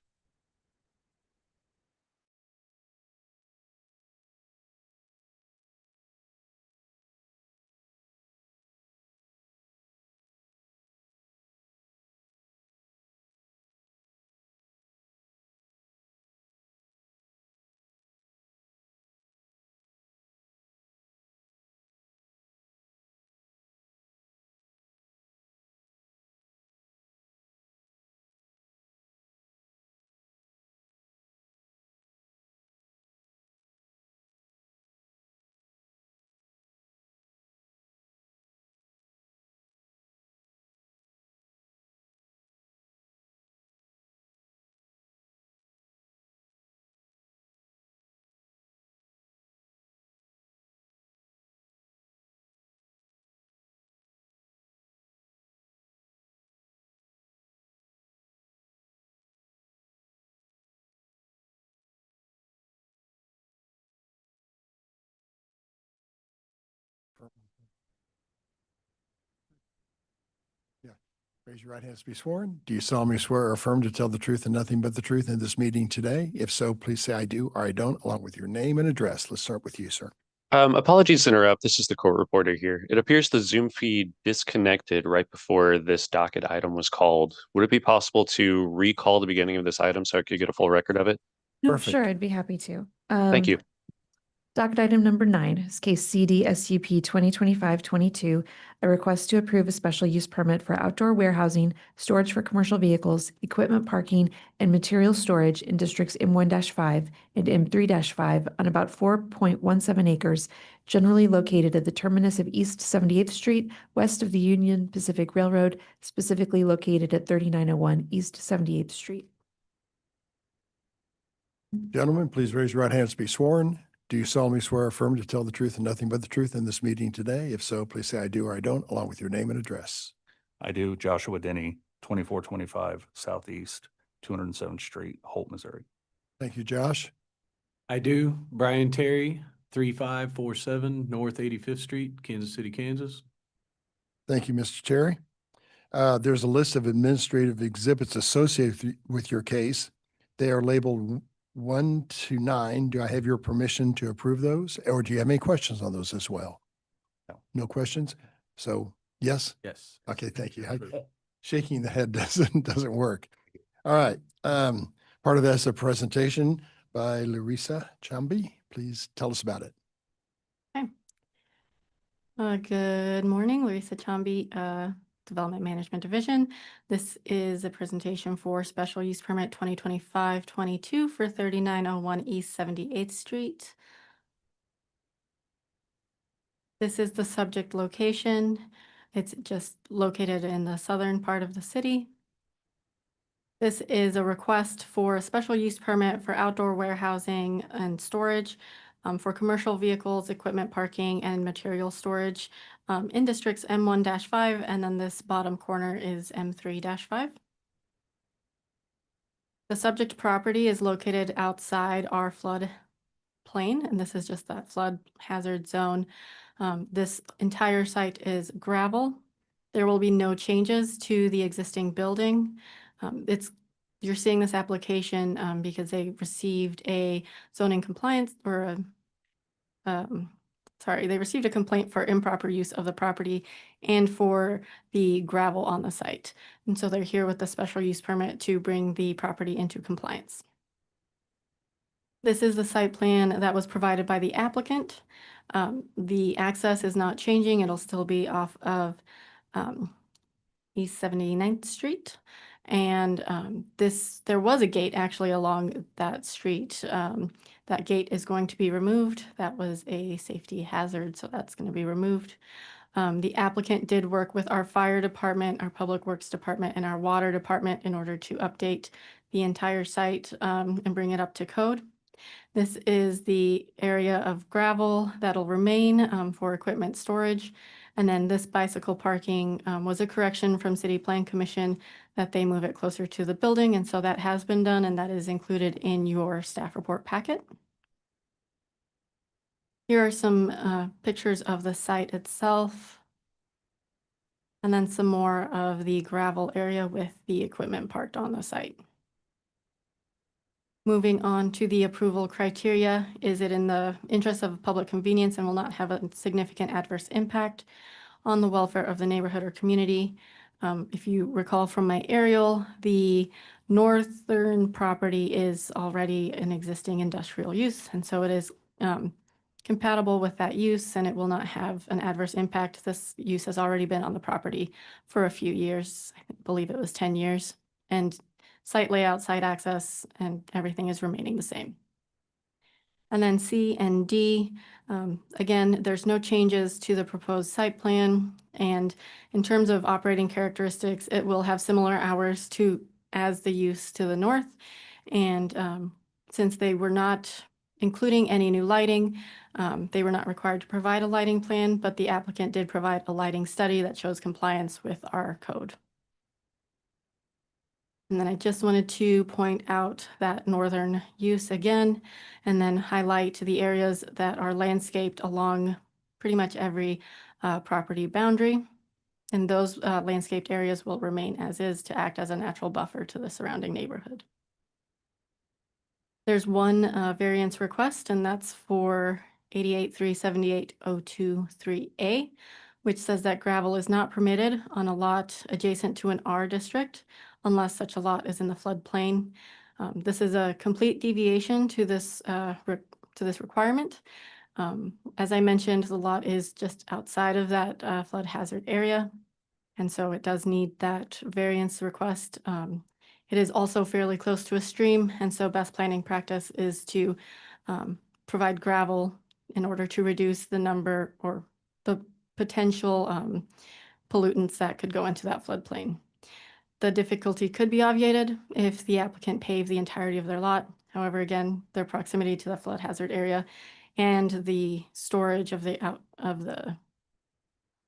Raise your right hand to be sworn. Do you solemnly swear or affirm to tell the truth and nothing but the truth in this meeting today? If so, please say I do or I don't, along with your name and address. Let's start with you, sir. Apologies to interrupt. This is the court reporter here. It appears the Zoom feed disconnected right before this docket item was called. Would it be possible to recall the beginning of this item so I could get a full record of it? No, Perfect. sure, I'd be happy to. Thank you. Docket item number 9 is case CD SUP 2025-22, a request to approve a special use permit for outdoor warehousing, storage for commercial vehicles, equipment parking, and material storage in districts M1-5 and M3-5 on about 4.17 acres, generally located at the terminus of East 78th Street, west of the Union Pacific Railroad, specifically located at 3901 East 78th Street. Gentlemen, please raise your right hands to be sworn. Do you solemnly swear or affirm to tell the truth and nothing but the truth in this meeting today? If so, please say I do or I don't, along with your name and address. I do. Joshua Denny, 2425 Southeast 207th Street, Holt, Missouri. Thank you, Josh. I do. Brian Terry, 3547 North 85th Street, Kansas City, Kansas. Thank you, Mr. Terry. There's a list of administrative exhibits associated with your case. They are labeled 1 to 9. Do I have your permission to approve those? Or do you have any questions on those as well? No. No questions? So, yes? Yes. Okay, thank you. Shaking the head doesn't work. All right. Part of that's a presentation by Larissa Chambi. Please tell us about it. Good morning, Larissa Chambi, Development Management Division. This is a presentation for Special Use Permit 2025-22 for 3901 East 78th Street. This is the subject location. It's just located in the southern part of the city. This is a request for a special use permit for outdoor warehousing and storage for commercial vehicles, equipment parking, and material storage in districts M1-5, and then this bottom corner is M3-5. The subject property is located outside our flood plain, and this is just that flood hazard zone. This entire site is gravel. There will be no changes to the existing building. You're seeing this application because they received a zoning compliance or they received a complaint for improper use of the property and for the gravel on the site. And so they're here with the special use permit to bring the property into compliance. This is the site plan that was provided by the applicant. The access is not changing. It'll still be off of East 79th Street. And there was a gate actually along that street. That gate is going to be removed. That was a safety hazard, so that's going to be removed. The applicant did work with our fire department, our public works department, and our water department in order to update the entire site and bring it up to code. This is the area of gravel that'll remain for equipment storage. And then this bicycle parking was a correction from City Plan Commission that they move it closer to the building. And so that has been done, and that is included in your staff report packet. Here are some pictures of the site itself. And then some more of the gravel area with the equipment parked on the site. Moving on to the approval criteria, is it in the interest of public convenience and will not have a significant adverse impact on the welfare of the neighborhood or community? If you recall from my aerial, the northern property is already an existing industrial use, and so it is compatible with that use, and it will not have an adverse impact. This use has already been on the property for a few years. I believe it was 10 years, and site layout, site access, and everything is remaining the same. And then C and D, again, there's no changes to the proposed site plan. And in terms of operating characteristics, it will have similar hours as the use to the north. And since they were not including any new lighting, they were not required to provide a lighting plan, but the applicant did provide a lighting study that shows compliance with our code. And then I just wanted to point out that northern use again, and then highlight the areas that are landscaped along pretty much every property boundary. And those landscaped areas will remain as is to act as a natural buffer to the surrounding neighborhood. There's one variance request, and that's for 88-378-023A, which says that gravel is not permitted on a lot adjacent to an R district unless such a lot is in the floodplain. This is a complete deviation to this requirement. As I mentioned, the lot is just outside of that flood hazard area, and so it does need that variance request. It is also fairly close to a stream, and so best planning practice is to provide gravel in order to reduce the number or the potential pollutants that could go into that floodplain. The difficulty could be obviated if the applicant paved the entirety of their lot. However, again, their proximity to the flood hazard area and the storage of the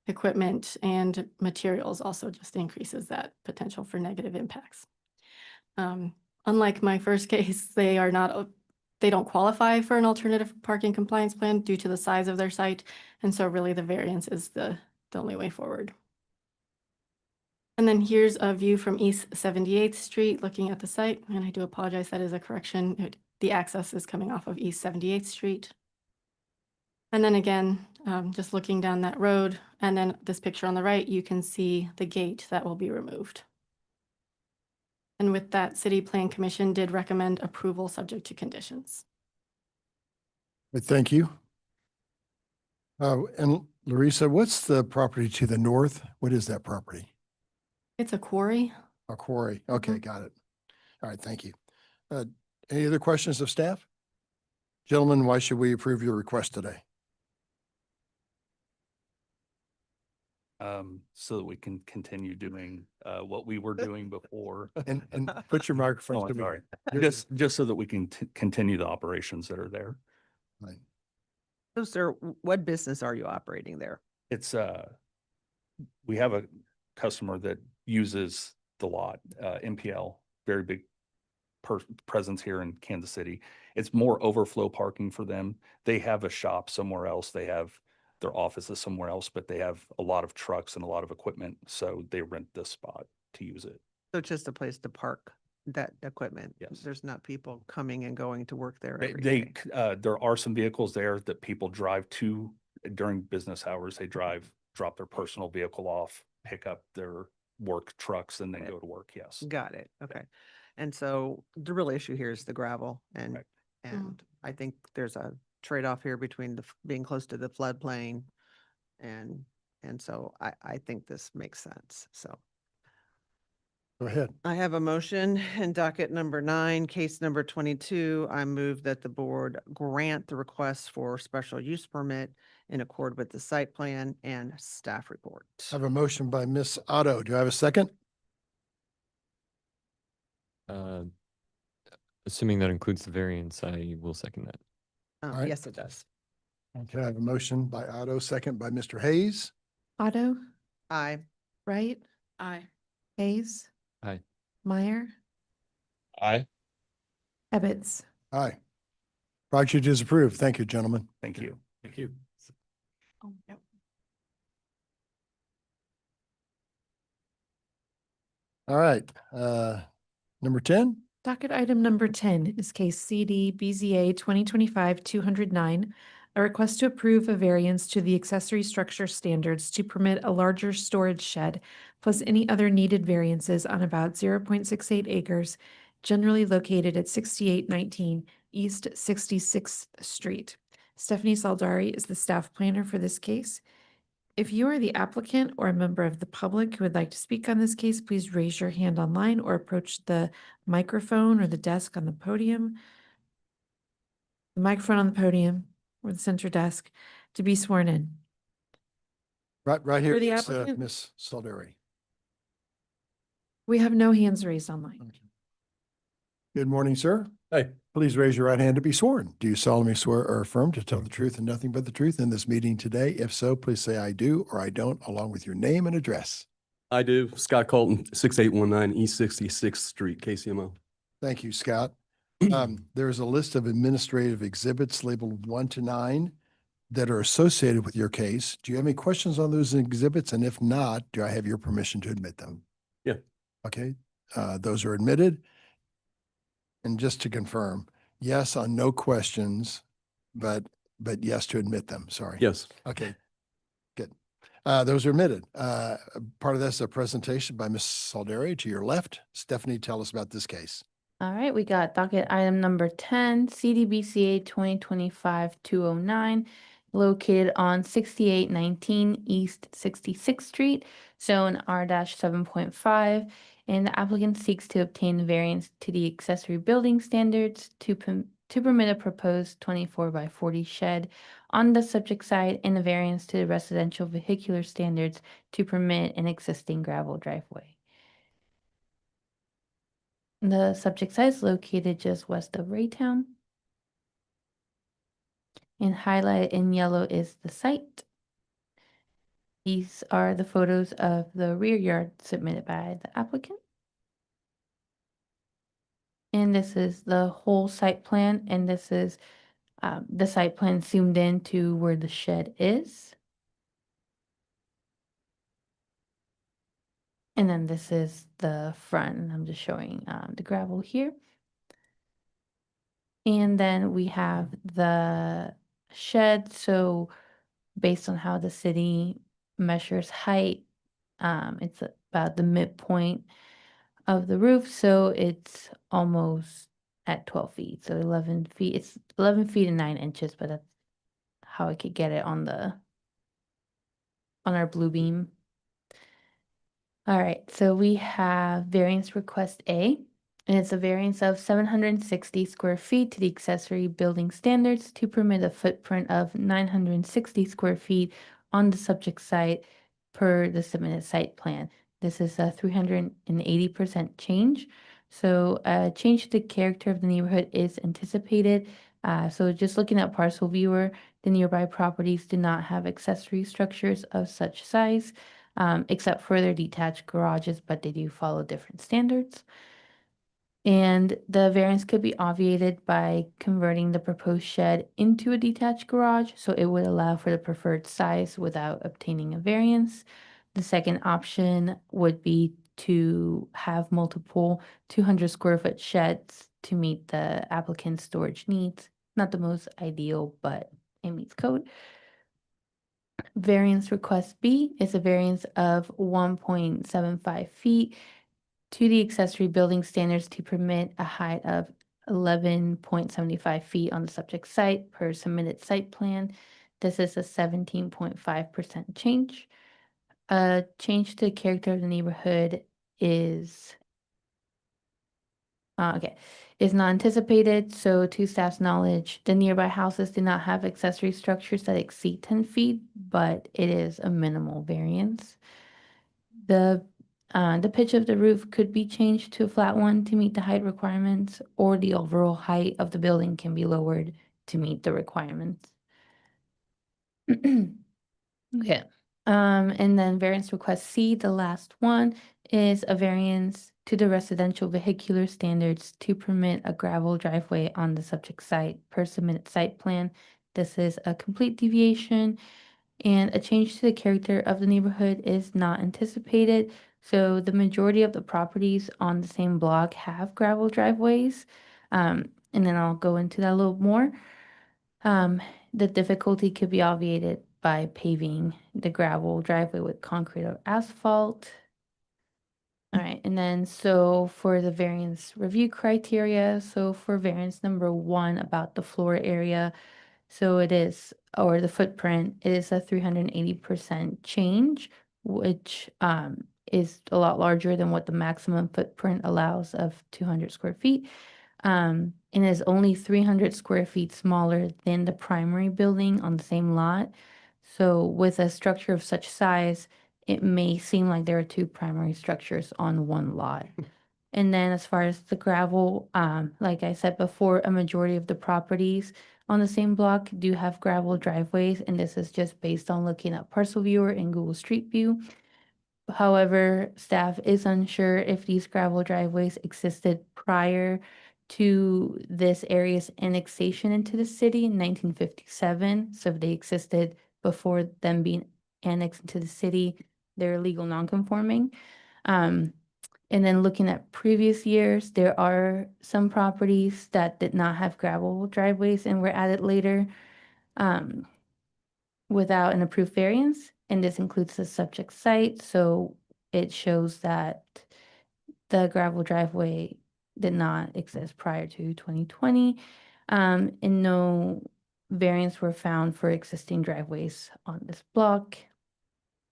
equipment and materials also just increases that potential for negative impacts. Unlike my first case, they don't qualify for an alternative parking compliance plan due to the size of their site. And so really the variance is the only way forward. And then here's a view from East 78th Street looking at the site. And I do apologize, that is a correction. The access is coming off of East 78th Street. And then again, just looking down that road, and then this picture on the right, you can see the gate that will be removed. And with that, City Plan Commission did recommend approval subject to conditions. Thank you. And Larissa, what's the property to the north? What is that property? It's a quarry. A quarry. Okay, got it. All right, thank you. Any other questions of staff? Gentlemen, why should we approve your request today? So that we can continue doing what we were doing before. And put your microphone Oh, to I'm me. sorry. You're- Just so that we can continue the operations that are there. Right. So, sir, what business are you operating there? It's we have a customer that uses the lot, MPL, very big presence here in Kansas City. It's more overflow parking for them. They have a shop somewhere else. They have their offices somewhere else, but they have a lot of trucks and a lot of equipment. So they rent this spot to use it. So it's just a place to park that equipment? Yes. There's not people coming and going to work there They, every day? there are some vehicles there that people drive to during business hours. They drop their personal vehicle off, pick up their work trucks, and then go to work. Yes. Got it. Okay. And so the real issue here is the gravel, and Right. and I think there's a trade-off here between being close to the floodplain, and so I think this makes sense. So Go ahead. I have a motion in docket number 9, case number 22. I move that the board grant the request for special use permit in accord with the site plan and staff report. I have a motion by Ms. Otto. Do I have a second? Assuming that includes the variance, I will second that. right. Yes, it does. Okay, I have a motion by Otto, second by Mr. Hayes. Otto, Aye. Wright, Aye. Hayes, Aye. Meyer, Aye. Ebbets. Aye. Project is approved. Thank you, gentlemen. Thank you. Thank you. Oh, yep. All right, number 10. Docket item number 10 is case CD BZA 2025-209, a request to approve a variance to the accessory structure standards to permit a larger storage shed, plus any other needed variances on about 0.68 acres, generally located at 6819 East 66th Street. Stephanie Saldari is the staff planner for this case. If you are the applicant or a member of the public who would like to speak on this case, please raise your hand online or approach the microphone or the desk on the podium. The microphone on the podium or the center desk to be sworn in. Right here, For the is, applicant? Ms. Saldari. We have no hands raised online. Good morning, sir. Hey. Please raise your right hand to be sworn. Do you solemnly swear or affirm to tell the truth and nothing but the truth in this meeting today? If so, please say I do or I don't, along with your name and address. I do. Scott Colton, 6819 East 66th Street, KCMO. Thank you, Scott. There's a list of administrative exhibits labeled 1 to 9. that are associated with your case. Do you have any questions on those exhibits? And if not, do I have your permission to admit them? Yeah. Okay, those are admitted. And just to confirm, yes on no questions, but yes to admit them, sorry. Yes. Okay, good. Those are admitted. Part of this is a presentation by Ms. Salderi to your left. Stephanie, tell us about this case. All right, we got docket item number 10, CDBCA 2025-209, located on 6819 East 66th Street, zone R-7.5, and the applicant seeks to obtain variance to the accessory building standards to permit a proposed 24 by 40 shed on the subject site and a variance to the residential vehicular standards to permit an existing gravel driveway. The subject site is located just west of Raytown. And highlighted in yellow is the site. These are the photos of the rear yard submitted by the applicant. And this is the whole site plan, and this is the site plan zoomed in to where the shed is. And then this is the front, and I'm just showing the gravel here. And then we have the shed, so based on how the city measures height, it's about the midpoint of the roof, so it's almost at 12 feet, so 11 feet. It's 11 feet and 9 inches, but that's how I could get it on our blue beam. All right, so we have variance request A, and it's a variance of 760 square feet to the accessory building standards to permit a footprint of 960 square feet on the subject site per the submitted site plan. This is a 380% change. So a change to the character of the neighborhood is anticipated. So just looking at parcel viewer, the nearby properties do not have accessory structures of such size, except for their detached garages, but they do follow different standards. And the variance could be obviated by converting the proposed shed into a detached garage, so it would allow for the preferred size without obtaining a variance. The second option would be to have multiple 200 square foot sheds to meet the applicant's storage needs. Not the most ideal, but it meets code. Variance request B is a variance of 1.75 feet to the accessory building standards to permit a height of 11.75 feet on the subject site per submitted site plan. This is a 17.5% change. A change to the character of the neighborhood is not anticipated. So to staff's knowledge, the nearby houses do not have accessory structures that exceed 10 feet, but it is a minimal variance. The pitch of the roof could be changed to a flat one to meet the height requirements, or the overall height of the building can be lowered to meet the requirements. Okay. And then variance request C, the last one, is a variance to the residential vehicular standards to permit a gravel driveway on the subject site per submitted site plan. This is a complete deviation, and a change to the character of the neighborhood is not anticipated. So the majority of the properties on the same block have gravel driveways. And then I'll go into that a little more. The difficulty could be obviated by paving the gravel driveway with concrete or asphalt. All right, and then so for the variance review criteria, so for variance number 1 about the floor area, so it is, or the footprint, it is a 380% change, which is a lot larger than what the maximum footprint allows of 200 square feet. And is only 300 square feet smaller than the primary building on the same lot. So with a structure of such size, it may seem like there are 2 primary structures on one lot. And then as far as the gravel, like I said before, a majority of the properties on the same block do have gravel driveways, and this is just based on looking at Parcel Viewer and Google Street View. However, staff is unsure if these gravel driveways existed prior to this area's annexation into the city in 1957. So if they existed before them being annexed into the city, they're legal nonconforming. And then looking at previous years, there are some properties that did not have gravel driveways and were added later without an approved variance. And this includes the subject site. So it shows that the gravel driveway did not exist prior to 2020. And no variants were found for existing driveways on this block.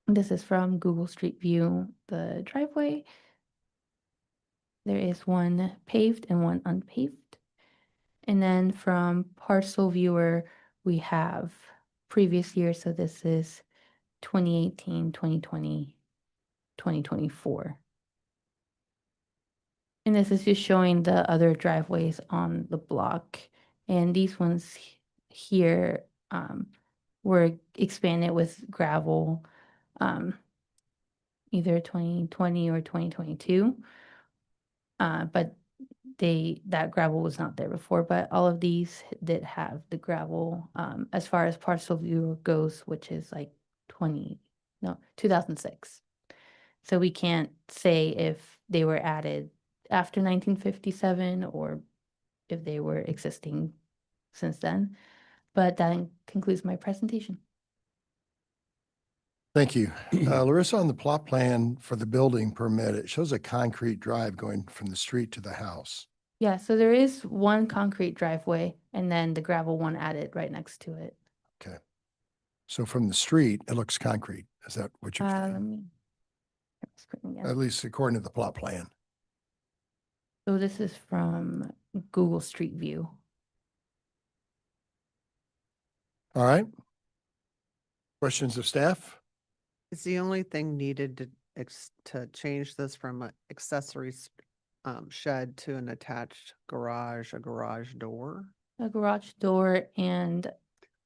This is from Google Street View, the driveway. There is one paved and one unpaved. And then from Parcel Viewer, we have previous years. So this is 2018, 2020, 2024. And this is just showing the other driveways on the block. And these ones here were expanded with gravel either 2020 or 2022. But that gravel was not there before, but all of these did have the gravel as far as Parcel View goes, which is like 2006. So we can't say if they were added after 1957 or if they were existing since then. But that concludes my presentation. Thank you. Larissa, on the plot plan for the building permit, it shows a concrete drive going from the street to the house. Yeah, so there is one concrete driveway and then the gravel one added right next to it. Okay. So from the street, it looks concrete. Is that what you're Let saying? me screen again. At least according to the plot plan. So this is from Google Street View. All right. Questions of staff? Is the only thing needed to change this from an accessory shed to an attached garage, a garage door? A garage door and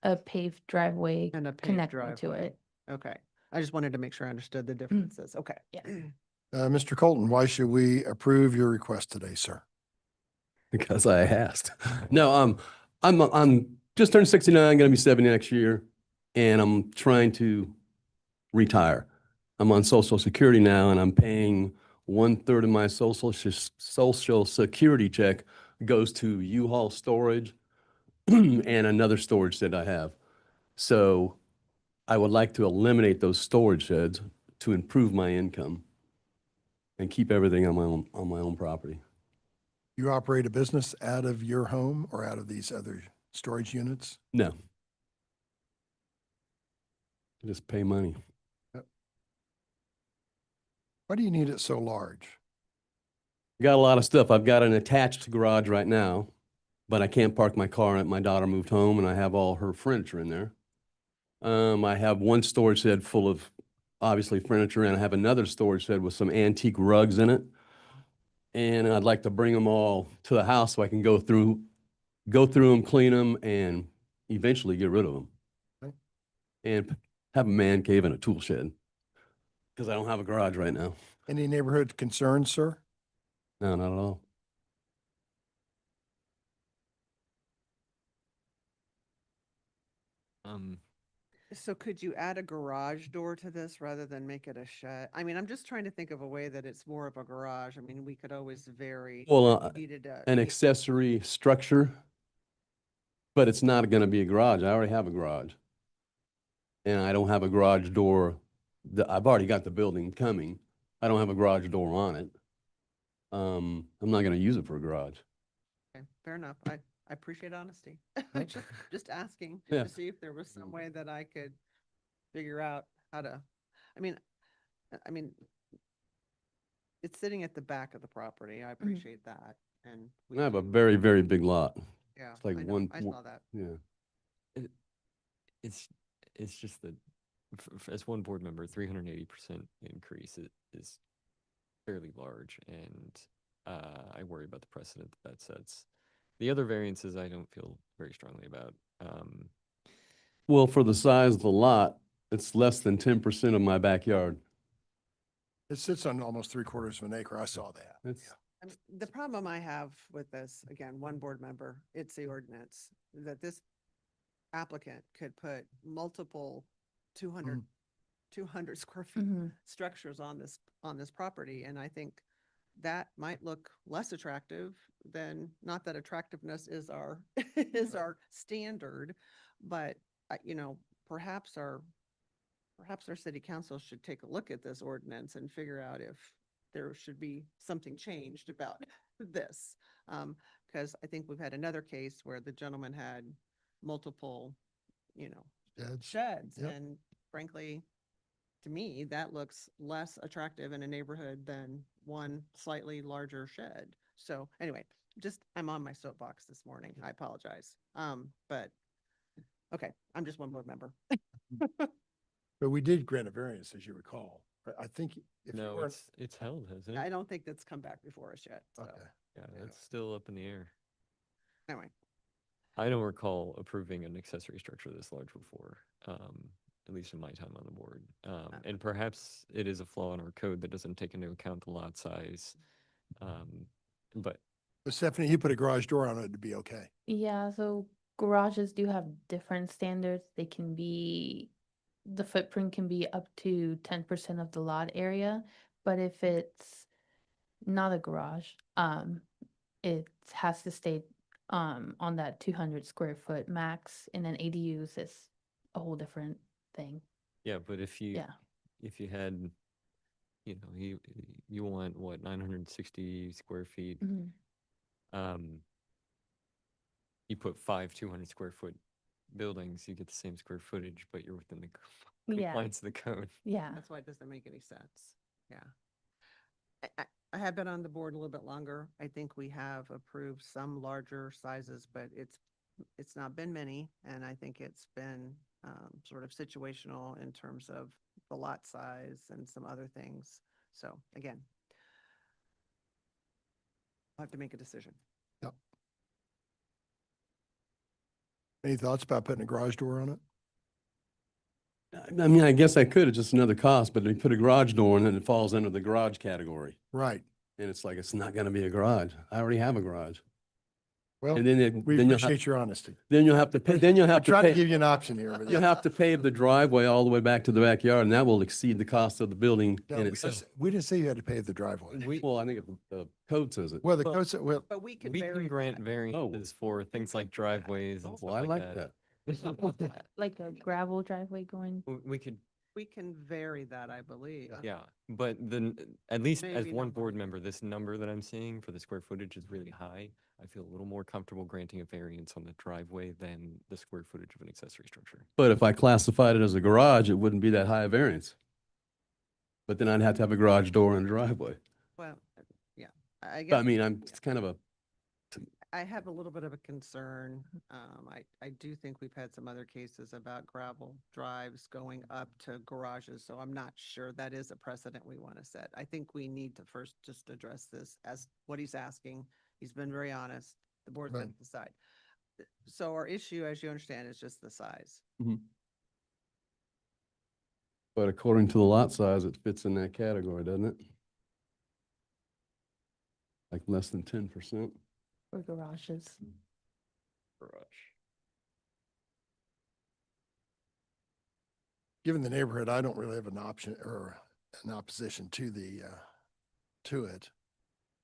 a paved driveway And a paved connecting to driveway. it. Okay. I just wanted to make sure I understood the differences. Okay. Yeah. Mr. Colton, why should we approve your request today, sir? Because I asked. No, I'm just turned 69, gonna be 70 next year, and I'm trying to retire. I'm on Social Security now, and I'm paying 1/3 of my Social Security check goes to U-Haul storage and another storage shed I have. So I would like to eliminate those storage sheds to improve my income and keep everything on my own property. You operate a business out of your home or out of these other storage units? No. Just pay money. Why do you need it so large? Got a lot of stuff. I've got an attached garage right now, but I can't park my car in it. My daughter moved home and I have all her furniture in there. I have one storage shed full of obviously furniture, and I have another storage shed with some antique rugs in it. And I'd like to bring them all to the house so I can go through them, clean them, and eventually get rid of them. Okay. And have a man cave and a tool shed because I don't have a garage right now. Any neighborhood concerns, sir? No, not at all. So could you add a garage door to this rather than make it a shed? I mean, I'm just trying to think of a way that it's more of a garage. I mean, we could always vary. Well, if you needed to- an accessory structure, but it's not going to be a garage. I already have a garage. And I don't have a garage door. I've already got the building coming. I don't have a garage door on it. I'm not going to use it for a garage. Okay, fair enough. I appreciate honesty. Just asking Yeah. to see if there was some way that I could figure out how to, I mean, it's sitting at the back of the property. I appreciate that. And we I have a do- very, very big lot. Yeah, It's like I know. one. I saw that. Yeah. It's just that as one board member, 380% increase is fairly large, and I worry about the precedent that sets. The other variances I don't feel very strongly about. Well, for the size of the lot, it's less than 10% of my backyard. It sits on almost 3/4 of an acre. I saw that. It's The problem I have with this, again, one board member, it's the ordinance, that this applicant could put multiple 200 square feet structures on this property. And I think that might look less attractive than, not that attractiveness is our, is our standard, but, perhaps our city council should take a look at this ordinance and figure out if there should be something changed about this. Because I think we've had another case where the gentleman had multiple, sheds. Yep. And frankly, to me, that looks less attractive in a neighborhood than one slightly larger shed. So anyway, I'm on my soapbox this morning. I apologize. But okay, I'm just one board member. But we did grant a variance, as you recall. I think if you No, weren't, it's held, hasn't I it? don't think that's come back before us yet. So okay. Yeah, that's still up in the air. anyway, I don't recall approving an accessory structure this large before, at least in my time on the board. And perhaps it is a flaw in our code that doesn't take into account the lot size. But But Stephanie, you put a garage door on it to be okay. Yeah, so garages do have different standards. They can be, the footprint can be up to 10% of the lot area, but if it's not a garage, it has to stay on that 200 square foot max, and then ADUs is a whole different thing. yeah, but if you had, you want what, 960 square feet, you put 5 200 square foot buildings, you get the same square footage, but you're within the compliance of the code. Yeah. that's why it doesn't make any sense. Yeah. I have been on the board a little bit longer. I think we have approved some larger sizes, but it's not been many. And I think it's been sort of situational in terms of the lot size and some other things. So again, I'll have to make a decision. Yep. Any thoughts about putting a garage door on it? I mean, I guess I could, it's just another cost, but they put a garage door in and it falls under the garage category. Right. And it's like, it's not gonna be a garage. I already have a garage. Well, And then we then you'll appreciate your honesty. Then you'll have to pay, then you'll have to Trying to pay. give you an option here. But You'll have to pave the driveway all the way back to the backyard, and that will exceed the cost of the building No, in we itself. didn't say you had to pave the driveway. Well, I think the code says it. Well, the code said, well, But we can We vary can grant that. variances for things like driveways and Oh, stuff well, I like that. Like a gravel driveway going. We could, We can vary that, I believe. yeah, but then, at least as Maybe one not. board member, this number that I'm seeing for the square footage is really high. I feel a little more comfortable granting a variance on the driveway than the square footage of an accessory structure. But if I classified it as a garage, it wouldn't be that high a variance. But then I'd have to have a garage door and a driveway. Well, yeah, But I guess. I mean, it's kind of a, I have a little bit of a concern. I do think we've had some other cases about gravel drives going up to garages, so I'm not sure that is a precedent we want to set. I think we need to first just address this as what he's asking. He's been very honest. The board's going Right. to decide. So our issue, as you understand, is just the size. but according to the lot size, it fits in that category, doesn't it? Like less than 10%. For garages. Garage. given the neighborhood, I don't really have an option or an opposition to the, to it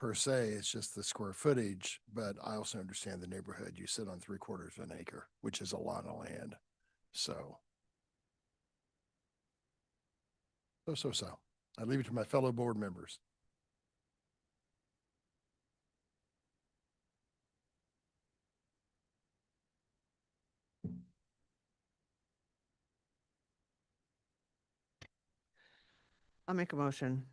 per se. It's just the square footage, but I also understand the neighborhood. You sit on 3/4 of an acre, which is a lot of land. So. So. I leave it to my fellow board members. I'll make a motion.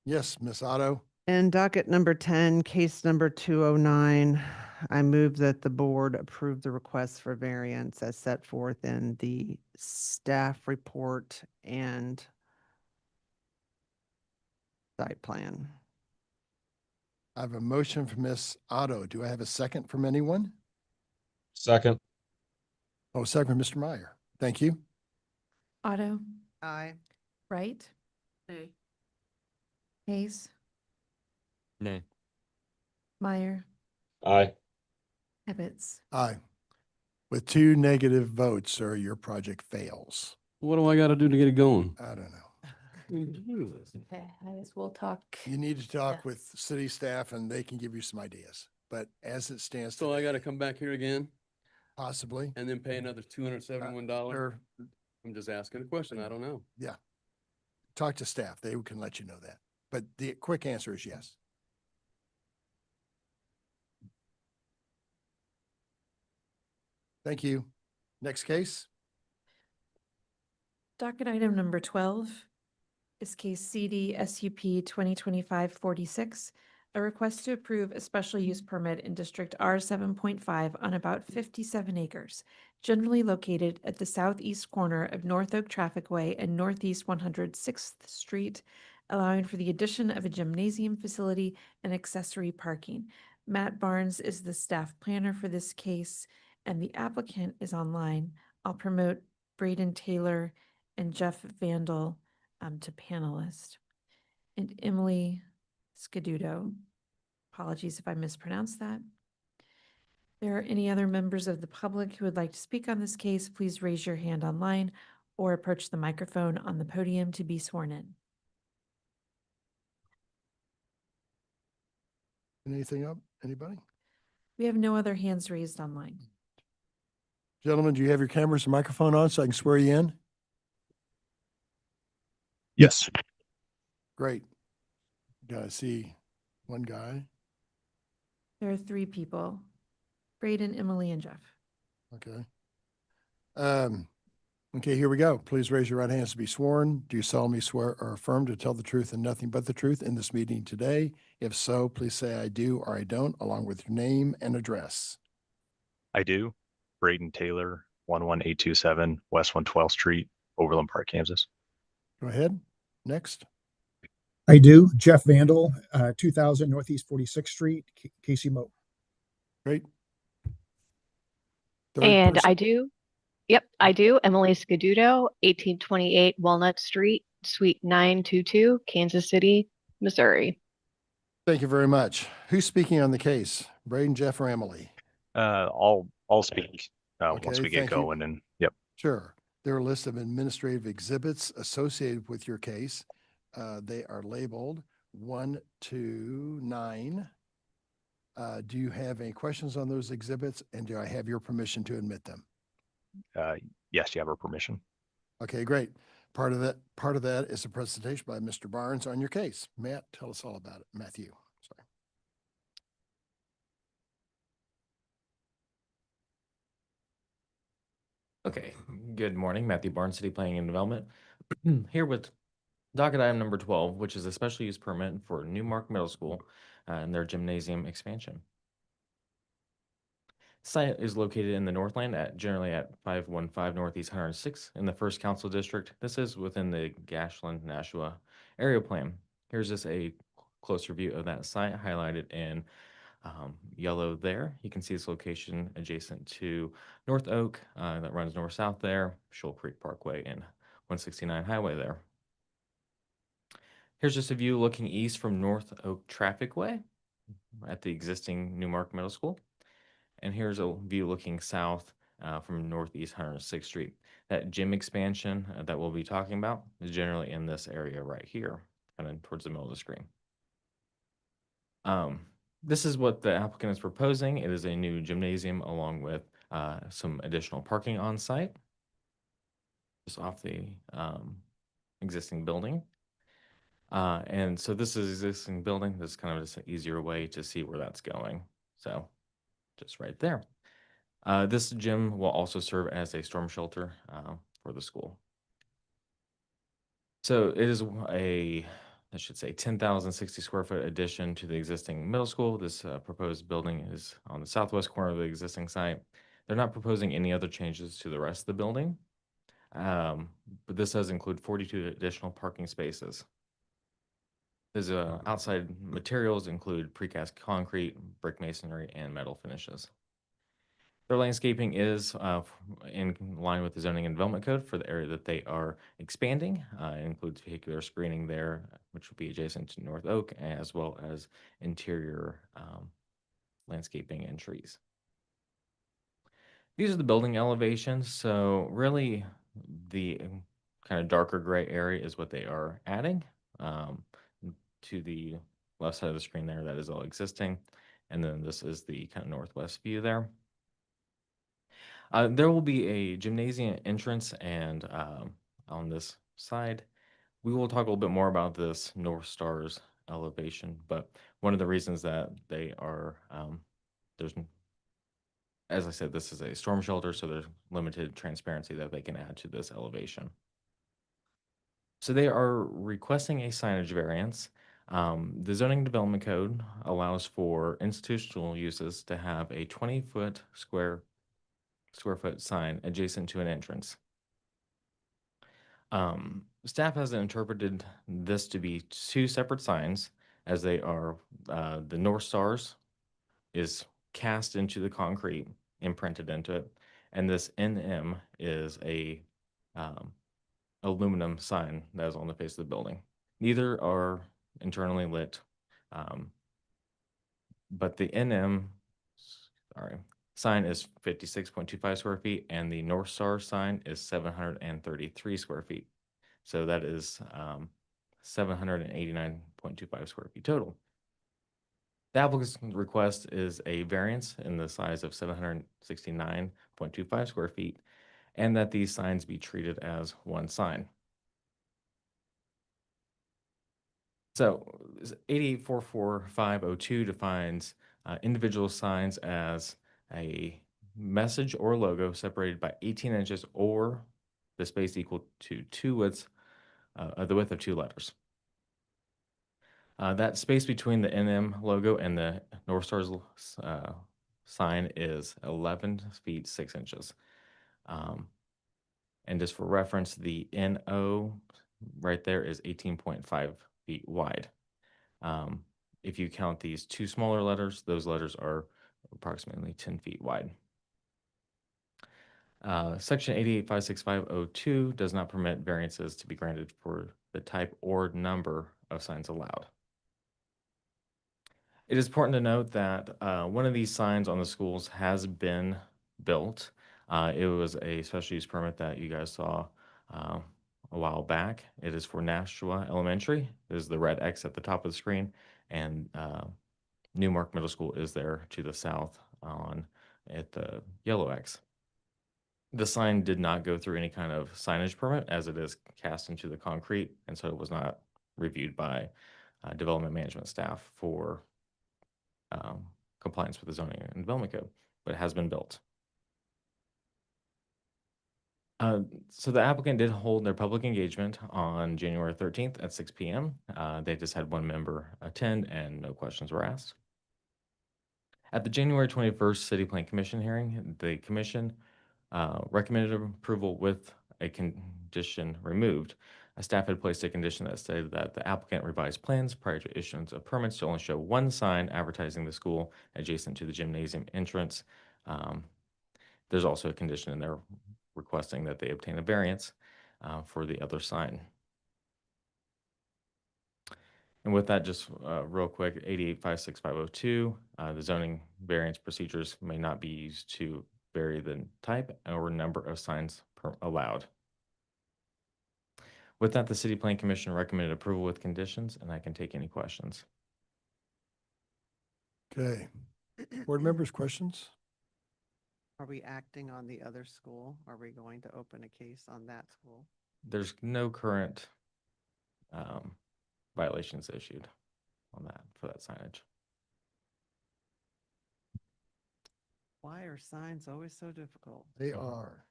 Yes, Miss Otto. In docket number 10, case number 209, I move that the board approve the request for variance as set forth in the staff report and site plan. I have a motion from Miss Otto. Do I have a second from anyone? Second. Oh, second from Mr. Meyer. Thank you. Otto, Aye. Wright, Nay. Hayes, Nay. Meyer, Aye. Hibbets. Aye. With 2 negative votes, sir, your project fails. What do I got to do to get it going? I don't know. Okay, I guess we'll talk. You need to talk with city staff and they can give you some ideas. But as it stands So I got to today, come back here again possibly. and then pay another $271? Sir, I'm just asking a question. I don't know. yeah. Talk to staff. They can let you know that. But the quick answer is yes. Thank you. Next case. Docket item number 12 is case CD SUP 2025-46, a request to approve a special use permit in District R 7.5 on about 57 acres, generally located at the southeast corner of North Oak Traffic Way and Northeast 106th Street, allowing for the addition of a gymnasium facility and accessory parking. Matt Barnes is the staff planner for this case, and the applicant is online. I'll promote Braden Taylor and Jeff Vandal to panelist. And Emily Scaduto. Apologies if I mispronounced that. If there are any other members of the public who would like to speak on this case, please raise your hand online or approach the microphone on the podium to be sworn in. Anything up? Anybody? We have no other hands raised online. Gentlemen, do you have your cameras and microphone on so I can swear you in? Yes. Great. Gotta see one guy. There are 3 people, Braden, Emily, and Jeff. Okay. Okay, here we go. Please raise your right hands to be sworn. Do you solemnly swear or affirm to tell the truth and nothing but the truth in this meeting today? If so, please say I do or I don't, along with your name and address. I do. Braden Taylor, 11827 West 112th Street, Overland Park, Kansas. Go ahead. Next. I do. Jeff Vandal, 2000 Northeast 46th Street, Casey Mo. Great. Third And person. I do. Yep, I do. Emily Scaduto, 1828 Walnut Street, Suite 922, Kansas City, Missouri. Thank you very much. Who's speaking on the case? Braden, Jeff, or Emily? I'll speak once Okay, we get thank you. going, and yep. Sure. There are a list of administrative exhibits associated with your case. They are labeled 1 to 9. Do you have any questions on those exhibits, and do I have your permission to admit them? Yes, you have our permission. Okay, great. Part of that is a presentation by Mr. Barnes on your case. Matt, tell us all about it. Matthew, sorry. Okay, good morning. Matthew Barnes, City Planning and Development. Here with docket item number 12, which is a special use permit for Newmark Middle School and their gymnasium expansion. Site is located in the Northland generally at 515 Northeast 106 in the First Council District. This is within the Gashland-Nashua area plan. Here's just a closer view of that site highlighted in yellow there. You can see this location adjacent to North Oak that runs north-south there, Shoal Creek Parkway and 169 Highway there. Here's just a view looking east from North Oak Traffic Way at the existing Newmark Middle School. And here's a view looking south from Northeast 106th Street. That gym expansion that we'll be talking about is generally in this area right here, kind of towards the middle of the screen. This is what the applicant is proposing. It is a new gymnasium along with some additional parking on site, just off the existing building. And so this is existing building. This is kind of just an easier way to see where that's going. So just right there. This gym will also serve as a storm shelter for the school. So it is I should say 10,060 square foot addition to the existing middle school. This proposed building is on the southwest corner of the existing site. They're not proposing any other changes to the rest of the building, but this does include 42 additional parking spaces. There's outside materials include precast concrete, brick masonry, and metal finishes. Their landscaping is in line with the zoning and development code for the area that they are expanding. It includes vehicular screening there, which will be adjacent to North Oak, as well as interior landscaping and trees. These are the building elevations. So really the kind of darker gray area is what they are adding. To the left side of the screen there, that is all existing. And then this is the kind of northwest view there. There will be a gymnasium entrance, and on this side, we will talk a little bit more about this North Stars elevation. But one of the reasons that they are, as I said, this is a storm shelter, so there's limited transparency that they can add to this elevation. So they are requesting a signage variance. The zoning development code allows for institutional uses to have a 20-foot square foot sign adjacent to an entrance. Staff has interpreted this to be two separate signs, as they are the North Stars is cast into the concrete, imprinted into it, and this NM is a aluminum sign that is on the face of the building. Neither are internally lit, but the NM, sign is 56.25 square feet, and the North Star sign is 733 square feet. So that is 789.25 square feet total. The applicant's request is a variance in the size of 769.25 square feet, and that these signs be treated as one sign. So 8844-502 defines individual signs as a message or logo separated by 18 inches or the space equal to the width of two letters. That space between the NM logo and the North Stars sign is 11 feet 6 inches. And just for reference, the NO right there is 18.5 feet wide. If you count these two smaller letters, those letters are approximately 10 feet wide. Section 88.56502 does not permit variances to be granted for the type or number of signs allowed. It is important to note that one of these signs on the schools has been built. It was a special use permit that you guys saw a while back. It is for Nashua Elementary. There's the red X at the top of the screen, and Newmark Middle School is there to the south at the yellow X. The sign did not go through any kind of signage permit, as it is cast into the concrete, and so it was not reviewed by development management staff for compliance with the zoning and development code, but it has been built. So the applicant did hold their public engagement on January 13th at 6 p.m. They just had one member attend and no questions were asked. At the January 21st City Plan Commission hearing, the commission recommended approval with a condition removed. Staff had placed a condition that stated that the applicant revise plans prior to issuance of permits to only show one sign advertising the school adjacent to the gymnasium entrance. There's also a condition in there requesting that they obtain a variance for the other sign. And with that, just real quick, 88.56502, the zoning variance procedures may not be used to vary the type or number of signs allowed. With that, the City Plan Commission recommended approval with conditions, and I can take any questions. Okay. Board members, questions? Are we acting on the other school? Are we going to open a case on that school? There's no current violations issued on that for that signage. Why are signs always so difficult? They are.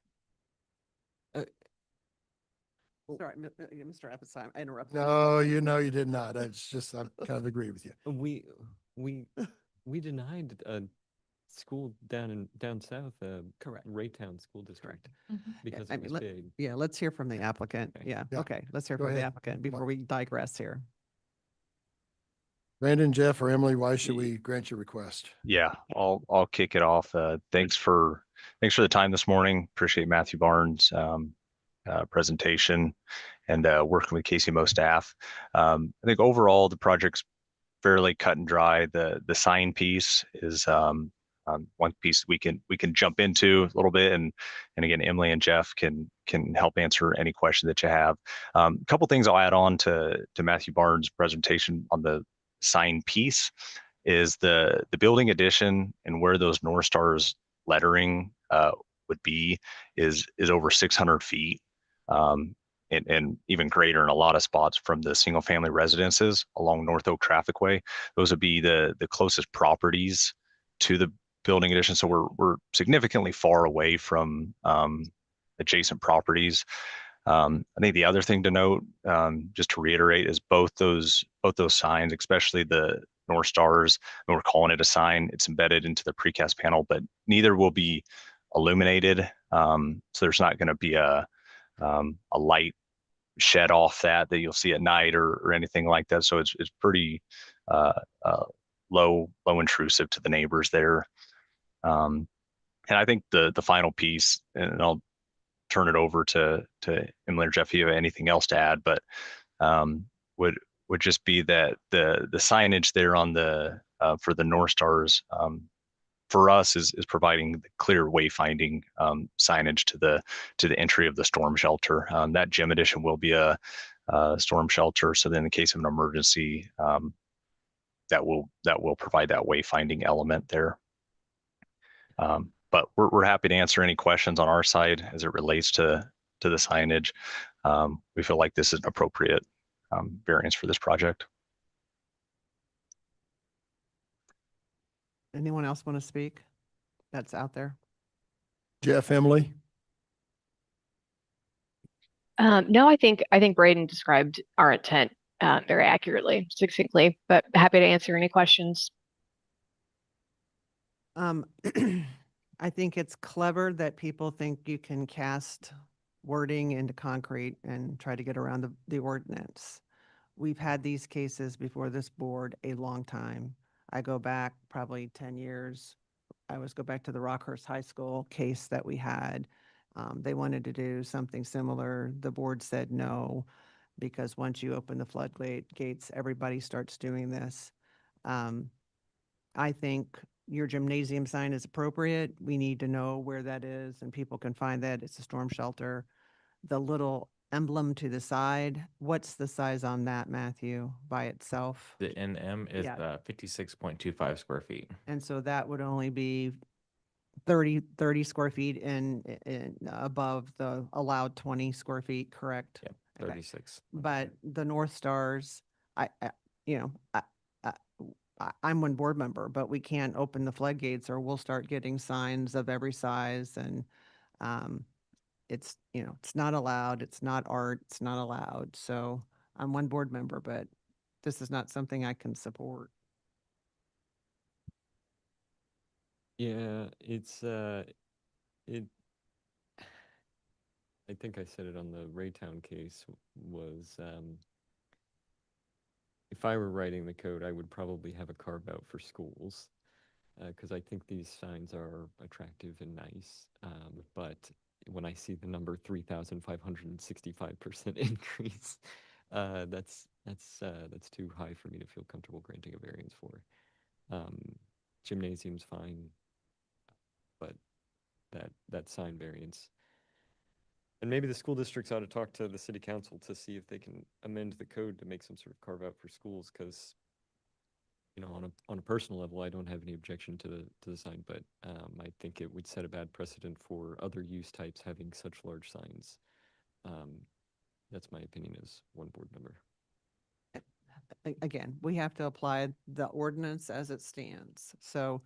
Sorry, Mr. Appleton, I interrupted. No, you did not. It's just, I kind of agree with you. We denied a school down south, Correct. Raytown School District, because I it mean, was big. Yeah, let's hear from the applicant. Okay. Yeah, Yeah. okay, let's hear Go from the ahead. applicant before we digress here. Brandon, Jeff, or Emily, why should we grant your request? Yeah, I'll kick it off. Thanks for the time this morning. Appreciate Matthew Barnes' presentation and working with KCMO staff. I think overall the project's fairly cut and dry. The sign piece is one piece we can jump into a little bit, and again, Emily and Jeff can help answer any question that you have. A couple things I'll add on to Matthew Barnes' presentation on the sign piece is the building addition and where those North Stars lettering would be is over 600 feet. And even greater in a lot of spots from the single family residences along North Oak Traffic Way. Those would be the closest properties to the building addition. So we're significantly far away from adjacent properties. I think the other thing to note, just to reiterate, is both those signs, especially the North Stars, and we're calling it a sign, it's embedded into the precast panel, but neither will be illuminated. So there's not going to be a light shed off that you'll see at night or anything like that. So it's pretty low intrusive to the neighbors there. And I think the final piece, and I'll turn it over to Emily or Jeff if you have anything else to add, but would just be that the signage there on the for the North Stars for us is providing the clear wayfinding signage to the entry of the storm shelter. That gym addition will be a storm shelter, so then in the case of an emergency, that will provide that wayfinding element there. But we're happy to answer any questions on our side as it relates to the signage. We feel like this is an appropriate variance for this project. Anyone else want to speak that's out there? Jeff, Emily? No, I think Braden described our intent very accurately, succinctly, but happy to answer any questions. I think it's clever that people think you can cast wording into concrete and try to get around the ordinance. We've had these cases before this board a long time. I go back probably 10 years. I always go back to the Rockhurst High School case that we had. They wanted to do something similar. The board said no, because once you open the floodgates, everybody starts doing this. I think your gymnasium sign is appropriate. We need to know where that is and people can find that. It's a storm shelter. The little emblem to the side, what's the size on that, Matthew, by itself? The NM is Yeah. 56.25 square feet. And so that would only be 30 square feet in above the allowed 20 square feet, correct? Yep, Okay. 36. But the North Stars, I'm one board member, but we can't open the floodgates or we'll start getting signs of every size, and it's not allowed. It's not art. It's not allowed. So I'm one board member, but this is not something I can support. Yeah, it's I think I said it on the Raytown case was if I were writing the code, I would probably have a carve out for schools because I think these signs are attractive and nice. But when I see the number 3,565% increase, that's too high for me to feel comfortable granting a variance for. Gymnasium's fine, but that sign variance. And maybe the school districts ought to talk to the city council to see if they can amend the code to make some sort of carve out for schools, because on a personal level, I don't have any objection to the sign, but I think it would set a bad precedent for other use types having such large signs. That's my opinion as one board member. Again, we have to apply the ordinance as it stands. So,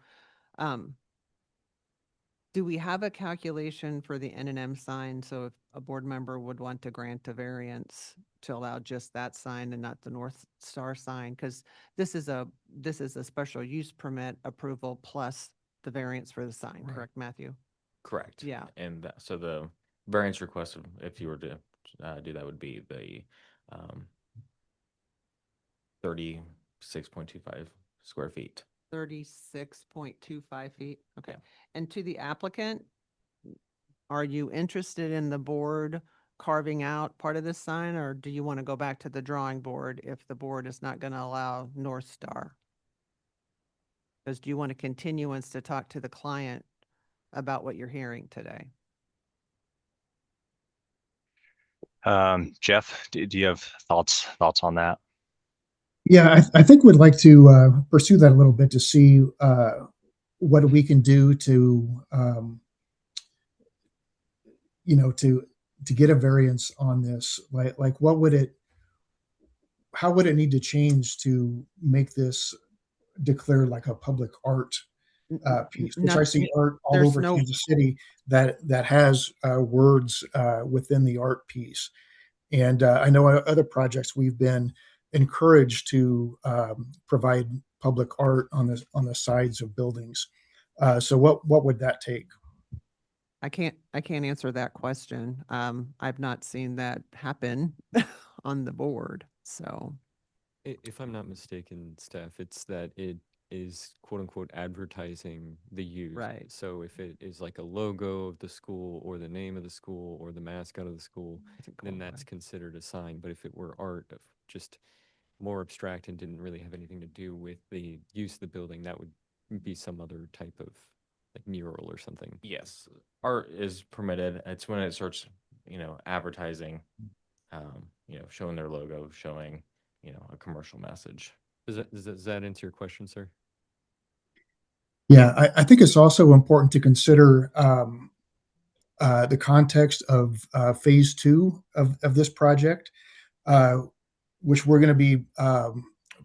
do we have a calculation for the N&M sign? So if a board member would want to grant a variance to allow just that sign and not the North Star sign, because this is a special use permit approval plus the variance for the sign, Right. correct, Matthew? Correct. Yeah. And so the variance request, if you were to do that, would be the 36.25 square feet. 36.25 feet. Okay. And to the applicant, are you interested in the board carving out part of this sign, or do you want to go back to the drawing board if the board is not going to allow North Star? Because do you want a continuance to talk to the client about what you're hearing today? Jeff, do you have thoughts on that? Yeah, I think we'd like to pursue that a little bit to see what we can do to, to get a variance on this. Like, how would it need to change to make this declared like a public art piece? Which I see art all over Kansas City that has words within the art piece. And I know other projects we've been encouraged to provide public art on the sides of buildings. So what would that take? I can't answer that question. I've not seen that happen on the board. So If I'm not mistaken, Steph, it's that it is quote unquote advertising the use. Right. So if it is like a logo of the school or the name of the school or the mascot of the school, then that's considered a sign. But if it were art of just more abstract and didn't really have anything to do with the use of the building, that would be some other type of like mural or something. Yes, art is permitted. It's when it starts, advertising, showing their logo, showing, a commercial message. Does that answer your question, sir? Yeah, I think it's also important to consider the context of phase 2 of this project, which we're going to be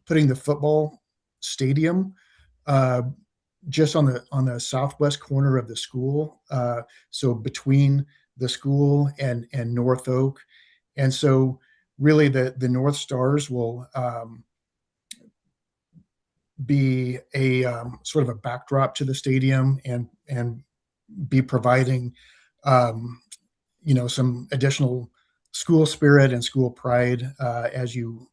putting the football stadium just on the southwest corner of the school, so between the school and North Oak. And so really the North Stars will be a sort of a backdrop to the stadium and be providing some additional school spirit and school pride as you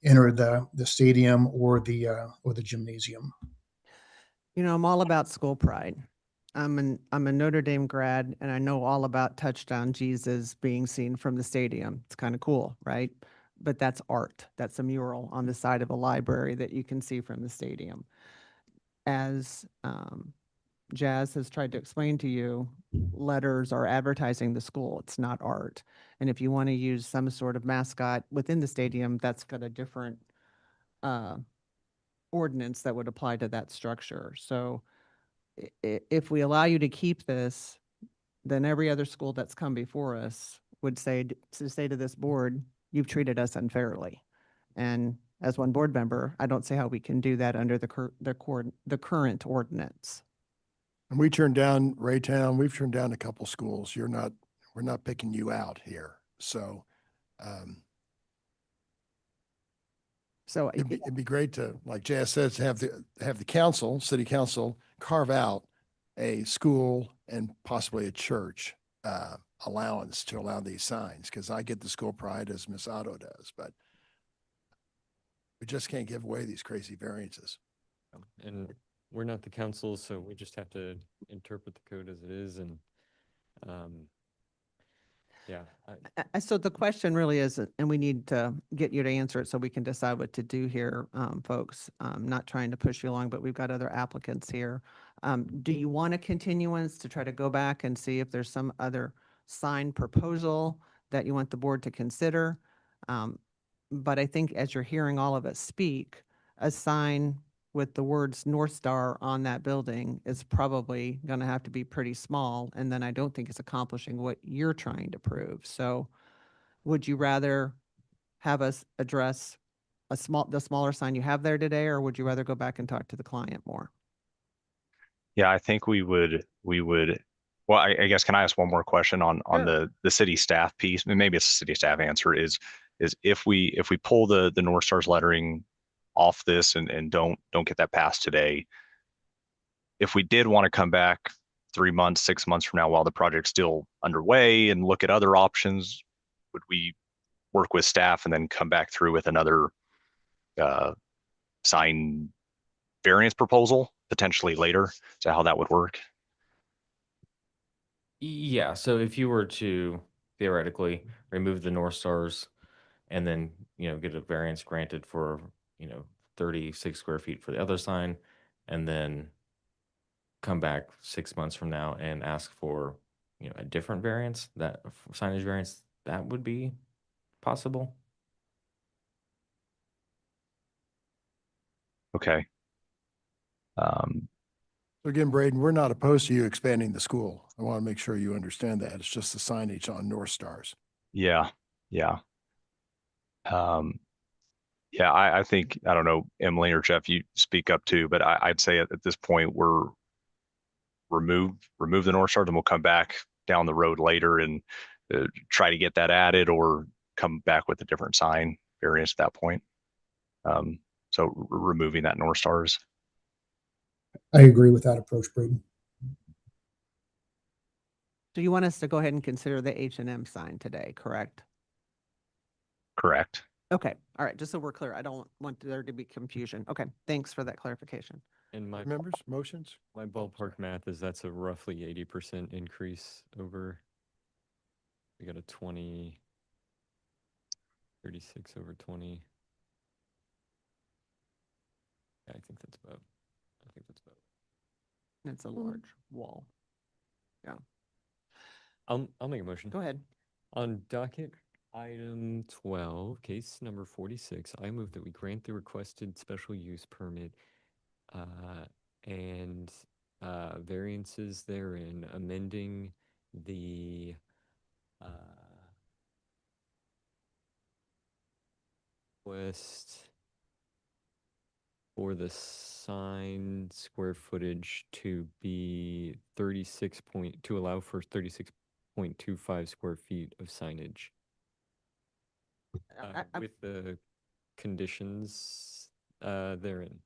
enter the stadium or the gymnasium. I'm all about school pride. I'm a Notre Dame grad, and I know all about Touchdown Jesus being seen from the stadium. It's kind of cool, right? But that's art. That's a mural on the side of a library that you can see from the stadium. As Jazz has tried to explain to you, letters are advertising the school. It's not art. And if you want to use some sort of mascot within the stadium, that's got a different ordinance that would apply to that structure. So if we allow you to keep this, then every other school that's come before us would say to this board, you've treated us unfairly. And as one board member, I don't see how we can do that under the current ordinance. And we turned down Raytown. We've turned down a couple schools. We're not picking you out here. So, it'd be great to, like Jazz says, have the council, city council, carve out a school and possibly a church allowance to allow these signs. Because I get the school pride as Miss Otto does, but we just can't give away these crazy variances. And we're not the council, so we just have to interpret the code as it is. And yeah. So the question really is, and we need to get you to answer it so we can decide what to do here, folks. Not trying to push you along, but we've got other applicants here. Do you want a continuance to try to go back and see if there's some other sign proposal that you want the board to consider? But I think as you're hearing all of us speak, a sign with the words North Star on that building is probably going to have to be pretty small. And then I don't think it's accomplishing what you're trying to prove. So would you rather have us address the smaller sign you have there today, or would you rather go back and talk to the client more? Yeah, I think we would, well, I guess, can I ask one more question on the city staff piece? And maybe it's a city staff answer is if we pull the North Stars lettering off this and don't get that passed today, if we did want to come back 3 months, 6 months from now while the project's still underway and look at other options, would we work with staff and then come back through with another sign variance proposal potentially later? Is that how that would work? Yeah, so if you were to theoretically remove the North Stars and then, get a variance granted for, 36 square feet for the other sign, and then come back 6 months from now and ask for, a different variance, that signage variance, that would be possible. Okay. Um, So again, Braden, we're not opposed to you expanding the school. I want to make sure you understand that. It's just the signage on North Stars. yeah, yeah. Yeah, I think, I don't know, Emily or Jeff, you speak up too, but I'd say at this point, we're remove the North Stars, and we'll come back down the road later and try to get that added, or come back with a different sign variance at that point. So removing that North Stars. I agree with that approach, Braden. Do you want us to go ahead and consider the H&M sign today, correct? Correct. Okay, all right, just so we're clear, I don't want there to be confusion. Okay, thanks for that clarification. And my Members, motions? my ballpark math is that's a roughly 80% increase over. We got a 36 over 20. Yeah, I think that's about. It's a large wall. Yeah. I'll make a motion. Go ahead. On docket item 12, case number 46, I move that we grant the requested special use permit and variances therein, amending the request for the sign square footage to be to allow for 36.25 square feet of signage. With the conditions therein.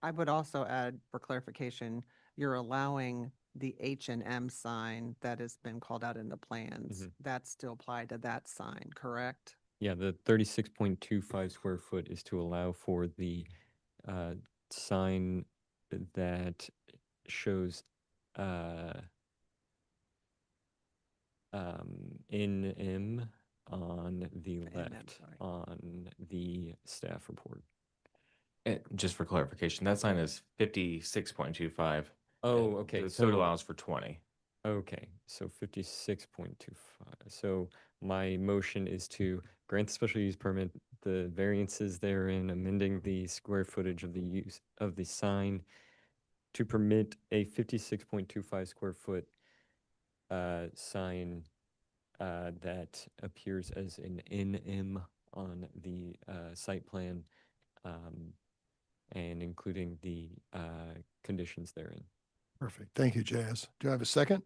I would also add, for clarification, you're allowing the H&M sign that has been called out in the plans. That's still applied to that sign, correct? Yeah, the 36.25 square foot is to allow for the sign that shows NM on the left on the staff report. Just for clarification, that sign is 56.25. Oh, okay. The code allows for 20. Okay, so 56.25. So my motion is to grant the special use permit, the variances therein, amending the square footage of the use of the sign to permit a 56.25 square foot sign that appears as an NM on the site plan, and including the conditions therein. Perfect. Thank you, Jazz. Do I have a second?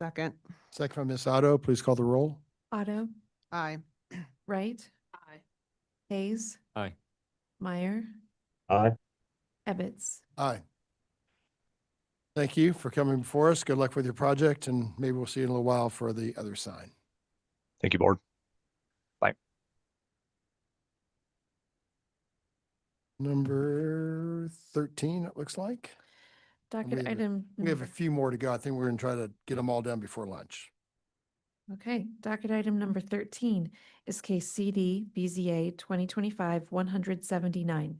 Second. Second from Ms. Otto. Please call the roll. Otto, Aye. Wright, Aye. Hayes, Aye. Meyer, Aye. Ebbets. Aye. Thank you for coming before us. Good luck with your project, and maybe we'll see you in a little while for the other sign. Thank you, board. Bye. Number 13, it looks like. And Docket item. we have a number- few more to go. I think we're going to try to get them all done before lunch. Okay, docket item number 13 is case CD BZA 2025-179.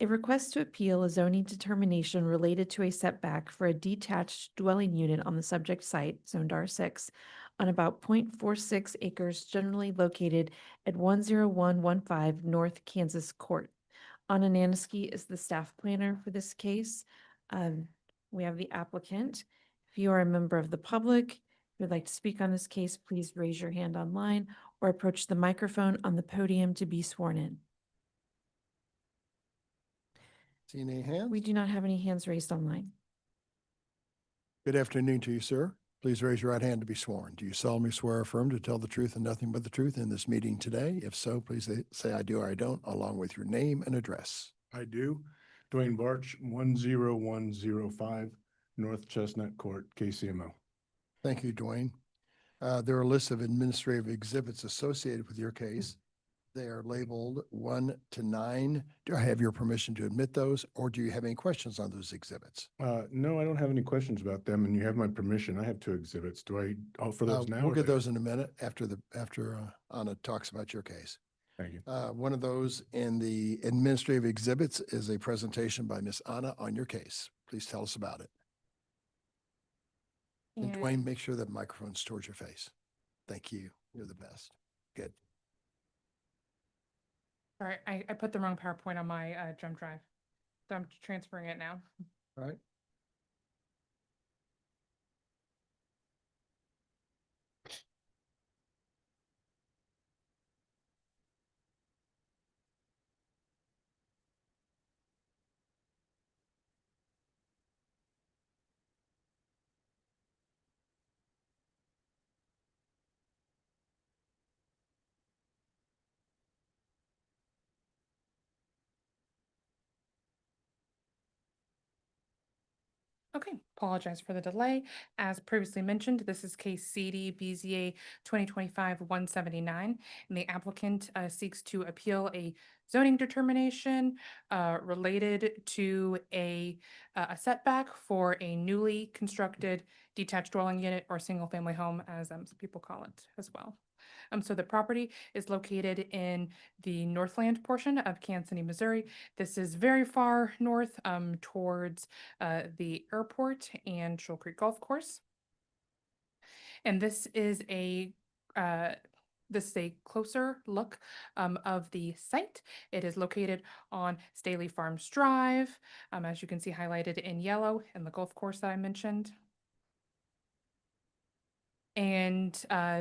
A request to appeal a zoning determination related to a setback for a detached dwelling unit on the subject site, zoned R6, on about 0.46 acres generally located at 10115 North Kansas Court. Anna Naniski is the staff planner for this case. We have the applicant. If you are a member of the public, would like to speak on this case, please raise your hand online or approach the microphone on the podium to be sworn in. See any hands? We do not have any hands raised online. Good afternoon to you, sir. Please raise your right hand to be sworn. Do you solemnly swear or affirm to tell the truth and nothing but the truth in this meeting today? If so, please say I do or I don't, along with your name and address. I do. Dwayne Barch, 10105 North Chestnut Court, KCMO. Thank you, Dwayne. There are lists of administrative exhibits associated with your case. They are labeled 1 to 9. Do I have your permission to admit those, or do you have any questions on those exhibits? No, I don't have any questions about them, and you have my permission. I have 2 exhibits. Do I offer those now? We'll or get later? those in a minute after Anna talks about your case. Thank you. One of those in the administrative exhibits is a presentation by Miss Anna on your case. Please tell us about it. And Dwayne, make sure that microphone's towards your face. Thank you. You're the best. Good. Sorry, I put the wrong PowerPoint on my jump drive. So I'm transferring it now. All right. Okay, apologize for the delay. As previously mentioned, this is case CD BZA 2025-179, and the applicant seeks to appeal a zoning determination related to a setback for a newly constructed detached dwelling unit or single-family home, as some people call it as well. So the property is located in the Northland portion of Kansas City, Missouri. This is very far north towards the airport and Shoal Creek Golf Course. And this is a closer look of the site. It is located on Staley Farms Drive, as you can see highlighted in yellow in the golf course that I mentioned. And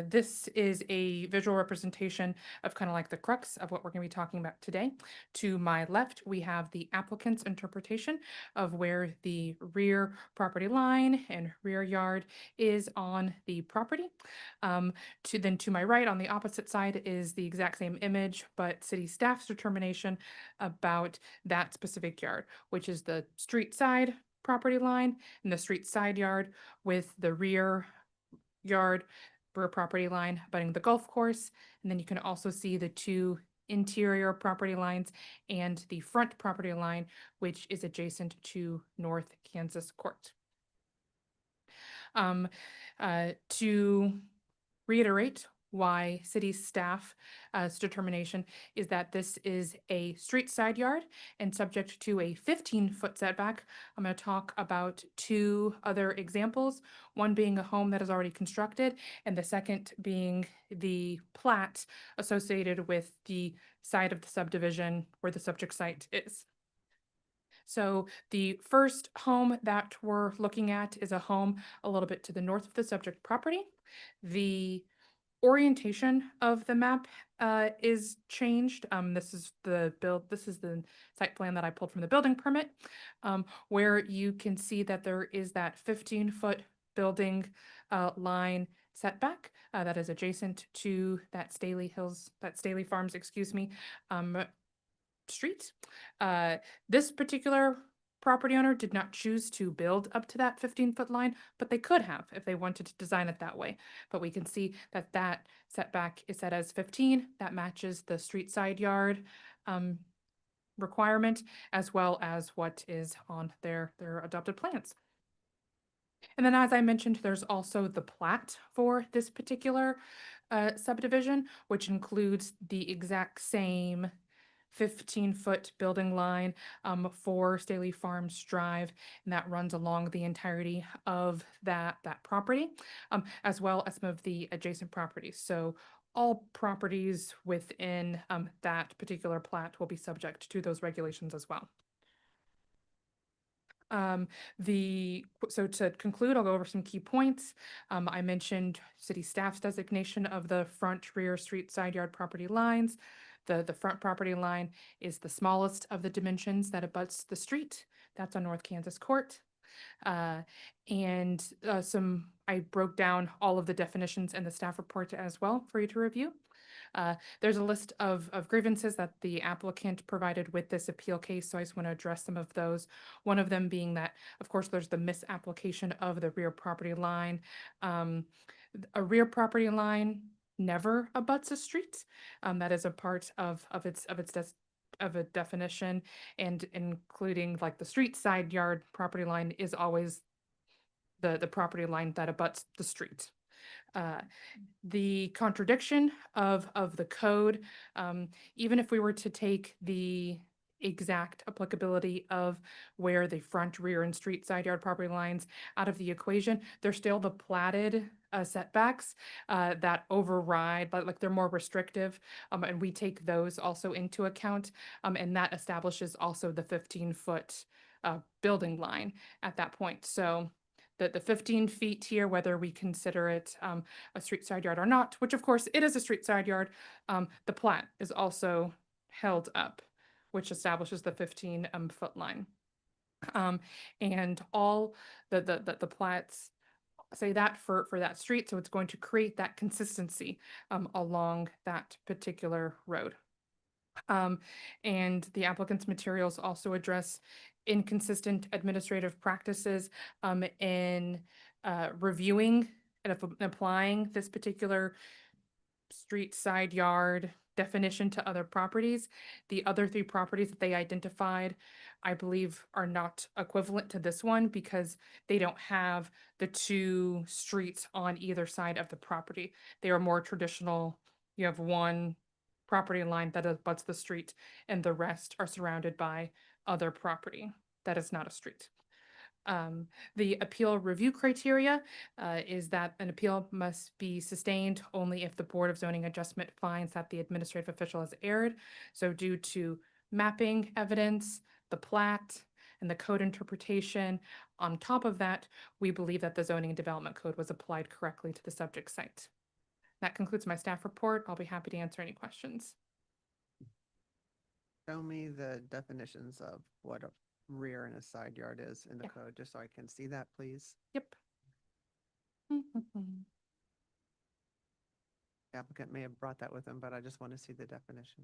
this is a visual representation of kind of like the crux of what we're going to be talking about today. To my left, we have the applicant's interpretation of where the rear property line and rear yard is on the property. To my right, on the opposite side, is the exact same image, but city staff's determination about that specific yard, which is the street side property line and the street side yard with the rear yard, rear property line abutting the golf course. And then you can also see the 2 interior property lines and the front property line, which is adjacent to North Kansas Court. To reiterate why city staff's determination is that this is a street side yard and subject to a 15-foot setback. I'm going to talk about 2 other examples, one being a home that is already constructed, and the second being the plat associated with the side of the subdivision where the subject site is. So the first home that we're looking at is a home a little bit to the north of the subject property. The orientation of the map is changed. This is the site plan that I pulled from the building permit, where you can see that there is that 15-foot building line setback that is adjacent to that Staley Farms, street. This particular property owner did not choose to build up to that 15-foot line, but they could have if they wanted to design it that way. But we can see that that setback is set as 15. That matches the street side yard requirement, as well as what is on their adopted plans. And then, as I mentioned, there's also the plat for this particular subdivision, which includes the exact same 15-foot building line for Staley Farms Drive, and that runs along the entirety of that property, as well as some of the adjacent properties. So all properties within that particular plat will be subject to those regulations as well. So to conclude, I'll go over some key points. I mentioned city staff's designation of the front, rear, street, side yard property lines. The front property line is the smallest of the dimensions that abuts the street. That's on North Kansas Court. I broke down all of the definitions in the staff report as well for you to review. There's a list of grievances that the applicant provided with this appeal case, so I just want to address some of those. One of them being that, of course, there's the misapplication of the rear property line. A rear property line never abuts a street. That is a part of a definition, and including like the street side yard property line is always the property line that abuts the street. The contradiction of the code, even if we were to take the exact applicability of where the front, rear, and street side yard property lines out of the equation, they're still the platted setbacks that override, but like they're more restrictive, and we take those also into account, and that establishes also the 15-foot building line at that point. So the 15 feet here, whether we consider it a street side yard or not, which of course it is a street side yard, the plat is also held up, which establishes the 15 foot line. And all the plats say that for that street, so it's going to create that consistency along that particular road. And the applicant's materials also address inconsistent administrative practices in reviewing and applying this particular street side yard definition to other properties. The other 3 properties that they identified, I believe, are not equivalent to this one because they don't have the 2 streets on either side of the property. They are more traditional. You have one property line that abuts the street, and the rest are surrounded by other property that is not a street. The appeal review criteria is that an appeal must be sustained only if the Board of Zoning Adjustment finds that the administrative official has erred. So due to mapping evidence, the plat, and the code interpretation, on top of that, we believe that the zoning and development code was applied correctly to the subject site. That concludes my staff report. I'll be happy to answer any questions. Show me the definitions of what a rear and a side yard is in the code, just so I can see that, please. Yep. The applicant may have brought that with them, but I just want to see the definition.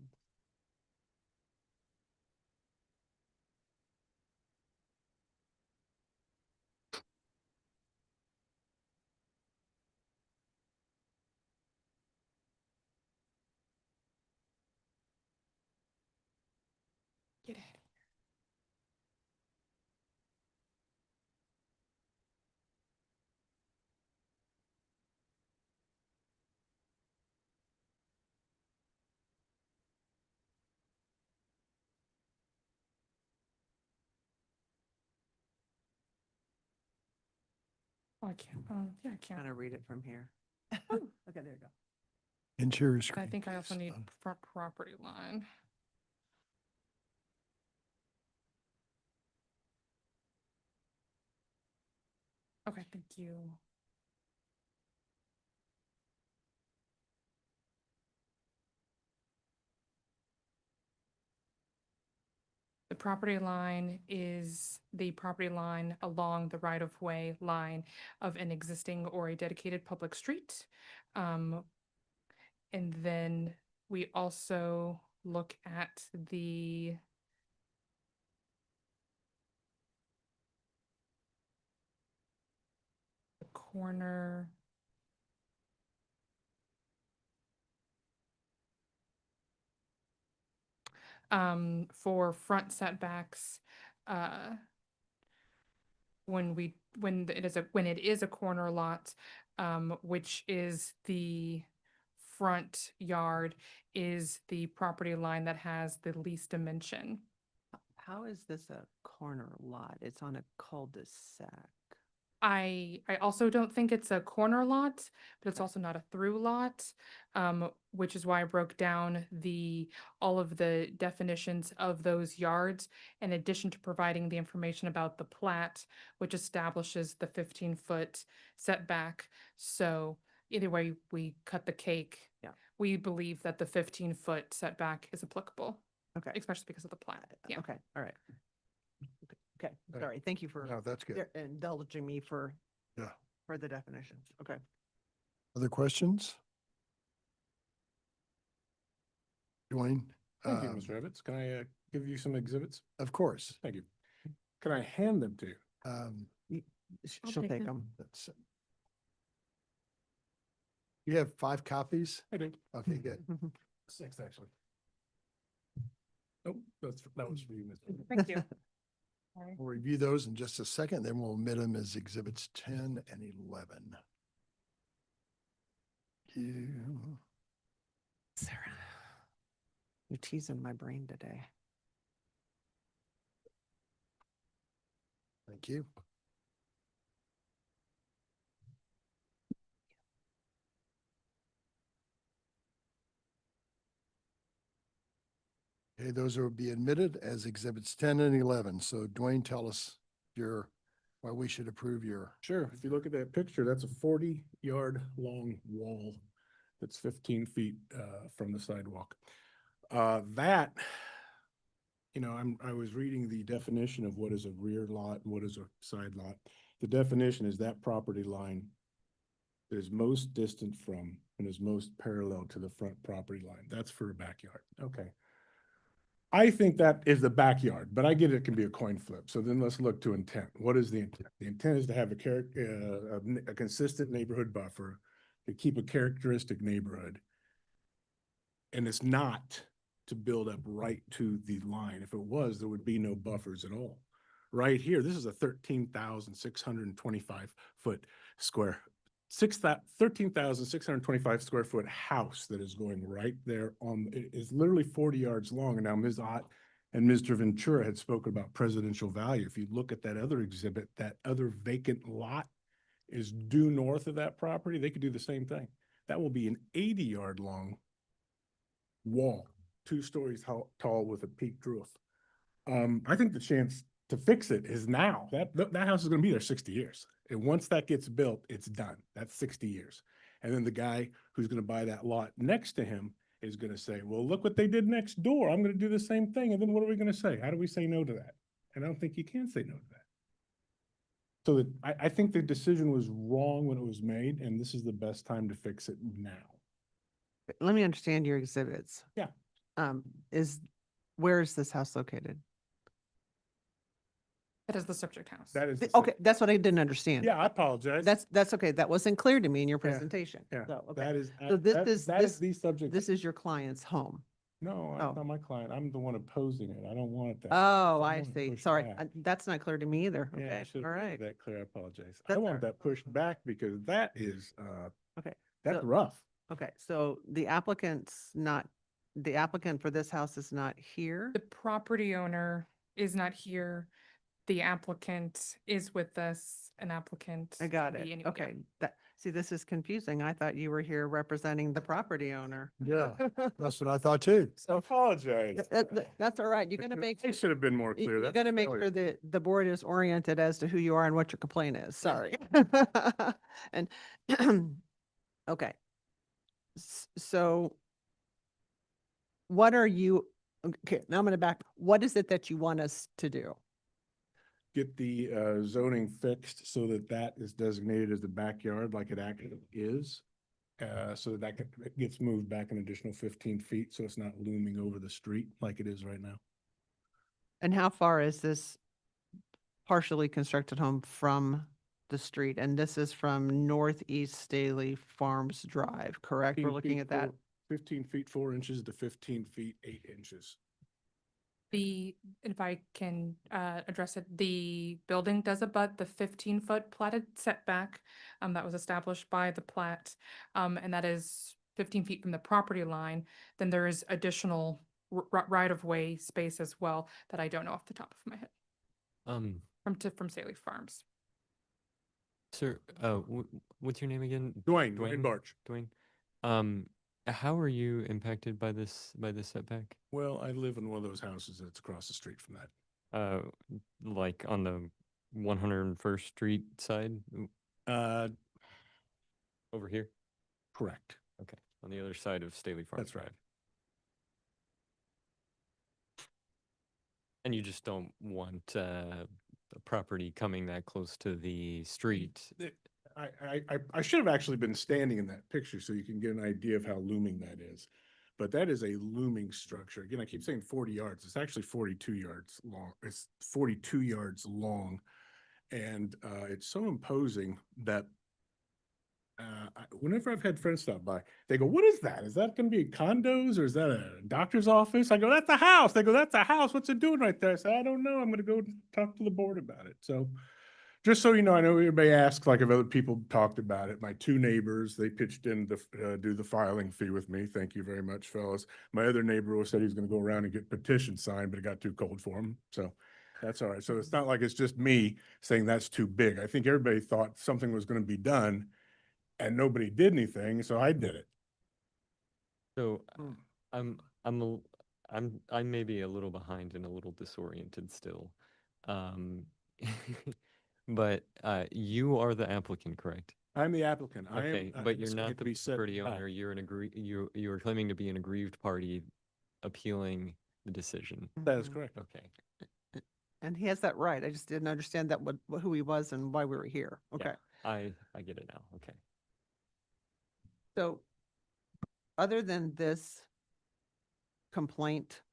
Get it. Oh, I can't. Yeah, I can't. Kind of read it from here. Okay, there you go. Interior I screen. think I also need front property line. Okay, thank you. The property line is the property line along the right-of-way line of an existing or a dedicated public street. And then we also look at the corner. For front setbacks, when it is a corner lot, which is the front yard, is the property line that has the least dimension. How is this a corner lot? It's on a cul-de-sac. I also don't think it's a corner lot, but it's also not a through lot, which is why I broke down all of the definitions of those yards, in addition to providing the information about the plat, which establishes the 15-foot setback. So either way we cut the cake, we believe that the 15-foot setback is applicable. Okay. Especially because of the plat. Yeah. Okay, all right. Okay, sorry, thank you for No, that's good. indulging me for Yeah. the definitions. Okay. Other questions? Dwayne? Thank you, Mr. Evans. Can I give you some exhibits? Of course. Thank you. Can I hand them to you? She'll take them. You have 5 copies? I do. Okay, good. 6, actually. Oh, that was for you, Mr. Thank you. We'll review those in just a second, then we'll omit them as exhibits 10 and 11. You. Sarah, you're teasing my brain today. Thank you. Okay, those will be admitted as exhibits 10 and 11. So Dwayne, tell us why we should approve your. Sure. If you look at that picture, that's a 40-yard long wall that's 15 feet from the sidewalk. That, I was reading the definition of what is a rear lot and what is a side lot. The definition is that property line that is most distant from and is most parallel to the front property line. That's for a backyard. Okay. I think that is the backyard, but I get it can be a coin flip. So then let's look to intent. What is the intent? The intent is to have a consistent neighborhood buffer, to keep a characteristic neighborhood. And it's not to build up right to the line. If it was, there would be no buffers at all. Right here, this is a 13,625 square foot house that is going right there it is literally 40 yards long. And now Ms. Ott and Mr. Ventura had spoken about presidential value. If you look at that other exhibit, that other vacant lot is due north of that property. They could do the same thing. That will be an 80-yard long wall, 2 stories tall with a peaked roof. I think the chance to fix it is now. That house is going to be there 60 years. And once that gets built, it's done. That's 60 years. And then the guy who's going to buy that lot next to him is going to say, well, look what they did next door. I'm going to do the same thing. And then what are we going to say? How do we say no to that? And I don't think you can say no to that. So I think the decision was wrong when it was made, and this is the best time to fix it now. Let me understand your exhibits. Yeah. Where is this house located? That is the subject house. That is Okay, that's what I didn't understand. Yeah, I apologize. That's okay. That wasn't clear to me in your Yeah, presentation. Yeah, So, okay. that is So that is the subject. This is your client's home. No, Oh. that's not my client. I'm the one opposing it. I don't want that. Oh, I I want it see. pushed Sorry. back. That's not clear to me either. Yeah, I Okay, should all have made right. that clear. I apologize. I That's all want right. that pushed back because that is, Okay. that's So- rough. Okay, so the applicant for this house is not here? The property owner is not here. The applicant is with us, an applicant. I got can be it. anywhere. Okay. See, this is confusing. I thought you were here representing the property owner. Yeah, that's what I thought too. I apologize. That's all right. You're gonna make, It should have been more clear. you're That's gonna make failure. sure that the board is oriented as to who you are and what your complaint is. Sorry. And, okay. So what are you, okay, now I'm gonna back, what is it that you want us to do? Get the zoning fixed so that that is designated as the backyard like it actually is. So that gets moved back an additional 15 feet, so it's not looming over the street like it is right now. And how far is this partially constructed home from the street? And this is from Northeast Staley Farms Drive, correct? We're 15 looking feet, at that. 15 feet, 4 inches to 15 feet, 8 inches. If I can address it, the building does abut the 15-foot platted setback that was established by the plat, and that is 15 feet from the property line. Then there is additional right-of-way space as well that I don't know off the top of my head from Staley Farms. Sir, what's your name again? Dwayne Barch. Dwayne. How are you impacted by this setback? Well, I live in one of those houses that's across the street from that. Like on the 101st Street side? Over here? Correct. Okay, on the other side of Staley Farm. That's right. And you just don't want a property coming that close to the street? I should have actually been standing in that picture so you can get an idea of how looming that is. But that is a looming structure. Again, I keep saying 40 yards. It's actually 42 yards long. It's 42 yards long. And it's so imposing that Whenever I've had friends stop by, they go, "What is that? Is that going to be condos or is that a doctor's office?" I go, "That's a house." They go, "That's a house. What's it doing right there?" I say, "I don't know. I'm going to go talk to the board about it." So just so you know, I know everybody asks like if other people talked about it. My two neighbors, they pitched in to do the filing fee with me. Thank you very much, fellas. My other neighbor said he was going to go around and get petitions signed, but it got too cold for him. So that's all right. So it's not like it's just me saying that's too big. I think everybody thought something was going to be done and nobody did anything, so I did it. So I'm I may be a little behind and a little disoriented still. Um, but you are the applicant, correct? I'm the applicant. Okay, I am. but you're it's not going to the be said property back. owner. You are claiming to be an aggrieved party appealing the decision. That is correct. Okay. And he has that right. I just didn't understand that who he was and why we were here. Okay. Yeah, I get it now. Okay. So other than this complaint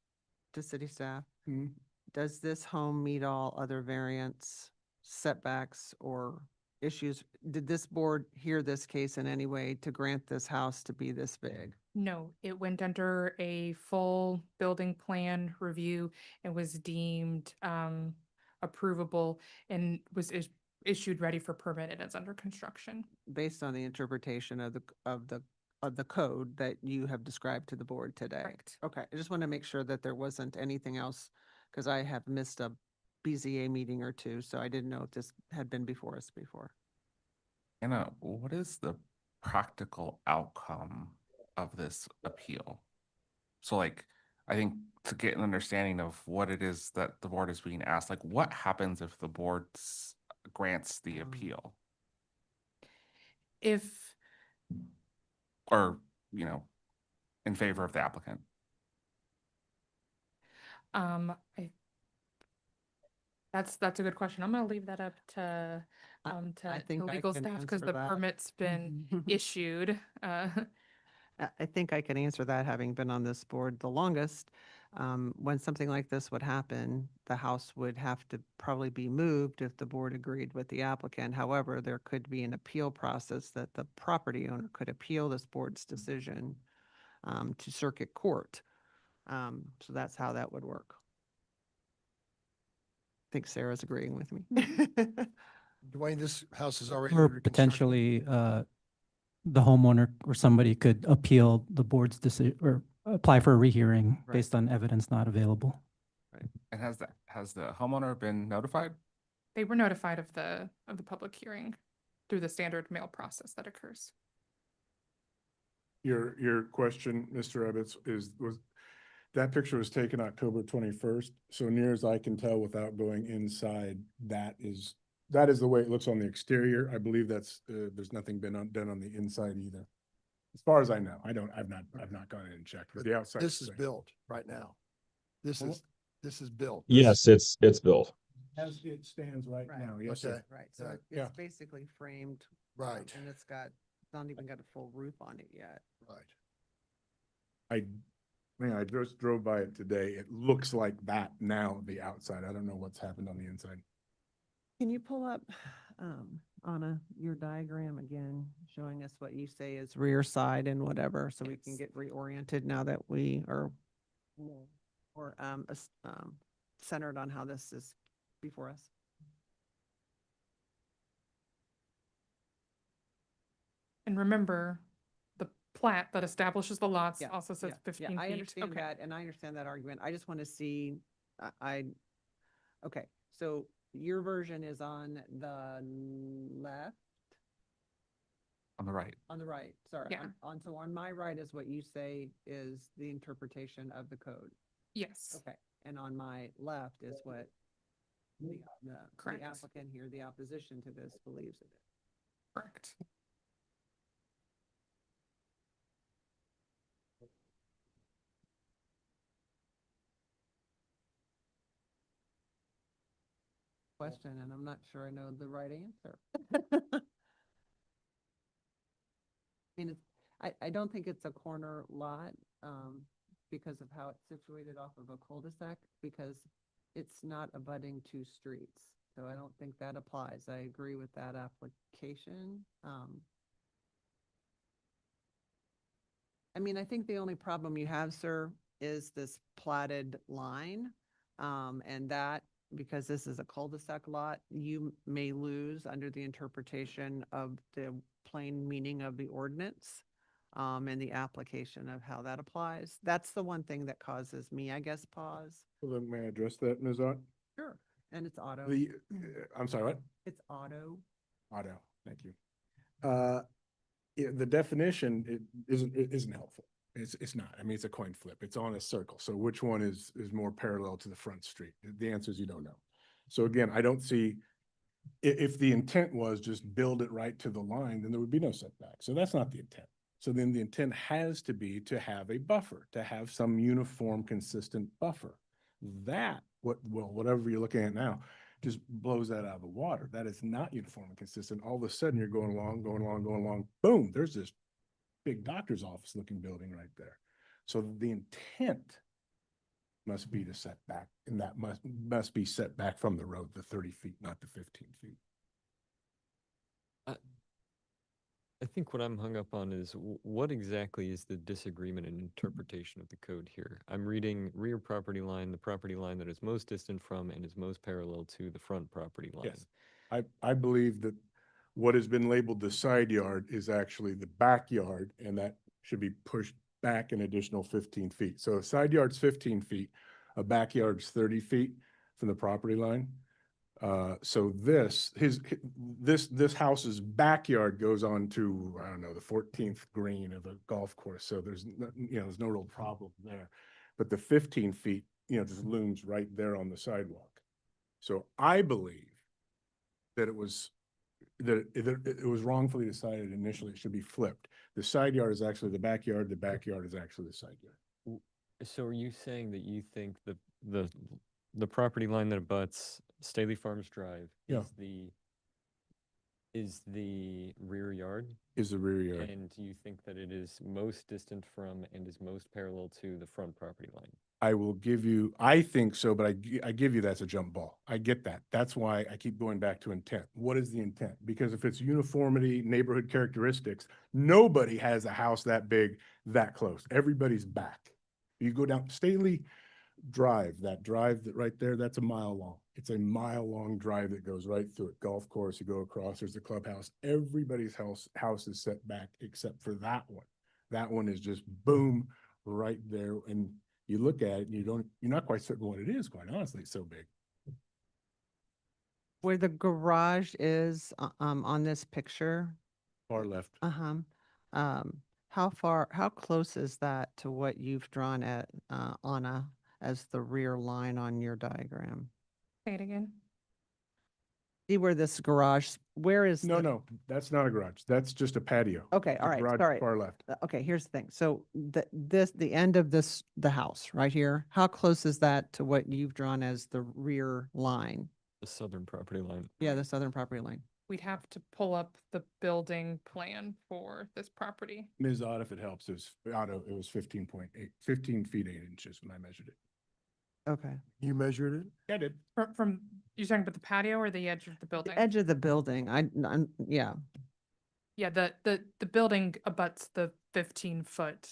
to city staff, Mhm. does this home meet all other variants, setbacks, or issues? Did this board hear this case in any way to grant this house to be this big? No, it went under a full building plan review and was deemed approvable and was issued ready for permit and it's under construction. Based on the interpretation of the code that you have described to the board today? Correct. Okay, I just want to make sure that there wasn't anything else, because I have missed a BZA meeting or two, so I didn't know if this had been before us before. Anna, what is the practical outcome of this appeal? So like, I think to get an understanding of what it is that the board is being asked, like what happens if the board grants the appeal? If Or, you know, in favor of the applicant? I that's a good question. I'm gonna leave that up to I think the I legal can staff because answer the that. permit's been issued. I think I can answer that, having been on this board the longest. When something like this would happen, the house would have to probably be moved if the board agreed with the applicant. However, there could be an appeal process that the property owner could appeal this board's decision to circuit court. So that's how that would work. I think Sarah's agreeing with me. Dwayne, this house is already. Or under construction. potentially, the homeowner or somebody could appeal the board's decision or apply for a rehearing Right. based on evidence not available. Right. And has the homeowner been notified? They were notified of the public hearing through the standard mail process that occurs. Your question, Mr. Ebbets, was that picture was taken October 21st. So near as I can tell without going inside, that is the way it looks on the exterior. I believe that's there's nothing been done on the inside either. As far as I know, I've not gone in and checked, but the outside. This is built right now. This is built. Yes, it's built. As it stands right now, yes, Okay. sir. Right, so Yeah. it's basically framed. Right. And it's not even got a full roof on it yet. Right. I just drove by it today. It looks like that now, the outside. I don't know what's happened on the inside. Can you pull up, Anna, your diagram again, showing us what you say is rear side and whatever, so we can get reoriented now that we are more centered on how this is before us? And remember, the plat that establishes the lots Yeah, also says yeah, 15 yeah, I feet. understand Okay. that, and I understand that argument. I just want to see, okay, so your version is on the left? On the right. On the right, sorry. Yeah. So on my right is what you say is the interpretation of the code. Yes. Okay, and on my left is what the Correct. applicant here, the opposition to this believes it is. Correct. Question, and I'm not sure I know the right answer. I mean, I don't think it's a corner lot, because of how it's situated off of a cul-de-sac, because it's not abutting two streets. So I don't think that applies. I agree with that application. I mean, I think the only problem you have, sir, is this platted line. And that, because this is a cul-de-sac lot, you may lose under the interpretation of the plain meaning of the ordinance, and the application of how that applies. That's the one thing that causes me, I guess, pause. Well, then may I address that, Ms. Ott? Sure. And it's auto. I'm sorry, what? It's auto. Auto, thank you. The definition, it isn't helpful. It's not. I mean, it's a coin flip. It's on a circle. So which one is more parallel to the front street? The answer is you don't know. So again, I don't see, if the intent was just build it right to the line, then there would be no setback. So that's not the intent. So then the intent has to be to have a buffer, to have some uniform, consistent buffer. That, whatever you're looking at now, just blows that out of the water. That is not uniform and consistent. All of a sudden you're going along, boom, there's this big doctor's office looking building right there. So the intent must be to set back, and that must be set back from the road, the 30 feet, not the 15 feet. I think what I'm hung up on is what exactly is the disagreement and interpretation of the code here? I'm reading rear property line, the property line that is most distant from and is most parallel to the front property line. Yes, I believe that what has been labeled the side yard is actually the backyard, and that should be pushed back an additional 15 feet. So a side yard's 15 feet, a backyard's 30 feet from the property line. So this house's backyard goes on to, I don't know, the 14th green of a golf course. So there's no real problem there. But the 15 feet, just looms right there on the sidewalk. So I believe that it was wrongfully decided initially it should be flipped. The side yard is actually the backyard is actually the side yard. So are you saying that you think the property line that abuts Staley Farms Drive Yeah. is the rear yard? Is the rear yard. And you think that it is most distant from and is most parallel to the front property line? I think so, but I give you that's a jump ball. I get that. That's why I keep going back to intent. What is the intent? Because if it's uniformity, neighborhood characteristics, nobody has a house that big, that close. Everybody's back. You go down Staley Drive, that right there, that's a mile long. It's a mile-long drive that goes right through it. Golf course, you go across, there's the clubhouse. Everybody's house is set back except for that one. That one is just boom, right there. And you look at it and you're not quite certain what it is, quite honestly, it's so big. Where the garage is, on this picture, Far left. how close is that to what you've drawn at, Anna, as the rear line on your diagram? Say it again. See where this garage, where is? No, that's not a garage. That's just a patio. Okay, all The right, garage sorry. far left. Okay, here's the thing. So the end of the house right here, how close is that to what you've drawn as the rear line? The southern property line. Yeah, the southern property line. We'd have to pull up the building plan for this property. Ms. Ott, if it helps, it was 15 feet 8 inches when I measured it. Okay. You measured it? Yeah, I did. From you're talking about the patio or the edge of the building? The edge of the building, yeah. Yeah, the building abuts the 15-foot,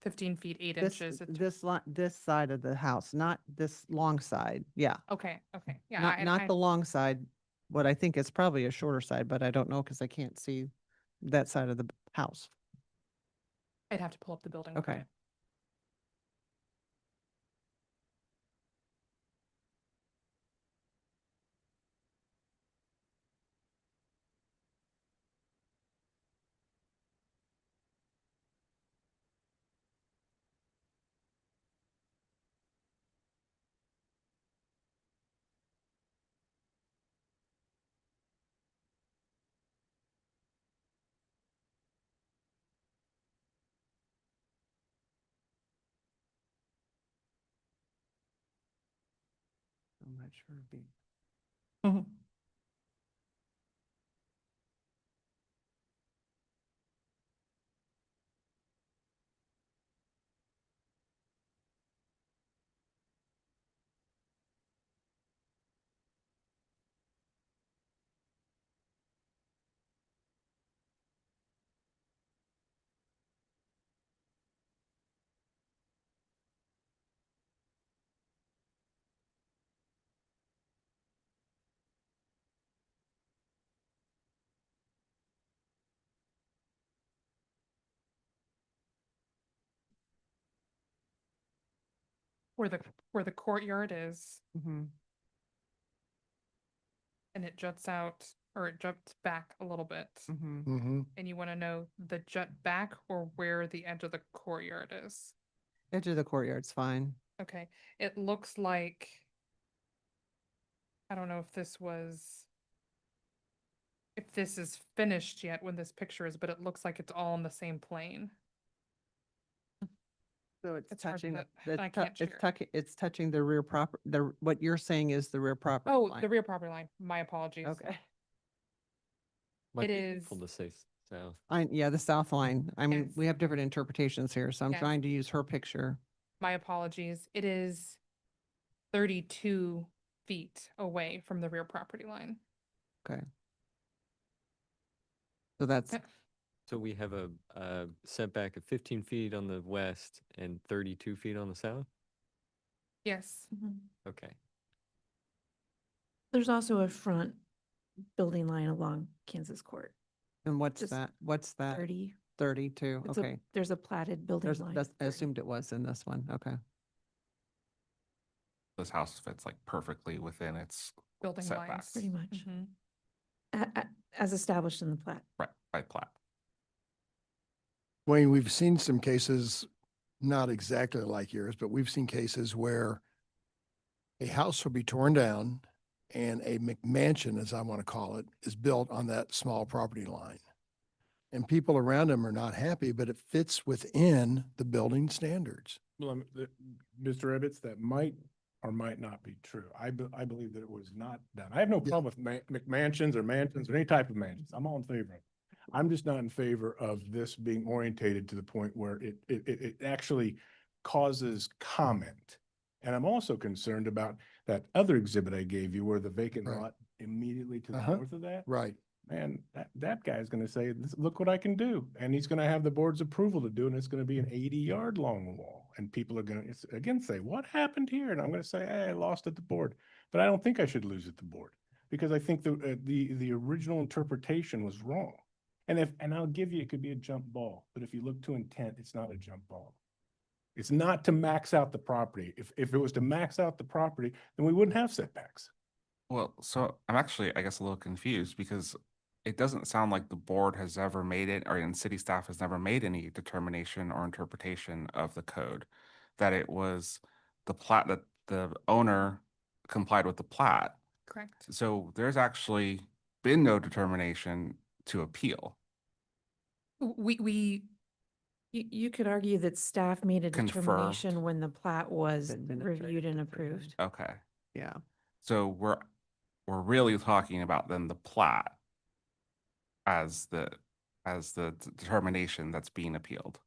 15 feet 8 inches. This side of the house, not this long side. Yeah. Okay, yeah. Not the long side. What I think is probably a shorter side, but I don't know because I can't see that side of the house. I'd have to pull up the building. Okay. I'm not sure. where the courtyard is, Mhm. and it juts out, or it juts back a little bit. Mhm. Mm-hmm. And you want to know the jut back or where the edge of the courtyard is. Edge of the courtyard's fine. Okay, it looks like, I don't know if this is finished yet when this picture is, but it looks like it's all on the same plane. So it's It's hard touching to- the, I can't share. it's touching the rear what you're saying is the rear property Oh, line. the rear property line. My apologies. Okay. Might It be is- helpful to say south. Yeah, the south line. I mean, Yes. we have different interpretations here, so I'm Yes. trying to use her picture. My apologies. It is 32 feet away from the rear property line. Okay. So that's, Yeah. So we have a setback of 15 feet on the west and 32 feet on the south? Yes. Okay. There's also a front building line along Kansas Court. and what's Just that? What's that? 30. 32, It's a- okay. There's a platted building line. I 30. assumed it was in this one, okay. This house fits like perfectly within its Building setback. lines. Pretty much. Mhm. As established in the plat. Right, by plat. Wayne, we've seen some cases, not exactly like yours, but we've seen cases where a house will be torn down and a McMansion, as I want to call it, is built on that small property line. And people around them are not happy, but it fits within the building standards. Well, Mr. Ebbets, that might or might not be true. I believe that it was not done. I have no problem with McMansions or mansions or any type of mansions. I'm all in favor of it. I'm just not in favor of this being orientated to the point where it actually causes comment. And I'm also concerned about that other exhibit I gave you where the vacant Right. lot immediately to the Uh-huh. north of that. Right. Man, that guy's gonna say, look what I can do. And he's gonna have the board's approval to do, and it's gonna be an 80-yard long wall. And people are gonna, again, say, what happened here? And I'm gonna say, hey, I lost at the board. But I don't think I should lose at the board, because I think the original interpretation was wrong. And I'll give you, it could be a jump ball, but if you look to intent, it's not a jump ball. It's not to max out the property. If it was to max out the property, then we wouldn't have setbacks. Well, so I'm actually, I guess, a little confused because it doesn't sound like the board has ever made it, or and city staff has never made any determination or interpretation of the code. That it was the plat, that the owner complied with the plat. Correct. So there's actually been no determination to appeal. You could argue that staff made a Confirmed. determination when the plat was Administrative reviewed and decision. approved. Okay. Yeah. So we're really talking about then the plat as the determination that's being appealed.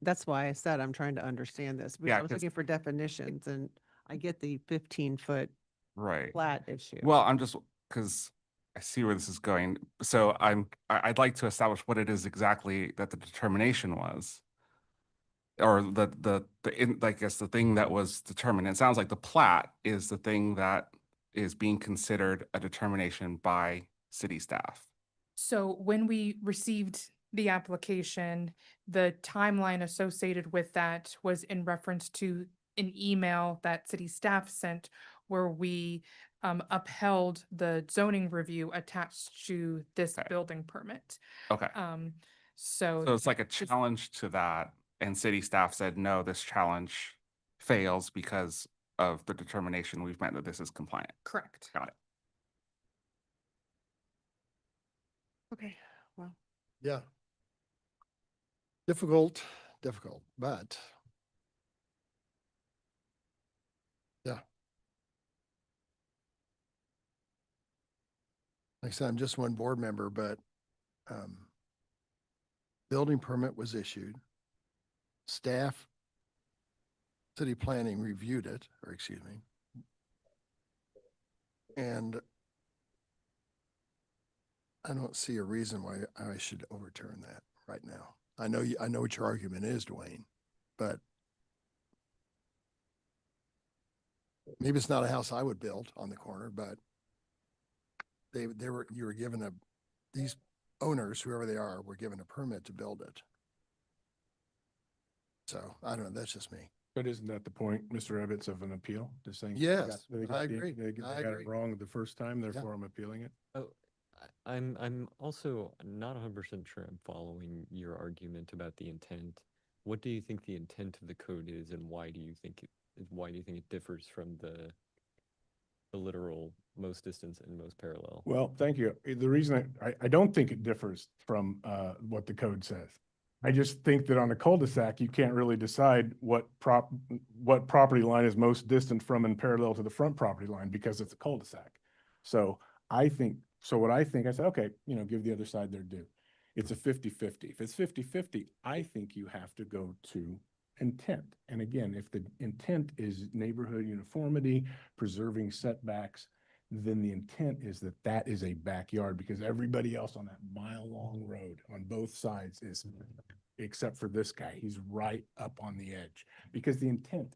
That's why I said I'm trying to understand this. Because Yeah, I was 'cause- looking for definitions and I get the 15-foot Right. flat issue. Well, I'm just, because I see where this is going. So I'd like to establish what it is exactly that the determination was. Or I guess the thing that was determined. It sounds like the plat is the thing that is being considered a determination by city staff. So when we received the application, the timeline associated with that was in reference to an email that city staff sent where we upheld the zoning review attached to this Okay. building permit. Okay. So So it's like a challenge to that, and city staff said, no, this challenge fails because of the determination we've made that this is compliant. correct. Got it. Okay, well. Yeah. Difficult, but yeah. Like I said, I'm just one board member, but building permit was issued. Staff, city planning reviewed it, or excuse me. And I don't see a reason why I should overturn that right now. I know what your argument is, Dwayne, but maybe it's not a house I would build on the corner, but you were given these owners, whoever they are, were given a permit to build it. So I don't know, that's just me. But isn't that the point, Mr. Ebbets, of an appeal? Just saying. Yes, they got I the- agree. They I got agree. it wrong the first time, therefore I'm appealing it. Oh, I'm also not 100% sure I'm following your argument about the intent. What do you think the intent of the code is, and why do you think it differs from the literal most distance and most parallel? Well, thank you. The reason I don't think it differs from what the code says. I just think that on a cul-de-sac, you can't really decide what property line is most distant from and parallel to the front property line because it's a cul-de-sac. So what I think, I said, okay, give the other side their due. It's a 50-50. If it's 50-50, I think you have to go to intent. And again, if the intent is neighborhood uniformity, preserving setbacks, then the intent is that that is a backyard because everybody else on that mile-long road on both sides is, except for this guy, he's right up on the edge. Because the intent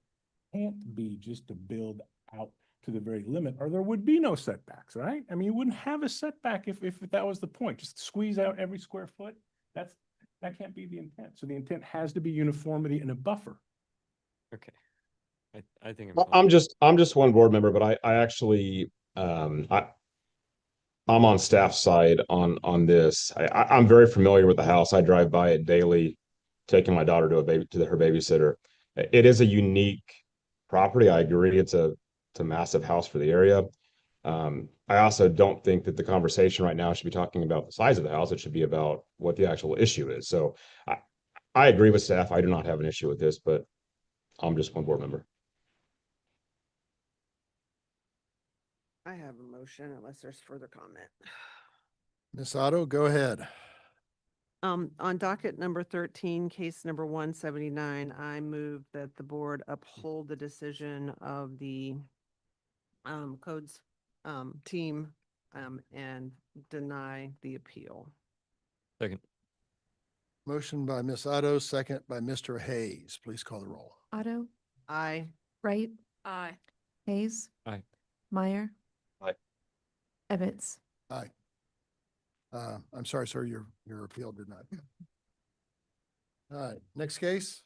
can't be just to build out to the very limit, or there would be no setbacks, right? I mean, you wouldn't have a setback if that was the point. Just squeeze out every square foot. That can't be the intent. So the intent has to be uniformity and a buffer. Okay. I think I'm just one board member, but I actually I'm on staff side on this. I'm very familiar with the house. I drive by it daily, taking my daughter to her babysitter. It is a unique property. I agree. It's a massive house for the area. I also don't think that the conversation right now should be talking about the size of the house. It should be about what the actual issue is. So I agree with staff. I do not have an issue with this, but I'm just one board member. I have a motion unless there's further comment. Ms. Otto, go ahead. On docket number 13, case number 179, I move that the board uphold the decision of the codes team and deny the appeal. Second. Motion by Ms. Otto, second by Mr. Hayes. Please call the roll. Otto, Aye. Wright, Aye. Hayes, Aye. Meyer. Aye. Ebbets. Aye. I'm sorry, sir, your appeal did not. All right, next case.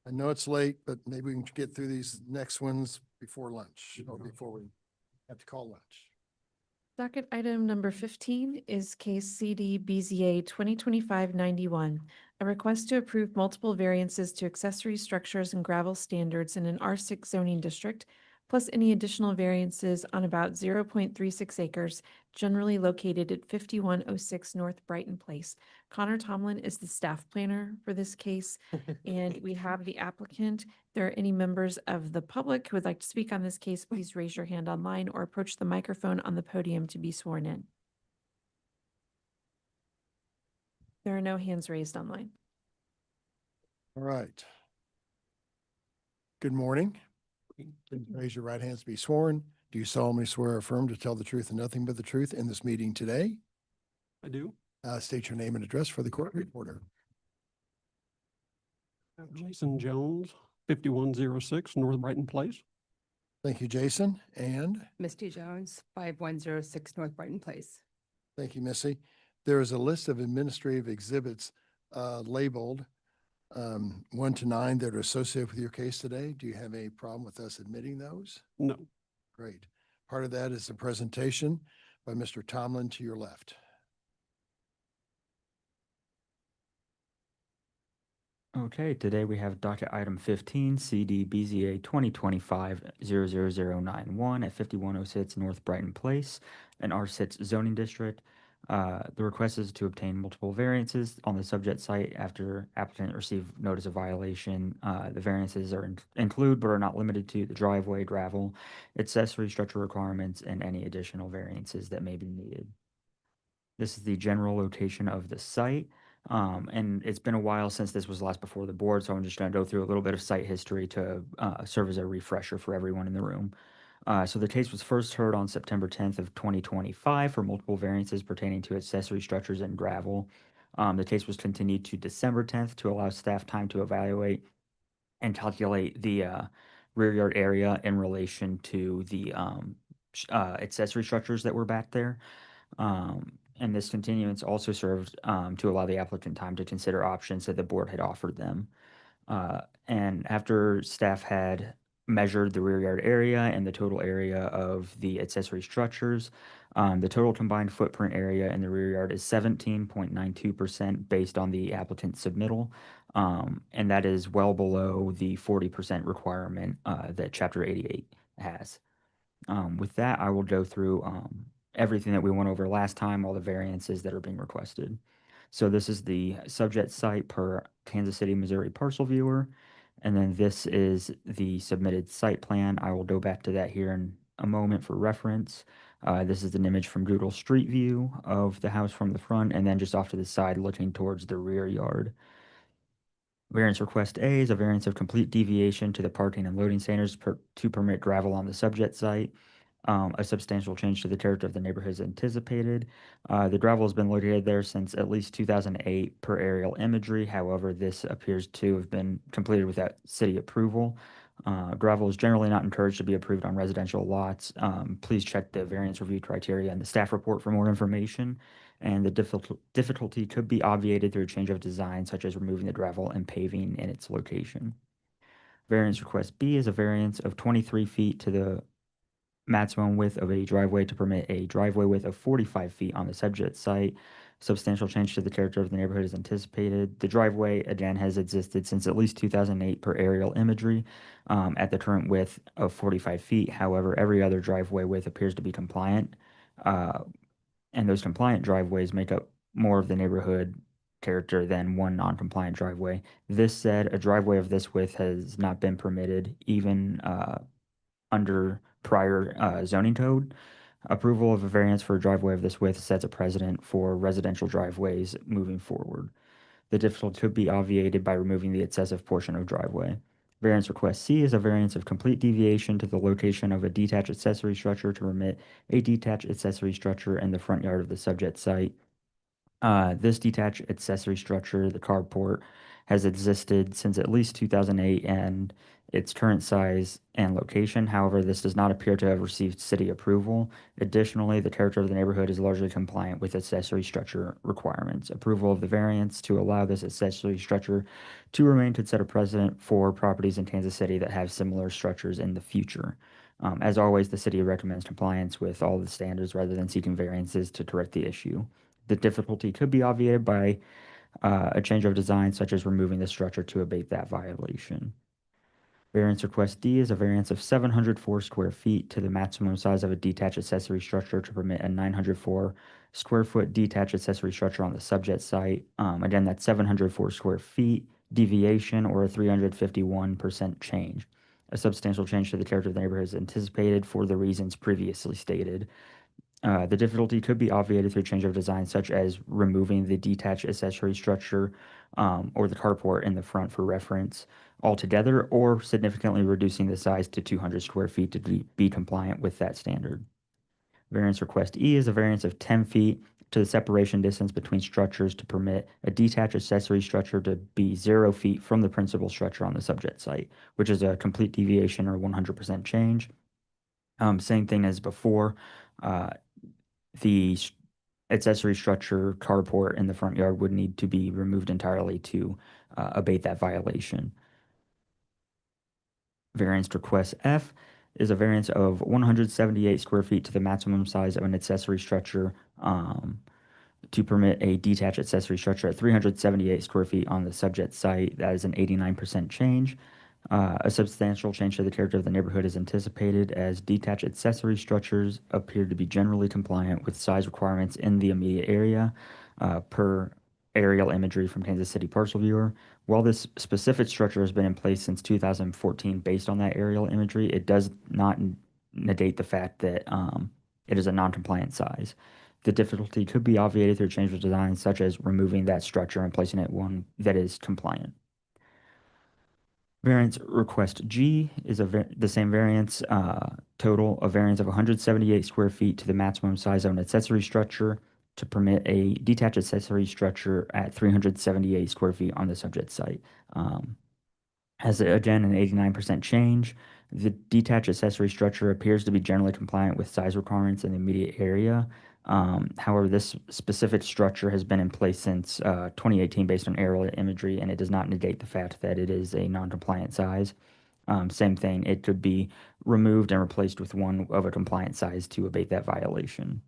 I know it's late, but maybe we can get through these next ones before lunch or before we have to call lunch. Docket item number 15 is case CD BZA 2025-91, a request to approve multiple variances to accessory structures and gravel standards in an R6 zoning district, plus any additional variances on about 0.36 acres, generally located at 5106 North Brighton Place. Connor Tomlin is the staff planner for this case, and we have the applicant. If there are any members of the public who would like to speak on this case, please raise your hand online or approach the microphone on the podium to be sworn in. There are no hands raised online. All right. Good morning. Please raise your right hands to be sworn. Do you solemnly swear or affirm to tell the truth and nothing but the truth in this meeting today? I do. State your name and address for the court reporter. Jason Jones, 5106 North Brighton Place. Thank you, Jason. And Misty Jones, 5106 North Brighton Place. thank you, Missy. There is a list of administrative exhibits labeled 1 to 9 that are associated with your case today. Do you have any problem with us admitting those? No. Great. Part of that is the presentation by Mr. Tomlin to your left. Okay, today we have docket item 15, CD BZA 2025-00091 at 5106 North Brighton Place, an R6 zoning district. The request is to obtain multiple variances on the subject site after applicant received notice of violation. The variances include but are not limited to the driveway, gravel, accessory structure requirements, and any additional variances that may be needed. This is the general location of the site. And it's been a while since this was last before the board, so I'm just going to go through a little bit of site history to serve as a refresher for everyone in the room. So the case was first heard on September 10th of 2025 for multiple variances pertaining to accessory structures and gravel. The case was continued to December 10th to allow staff time to evaluate and calculate the rear yard area in relation to the accessory structures that were back there. and this continuance also served to allow the applicant time to consider options that the board had offered them. And after staff had measured the rear yard area and the total area of the accessory structures, the total combined footprint area in the rear yard is 17.92% based on the applicant's submittal. And that is well below the 40% requirement that Chapter 88 has. With that, I will go through everything that we went over last time, all the variances that are being requested. So this is the subject site per Kansas City, Missouri parcel viewer. And then this is the submitted site plan. I will go back to that here in a moment for reference. This is an image from Google Street View of the house from the front, and then just off to the side looking towards the rear yard. Variance request A is a variance of complete deviation to the parking and loading standards to permit gravel on the subject site. A substantial change to the character of the neighborhood is anticipated. The gravel has been located there since at least 2008 per aerial imagery. However, this appears to have been completed without city approval. Gravel is generally not encouraged to be approved on residential lots. Please check the variance review criteria and the staff report for more information. And the difficulty could be obviated through a change of design, such as removing the gravel and paving in its location. Variance request B is a variance of 23 feet to the maximum width of a driveway to permit a driveway width of 45 feet on the subject site. Substantial change to the character of the neighborhood is anticipated. The driveway, again, has existed since at least 2008 per aerial imagery at the current width of 45 feet. However, every other driveway width appears to be compliant, and those compliant driveways make up more of the neighborhood character than one non-compliant driveway. This said, a driveway of this width has not been permitted even under prior zoning code. Approval of a variance for a driveway of this width sets a precedent for residential driveways moving forward. The difficulty could be obviated by removing the excessive portion of driveway. Variance request C is a variance of complete deviation to the location of a detached accessory structure to permit a detached accessory structure in the front yard of the subject site. This detached accessory structure, the carport, has existed since at least 2008 and its current size and location. However, this does not appear to have received city approval. Additionally, the character of the neighborhood is largely compliant with accessory structure requirements. Approval of the variance to allow this accessory structure to remain could set a precedent for properties in Kansas City that have similar structures in the future. As always, the city recommends compliance with all the standards rather than seeking variances to correct the issue. The difficulty could be obviated by a change of design, such as removing the structure to abate that violation. Variance request D is a variance of 704 square feet to the maximum size of a detached accessory structure to permit a 904 square foot detached accessory structure on the subject site. Again, that's 704 square feet deviation or a 351% change. A substantial change to the character of the neighborhood is anticipated for the reasons previously stated. The difficulty could be obviated through change of design, such as removing the detached accessory structure or the carport in the front for reference altogether, or significantly reducing the size to 200 square feet to be compliant with that standard. Variance request E is a variance of 10 feet to the separation distance between structures to permit a detached accessory structure to be 0 feet from the principal structure on the subject site, which is a complete deviation or 100% change. Same thing as before. The accessory structure carport in the front yard would need to be removed entirely to abate that violation. Variance request F is a variance of 178 square feet to the maximum size of an accessory structure to permit a detached accessory structure at 378 square feet on the subject site. That is an 89% change. A substantial change to the character of the neighborhood is anticipated as detached accessory structures appear to be generally compliant with size requirements in the immediate area per aerial imagery from Kansas City Parcel Viewer. While this specific structure has been in place since 2014 based on that aerial imagery, it does not negate the fact that it is a non-compliant size. The difficulty could be obviated through change of design, such as removing that structure and placing it one that is compliant. Variance request G is the same variance, total a variance of 178 square feet to the maximum size of an accessory structure to permit a detached accessory structure at 378 square feet on the subject site. Has again an 89% change. The detached accessory structure appears to be generally compliant with size requirements in the immediate area. However, this specific structure has been in place since 2018 based on aerial imagery, and it does not negate the fact that it is a non-compliant size. Same thing, it could be removed and replaced with one of a compliant size to abate that violation.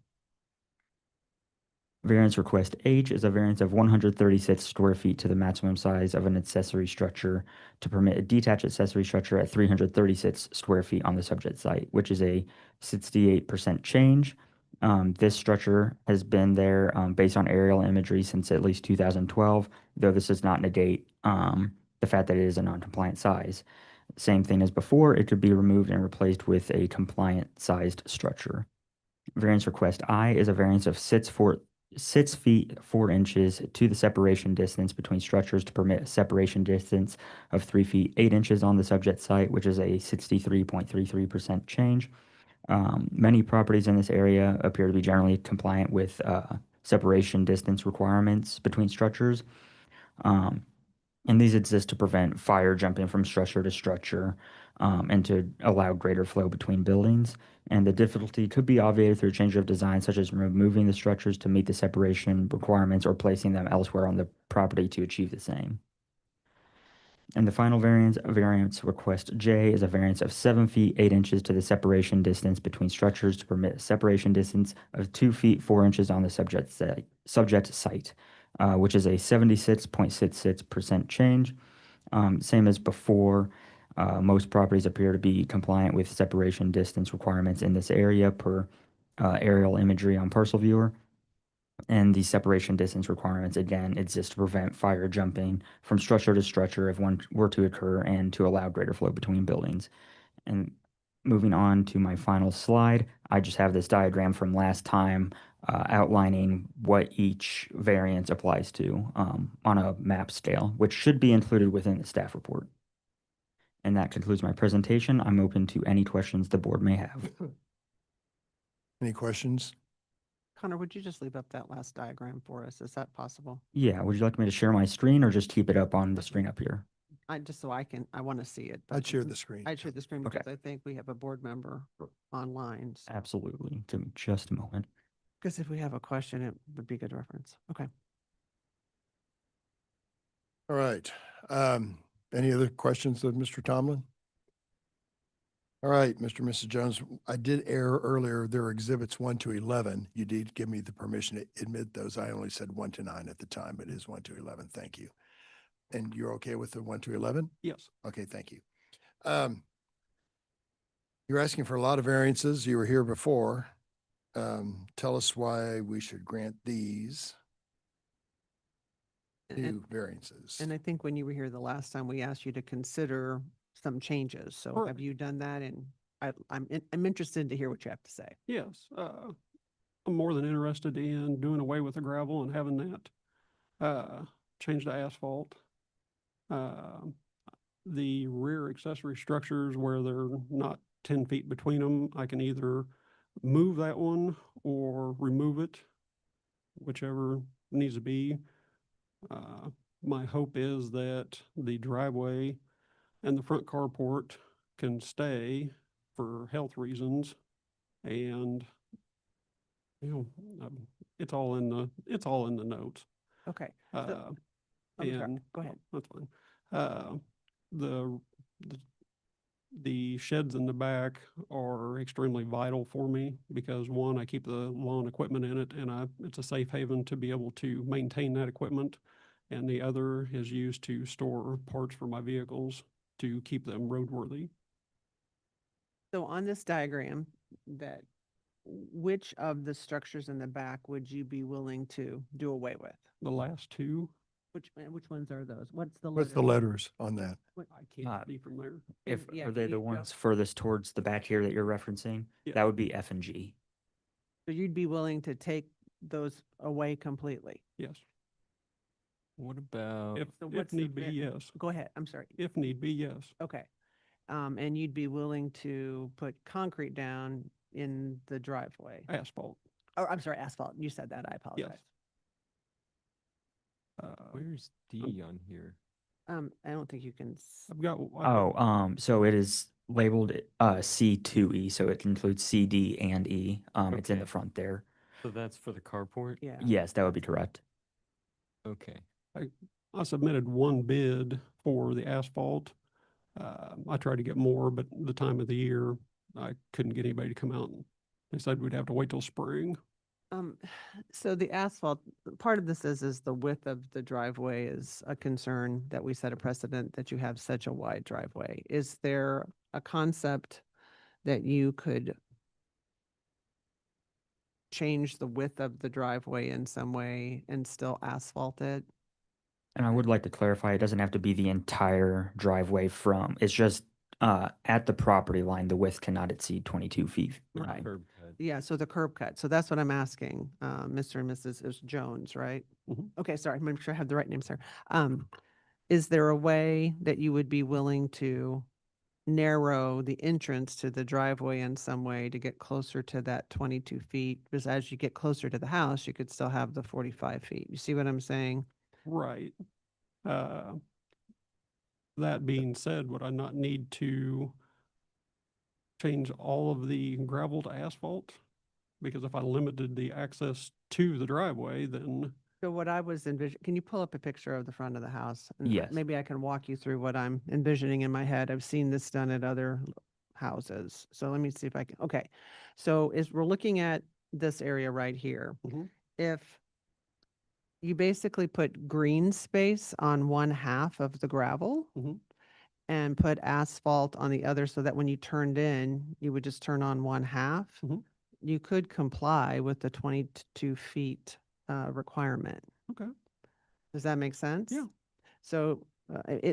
Variance request H is a variance of 136 square feet to the maximum size of an accessory structure to permit a detached accessory structure at 336 square feet on the subject site, which is a 68% change. This structure has been there based on aerial imagery since at least 2012, though this does not negate the fact that it is a non-compliant size. Same thing as before, it could be removed and replaced with a compliant sized structure. Variance request I is a variance of 6 feet 4 inches to the separation distance between structures to permit a separation distance of 3 feet 8 inches on the subject site, which is a 63.33% change. Many properties in this area appear to be generally compliant with separation distance requirements between structures. And these exist to prevent fire jumping from structure to structure and to allow greater flow between buildings. And the difficulty could be obviated through change of design, such as removing the structures to meet the separation requirements or placing them elsewhere on the property to achieve the same. And the final variance request J, is a variance of 7 feet 8 inches to the separation distance between structures to permit a separation distance of 2 feet 4 inches on the subject site, which is a 76.66% change. Same as before, most properties appear to be compliant with separation distance requirements in this area per aerial imagery on Parcel Viewer. And the separation distance requirements, again, exist to prevent fire jumping from structure to structure if one were to occur and to allow greater flow between buildings. And moving on to my final slide, I just have this diagram from last time outlining what each variance applies to on a map scale, which should be included within the staff report. And that concludes my presentation. I'm open to any questions the board may have. Any questions? Connor, would you just leave up that last diagram for us? Is that possible? Yeah, would you like me to share my screen or just keep it up on the screen up here? I just so I want to see it. I'd share the screen. I'd share the screen Okay. because I think we have a board member online. Absolutely. Give me just a moment. Because if we have a question, it would be a good reference. Okay. All right. Any other questions of Mr. Tomlin? All right, Mr. and Mrs. Jones, I did err earlier. There are exhibits 1 to 11. You did give me the permission to admit those. I only said 1 to 9 at the time. It is 1 to 11. Thank you. And you're okay with the 1 to 11? Yes. Okay, thank you. You're asking for a lot of variances. You were here before. Tell us why we should grant these new variances. And I think when you were here the last time, we asked you to consider some changes. So Correct. have you done that? And I'm interested to hear what you have to say. Yes. I'm more than interested in doing away with the gravel and having that change to asphalt. The rear accessory structures where they're not 10 feet between them, I can either move that one or remove it, whichever needs to be. My hope is that the driveway and the front carport can stay for health reasons, and it's all in the notes. Okay. I'm sorry. Go ahead. That's fine. The sheds in the back are extremely vital for me because one, I keep the lawn equipment in it, and it's a safe haven to be able to maintain that equipment. And the other is used to store parts for my vehicles to keep them roadworthy. So on this diagram, which of the structures in the back would you be willing to do away with? The last two. Which ones are those? What's the letters on that? I can't see from there. Are they the ones furthest towards the back here that you're referencing? Yeah. That would be F and G. So you'd be willing to take those away completely? Yes. What about If need be, yes. Go ahead. I'm sorry. If need be, yes. Okay. And you'd be willing to put concrete down in the driveway? Asphalt. Oh, I'm sorry, asphalt. You said that. I apologize. Where's D on here? I don't think you can. I've got. So it is labeled C2E, so it includes C, D, and E. It's in the front there. So that's for the carport? Yeah. Yes, that would be correct. Okay. I submitted one bid for the asphalt. I tried to get more, but the time of the year, I couldn't get anybody to come out. They said we'd have to wait till spring. So the asphalt, part of this is the width of the driveway is a concern that we set a precedent that you have such a wide driveway. Is there a concept that you could change the width of the driveway in some way and still asphalt it? And I would like to clarify, it doesn't have to be the entire driveway it's just at the property line, the width cannot exceed 22 feet. Right. Curb cut. Yeah, so the curb cut. So that's what I'm asking, Mr. and Mrs. Jones, right? Mhm. Okay, sorry, I'm sure I have the right name, sir. Is there a way that you would be willing to narrow the entrance to the driveway in some way to get closer to that 22 feet? Because as you get closer to the house, you could still have the 45 feet. You see what I'm saying? Right. That being said, would I not need to change all of the gravel to asphalt? Because if I limited the access to the driveway, then So what I was envisioning, can you pull up a picture of the front of the house? And Yes. maybe I can walk you through what I'm envisioning in my head. I've seen this done at other houses. So let me see if I can, okay. So we're looking at this area right here. Mhm. If you basically put green space on one half of the gravel Mhm. and put asphalt on the other so that when you turned in, you would just turn on one half, Mhm. you could comply with the 22 feet requirement. Okay. Does that make sense? Yeah. So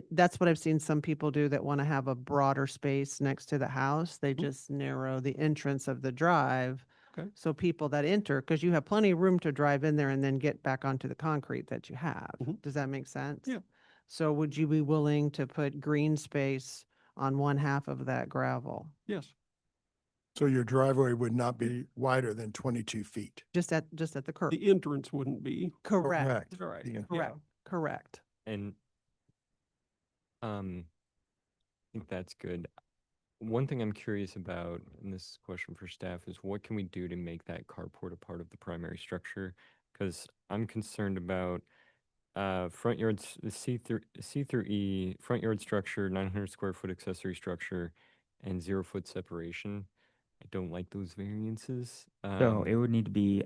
that's what I've seen some people do that want to have a broader space next to the house. They just narrow the entrance of the drive. Okay. So people that enter, because you have plenty of room to drive in there and then get back onto the concrete that you have. Mhm. Does that make sense? Yeah. So would you be willing to put green space on one half of that gravel? Yes. So your driveway would not be wider than 22 feet. Just at the curb? The entrance wouldn't be. Correct. All right. Yeah. Correct. Correct. And I think that's good. One thing I'm curious about, and this is a question for staff, is what can we do to make that carport a part of the primary structure? Because I'm concerned about front yards, C through E, front yard structure, 900 square foot accessory structure, and 0 foot separation. I don't like those variances. So it would need to be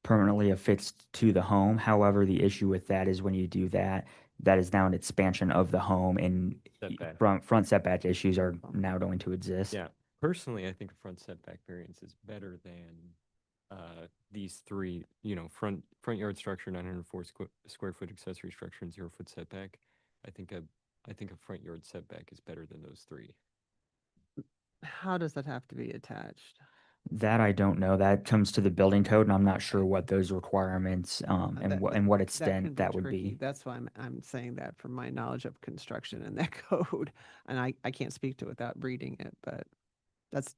permanently affixed to the home. However, the issue with that is when you do that, that is now an expansion of the home, and Setback. front setback issues are now going to exist. Yeah, personally, I think a front setback variance is better than these three. Front yard structure, 904 square foot accessory structure, and 0 foot setback. I think a front yard setback is better than those three. How does that have to be attached? That I don't know. That comes to the building code, and I'm not sure what those requirements and what can extent that would tricky. be. That's why I'm saying that from my knowledge of construction and that code. And I can't speak to it without reading it, but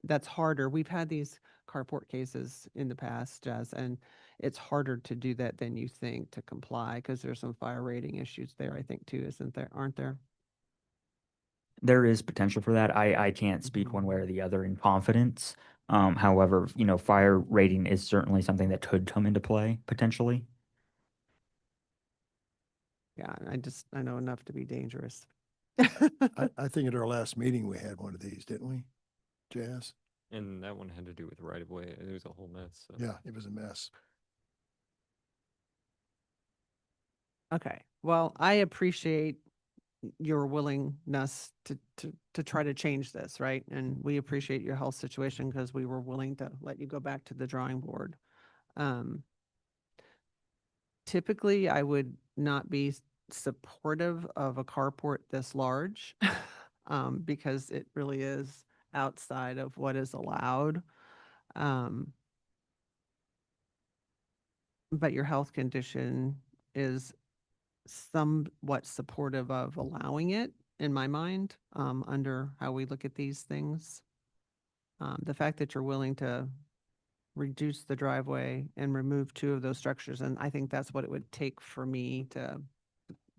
that's harder. We've had these carport cases in the past, Jazz, and it's harder to do that than you think to comply because there's some fire rating issues there, I think, too, aren't there? There is potential for that. I can't speak one way or the other in confidence. However, fire rating is certainly something that could come into play potentially. Yeah, I know enough to be dangerous. I think at our last meeting, we had one of these, didn't we? Jazz? And that one had to do with right of way. It was a whole mess. So. Yeah, it was a mess. Okay, well, I appreciate your willingness to try to change this, right? And we appreciate your health situation because we were willing to let you go back to the drawing board. Typically, I would not be supportive of a carport this large because it really is outside of what is allowed. But your health condition is somewhat supportive of allowing it, in my mind, under how we look at these things. The fact that you're willing to reduce the driveway and remove two of those structures, and I think that's what it would take for me to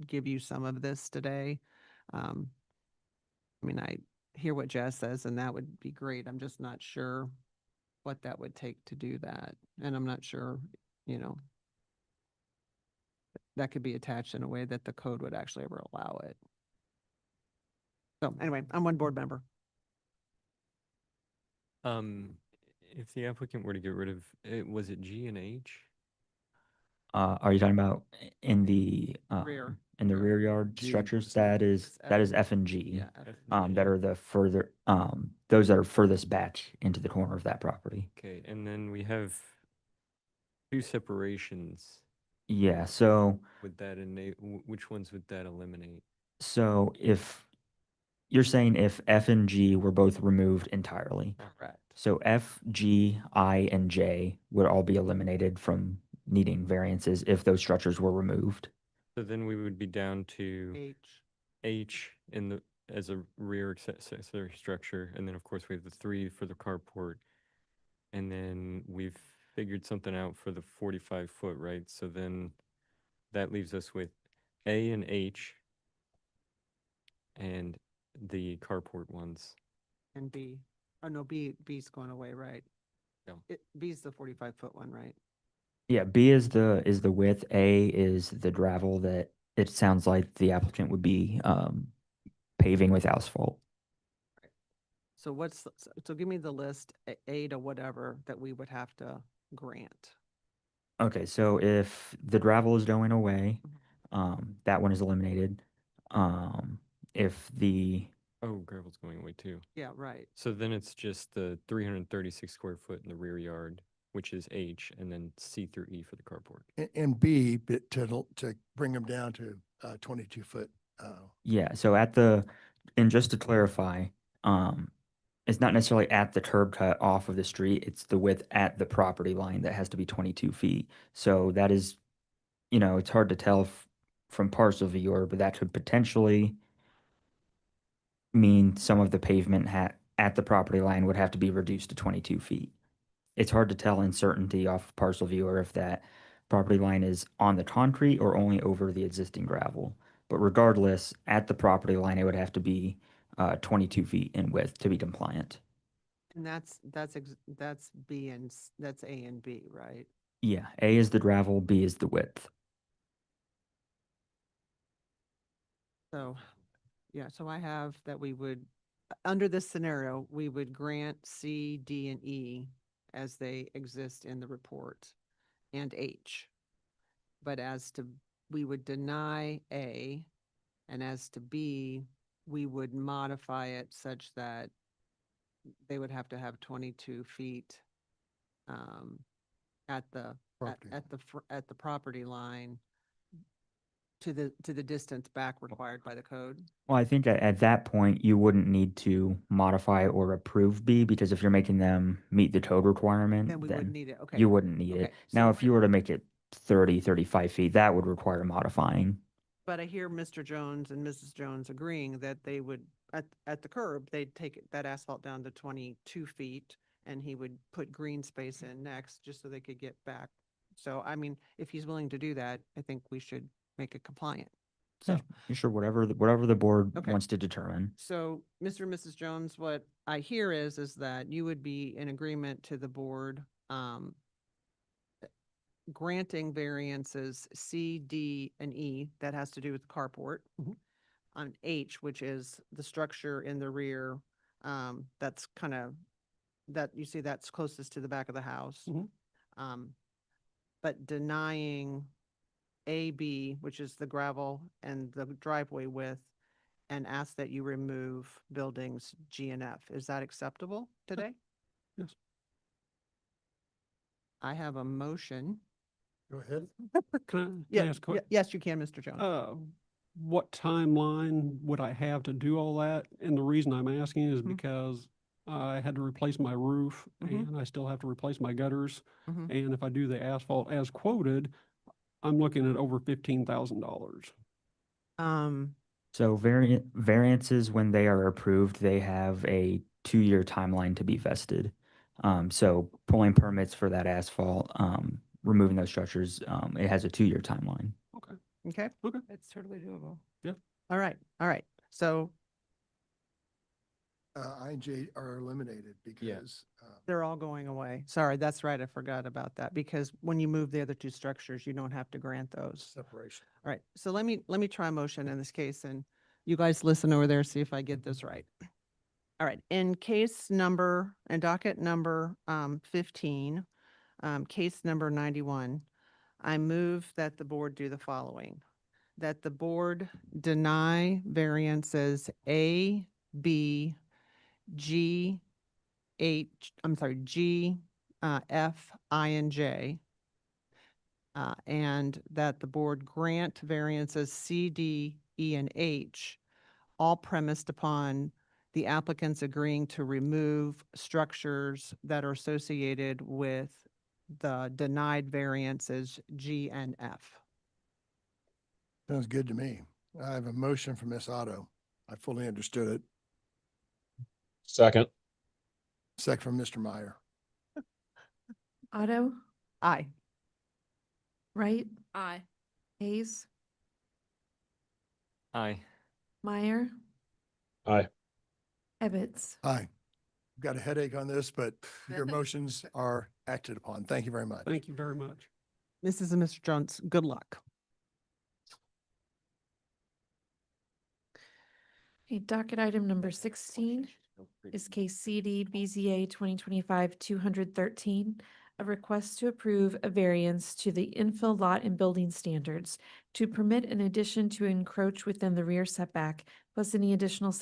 give you some of this today. I mean, I hear what Jess says, and that would be great. I'm just not sure what that would take to do that. And I'm not sure, you know, that could be attached in a way that the code would actually ever allow it. So anyway, I'm one board member. If the applicant were to get rid of it, was it G and H? Are you talking about in the Rear. in the rear yard G, structures? just That It's is F F and G. Yeah, F- That are the further those that are furthest back into the corner of that property. Okay, and then we have two separations. Yeah, so Would that which ones would that eliminate? so if you're saying if F and G were both removed entirely, Correct. so F, G, I, and J would all be eliminated from needing variances if those structures were removed. So then we would be down to H in the as a rear accessory structure, and then of course we have the 3 for the carport, and then we've figured something out for the 45-foot, right? So then that leaves us with A and H and the carport ones. And B. Oh, no, B's going away, right? Yeah. B's the 45-foot one, right? Yeah, B is the width, A is the gravel that it sounds like the applicant would be paving with asphalt. So so give me the list, A to whatever, that we would have to grant. Okay, so if the gravel is going away, that one is eliminated. If the Oh, gravel's going away too. Yeah, right. So then it's just the 336 square foot in the rear yard, which is H, and then C through E for the carport. And B, but to bring them down to 22-foot. yeah, so and just to clarify, it's not necessarily at the curb cut off of the street, it's the width at the property line that has to be 22 feet. So that is, it's hard to tell from parcel viewer, but that could potentially mean some of the pavement at the property line would have to be reduced to 22 feet. It's hard to tell in certainty off of parcel viewer if that property line is on the concrete or only over the existing gravel. But regardless, at the property line, it would have to be 22 feet in width to be compliant. And that's B and that's A and B, right? Yeah, A is the gravel, B is the width. So, yeah, so I have that we would, under this scenario, we would grant C, D, and E as they exist in the report, and H. But we would deny A, and as to B, we would modify it such that they would have to have 22 feet at the property line to the distance back required by the code. Well, I think at that point, you wouldn't need to modify or approve B because if you're making them meet the code requirement, Then we wouldn't need it, okay. you wouldn't need it. Okay, Now, so- if you were to make it 30, 35 feet, that would require modifying. But I hear Mr. Jones and Mrs. Jones agreeing that they would, at the curb, they'd take that asphalt down to 22 feet, and he would put green space in next, just so they could get back. So, I mean, if he's willing to do that, I think we should make it compliant. So, Sure, whatever the board Okay. wants to determine. so Mr. and Mrs. Jones, what I hear is that you would be in agreement to the board, granting variances C, D, and E, that has to do with the carport. On H, which is the structure in the rear, that's kind of, that you see that's closest to the back of the house. But denying A, B, which is the gravel and the driveway width, and ask that you remove buildings G and F. Is that acceptable today? Yes. I have a motion. Go ahead. Can I Yeah, ask a yes, you can, Mr. Jones. what timeline would I have to do all that? And the reason I'm asking is Mhm. because I had to replace my roof Mhm. and I still have to replace my gutters. Mhm. And if I do the asphalt as quoted, I'm looking at over $15,000. So variances, when they are approved, they have a 2-year timeline to be vested. So pulling permits for that asphalt, removing those structures, it has a 2-year timeline. Okay. Okay. Okay. That's totally doable. Yeah. All right. So I and J are eliminated because They're all going away. Sorry, that's right. I forgot about that because when you move the other two structures, you don't have to grant those. separation. All right, so let me try a motion in this case, and you guys listen over there, see if I get this right. All right, in case number, and docket number 15, case number 91, I move that the board do the following. That the board deny variances A, B, G, G, F, I, and J. And that the board grant variances C, D, E, and H, all premised upon the applicants agreeing to remove structures that are associated with the denied variances G and F. Sounds good to me. I have a motion from Ms. Otto. I fully understood it. Second. Second from Mr. Meyer. Otto, Aye. Wright, Aye. Hayes, Aye. Meyer, Aye. Ebbets. Aye. I've got a headache on this, but your motions are acted upon. Thank you very much. Thank you very much. Mrs. and Mr. Jones, good luck. Okay, docket item number 16 is case CD BZA 2025-213, a request to approve a variance to the infill lot and building standards to permit an addition to encroach within the rear setback, plus any additional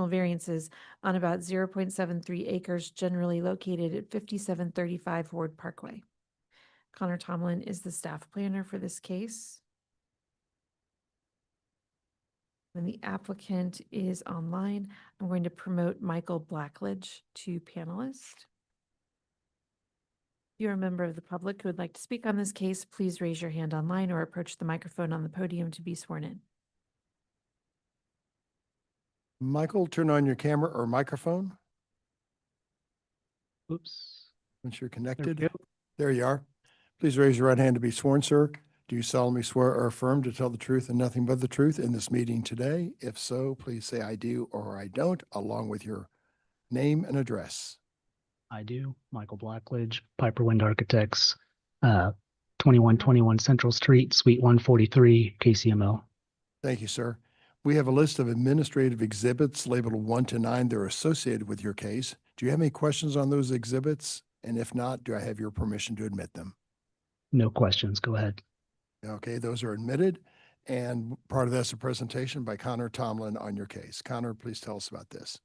variances on about 0.73 acres generally located at 5735 Ward Parkway. Connor Tomlin is the staff planner for this case. When the applicant is online, I'm going to promote Michael Blackledge to panelist. If you're a member of the public who would like to speak on this case, please raise your hand online or approach the microphone on the podium to be sworn in. Michael, turn on your camera or microphone Oops. once you're There connected. we go. There you are. Please raise your right hand to be sworn, sir. Do you solemnly swear or affirm to tell the truth and nothing but the truth in this meeting today? If so, please say I do or I don't, along with your name and address. I do. Michael Blackledge, Piper Wind Architects, 2121 Central Street, Suite 143, KCMO. Thank you, sir. We have a list of administrative exhibits labeled 1 to 9 that are associated with your case. Do you have any questions on those exhibits? And if not, do I have your permission to admit them? No questions. Go ahead. Okay, those are admitted. And part of that's a presentation by Connor Tomlin on your case. Connor, please tell us about this.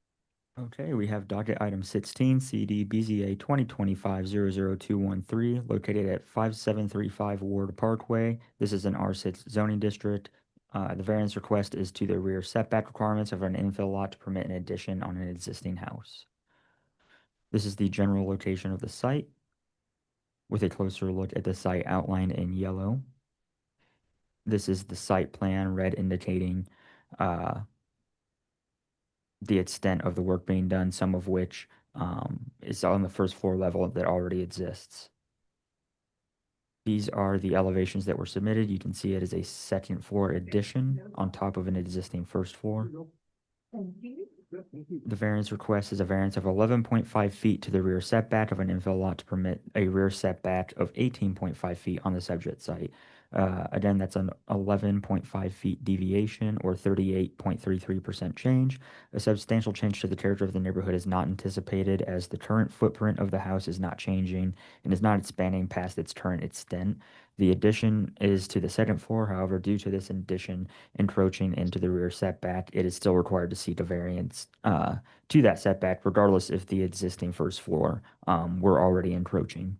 Okay, we have docket item 16, CD BZA 2025-00213, located at 5735 Ward Parkway. This is an R6 zoning district. The variance request is to the rear setback requirements of an infill lot to permit an addition on an existing house. This is the general location of the site, with a closer look at the site outlined in yellow. This is the site plan, red indicating the extent of the work being done, some of which is on the first floor level that already exists. These are the elevations that were submitted. You can see it as a second floor addition on top of an existing first floor. The variance request is a variance of 11.5 feet to the rear setback of an infill lot to permit a rear setback of 18.5 feet on the subject site. Again, that's an 11.5 feet deviation or 38.33% change. A substantial change to the character of the neighborhood is not anticipated, as the current footprint of the house is not changing and is not expanding past its current extent. The addition is to the second floor. However, due to this addition encroaching into the rear setback, it is still required to seek a variance to that setback, regardless if the existing first floor were already encroaching.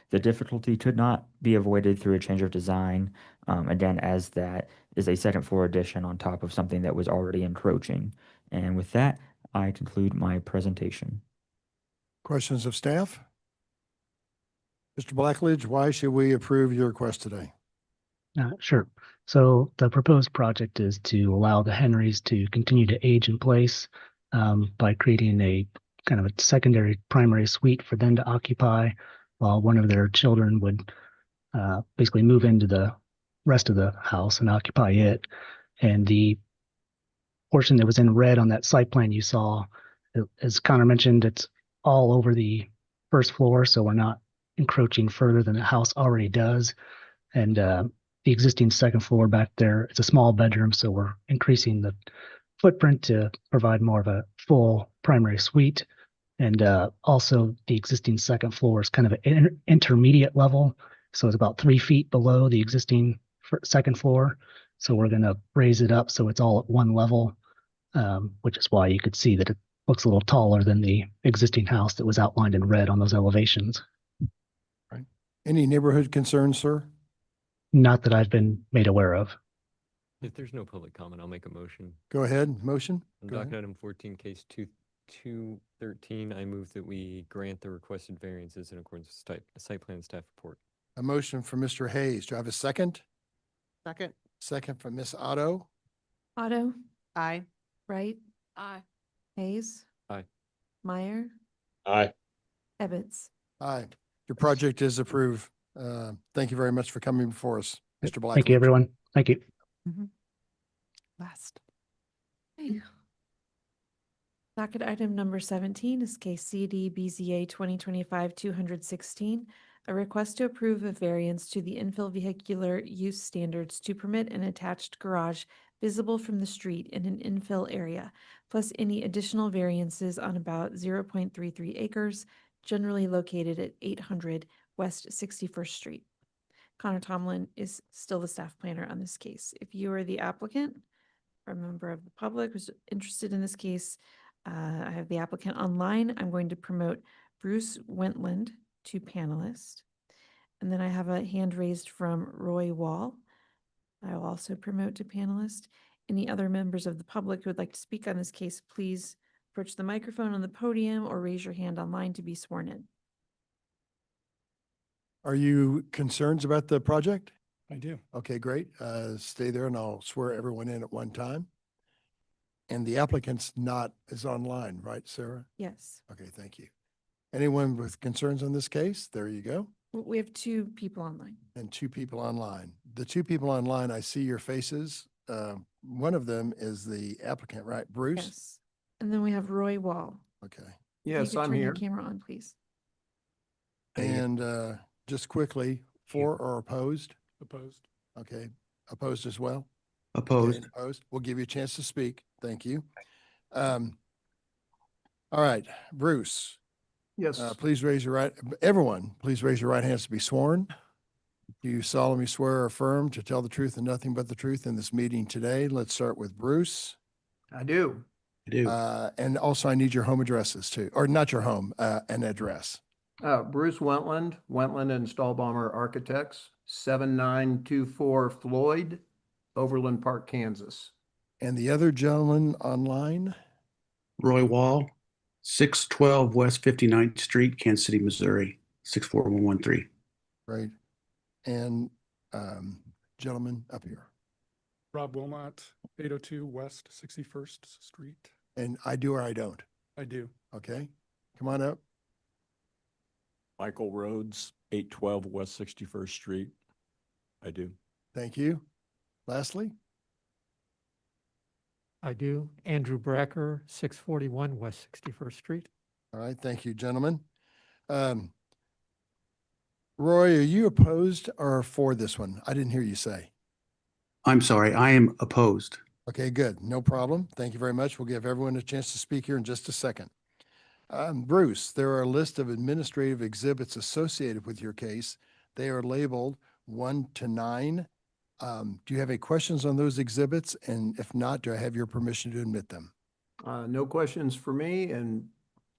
The difficulty could not be avoided through a change of design, again, as that is a second floor addition on top of something that was already encroaching. And with that, I conclude my presentation. Questions of staff? Mr. Blackledge, why should we approve your request today? Sure. So the proposed project is to allow the Henrys to continue to age in place by creating a kind of a secondary primary suite for them to occupy, while one of their children would basically move into the rest of the house and occupy it. And the portion that was in red on that site plan you saw, as Connor mentioned, it's all over the first floor, so we're not encroaching further than the house already does. And the existing second floor back there, it's a small bedroom, so we're increasing the footprint to provide more of a full primary suite. And also the existing second floor is kind of an intermediate level. So it's about 3 feet below the existing second floor. So we're going to raise it up so it's all at one level, which is why you could see that it looks a little taller than the existing house that was outlined in red on those elevations. Right. Any neighborhood concerns, sir? Not that I've been made aware of. If there's no public comment, I'll make a motion. Go ahead. Motion. On Go docket ahead. item 14, case 213, I move that we grant the requested variances in accordance with site plan staff report. A motion from Mr. Hayes. Do I have a second? Second. Second from Miss Otto. Otto, Aye. Wright, Aye. Hayes, Aye. Meyer, Aye. Ebbets. Aye. Your project is approved. Thank you very much for coming before us, Mr. Blackledge. Thank you, everyone. Thank you. Last. Docket item number 17 is case CD BZA 2025-216, a request to approve a variance to the infill vehicular use standards to permit an attached garage visible from the street in an infill area, plus any additional variances on about 0.33 acres, generally located at 800 West 61st Street. Connor Tomlin is still the staff planner on this case. If you are the applicant or a member of the public who's interested in this case, I have the applicant online. I'm going to promote Bruce Wentland to panelist. And then I have a hand raised from Roy Wall. I will also promote to panelist. Any other members of the public who would like to speak on this case, please approach the microphone on the podium or raise your hand online to be sworn in. Are you concerned about the project? I do. Okay, great. Stay there and I'll swear everyone in at one time. And the applicant's is online, right, Sarah? Yes. Okay, thank you. Anyone with concerns on this case? There you go. We have 2 people online. And 2 people online. The 2 people online, I see your faces. One of them is the applicant, right? Bruce? Yes. And then we have Roy Wall. Okay. Yes, I'm here. Turn your camera on, please. And just quickly, for or opposed? Opposed. Okay. Opposed as well? Opposed. Okay, opposed. We'll give you a chance to speak. Thank you. All right, Bruce. Yes. Please raise your everyone, please raise your right hands to be sworn. Do you solemnly swear or affirm to tell the truth and nothing but the truth in this meeting today? Let's start with Bruce. I do. I do. And also I need your home addresses too, or not your home, an address. Bruce Wentland, Wentland and Stahlbaumer Architects, 7924 Floyd, Overland Park, Kansas. And the other gentleman online? Roy Wall, 612 West 59th Street, Kansas City, Missouri, 64113. Right. And gentleman up here. Rob Wilmot, 802 West 61st Street. And I do or I don't? I do. Okay, come on up. Michael Rhodes, 812 West 61st Street. I do. Thank you. Lastly? I do. Andrew Bracker, 641 West 61st Street. All right, thank you, gentlemen. Roy, are you opposed or for this one? I didn't hear you say. I'm sorry, I am opposed. Okay, good. No problem. Thank you very much. We'll give everyone a chance to speak here in just a second. Bruce, there are a list of administrative exhibits associated with your case. They are labeled 1 to 9. Do you have any questions on those exhibits? And if not, do I have your permission to admit them? No questions for me and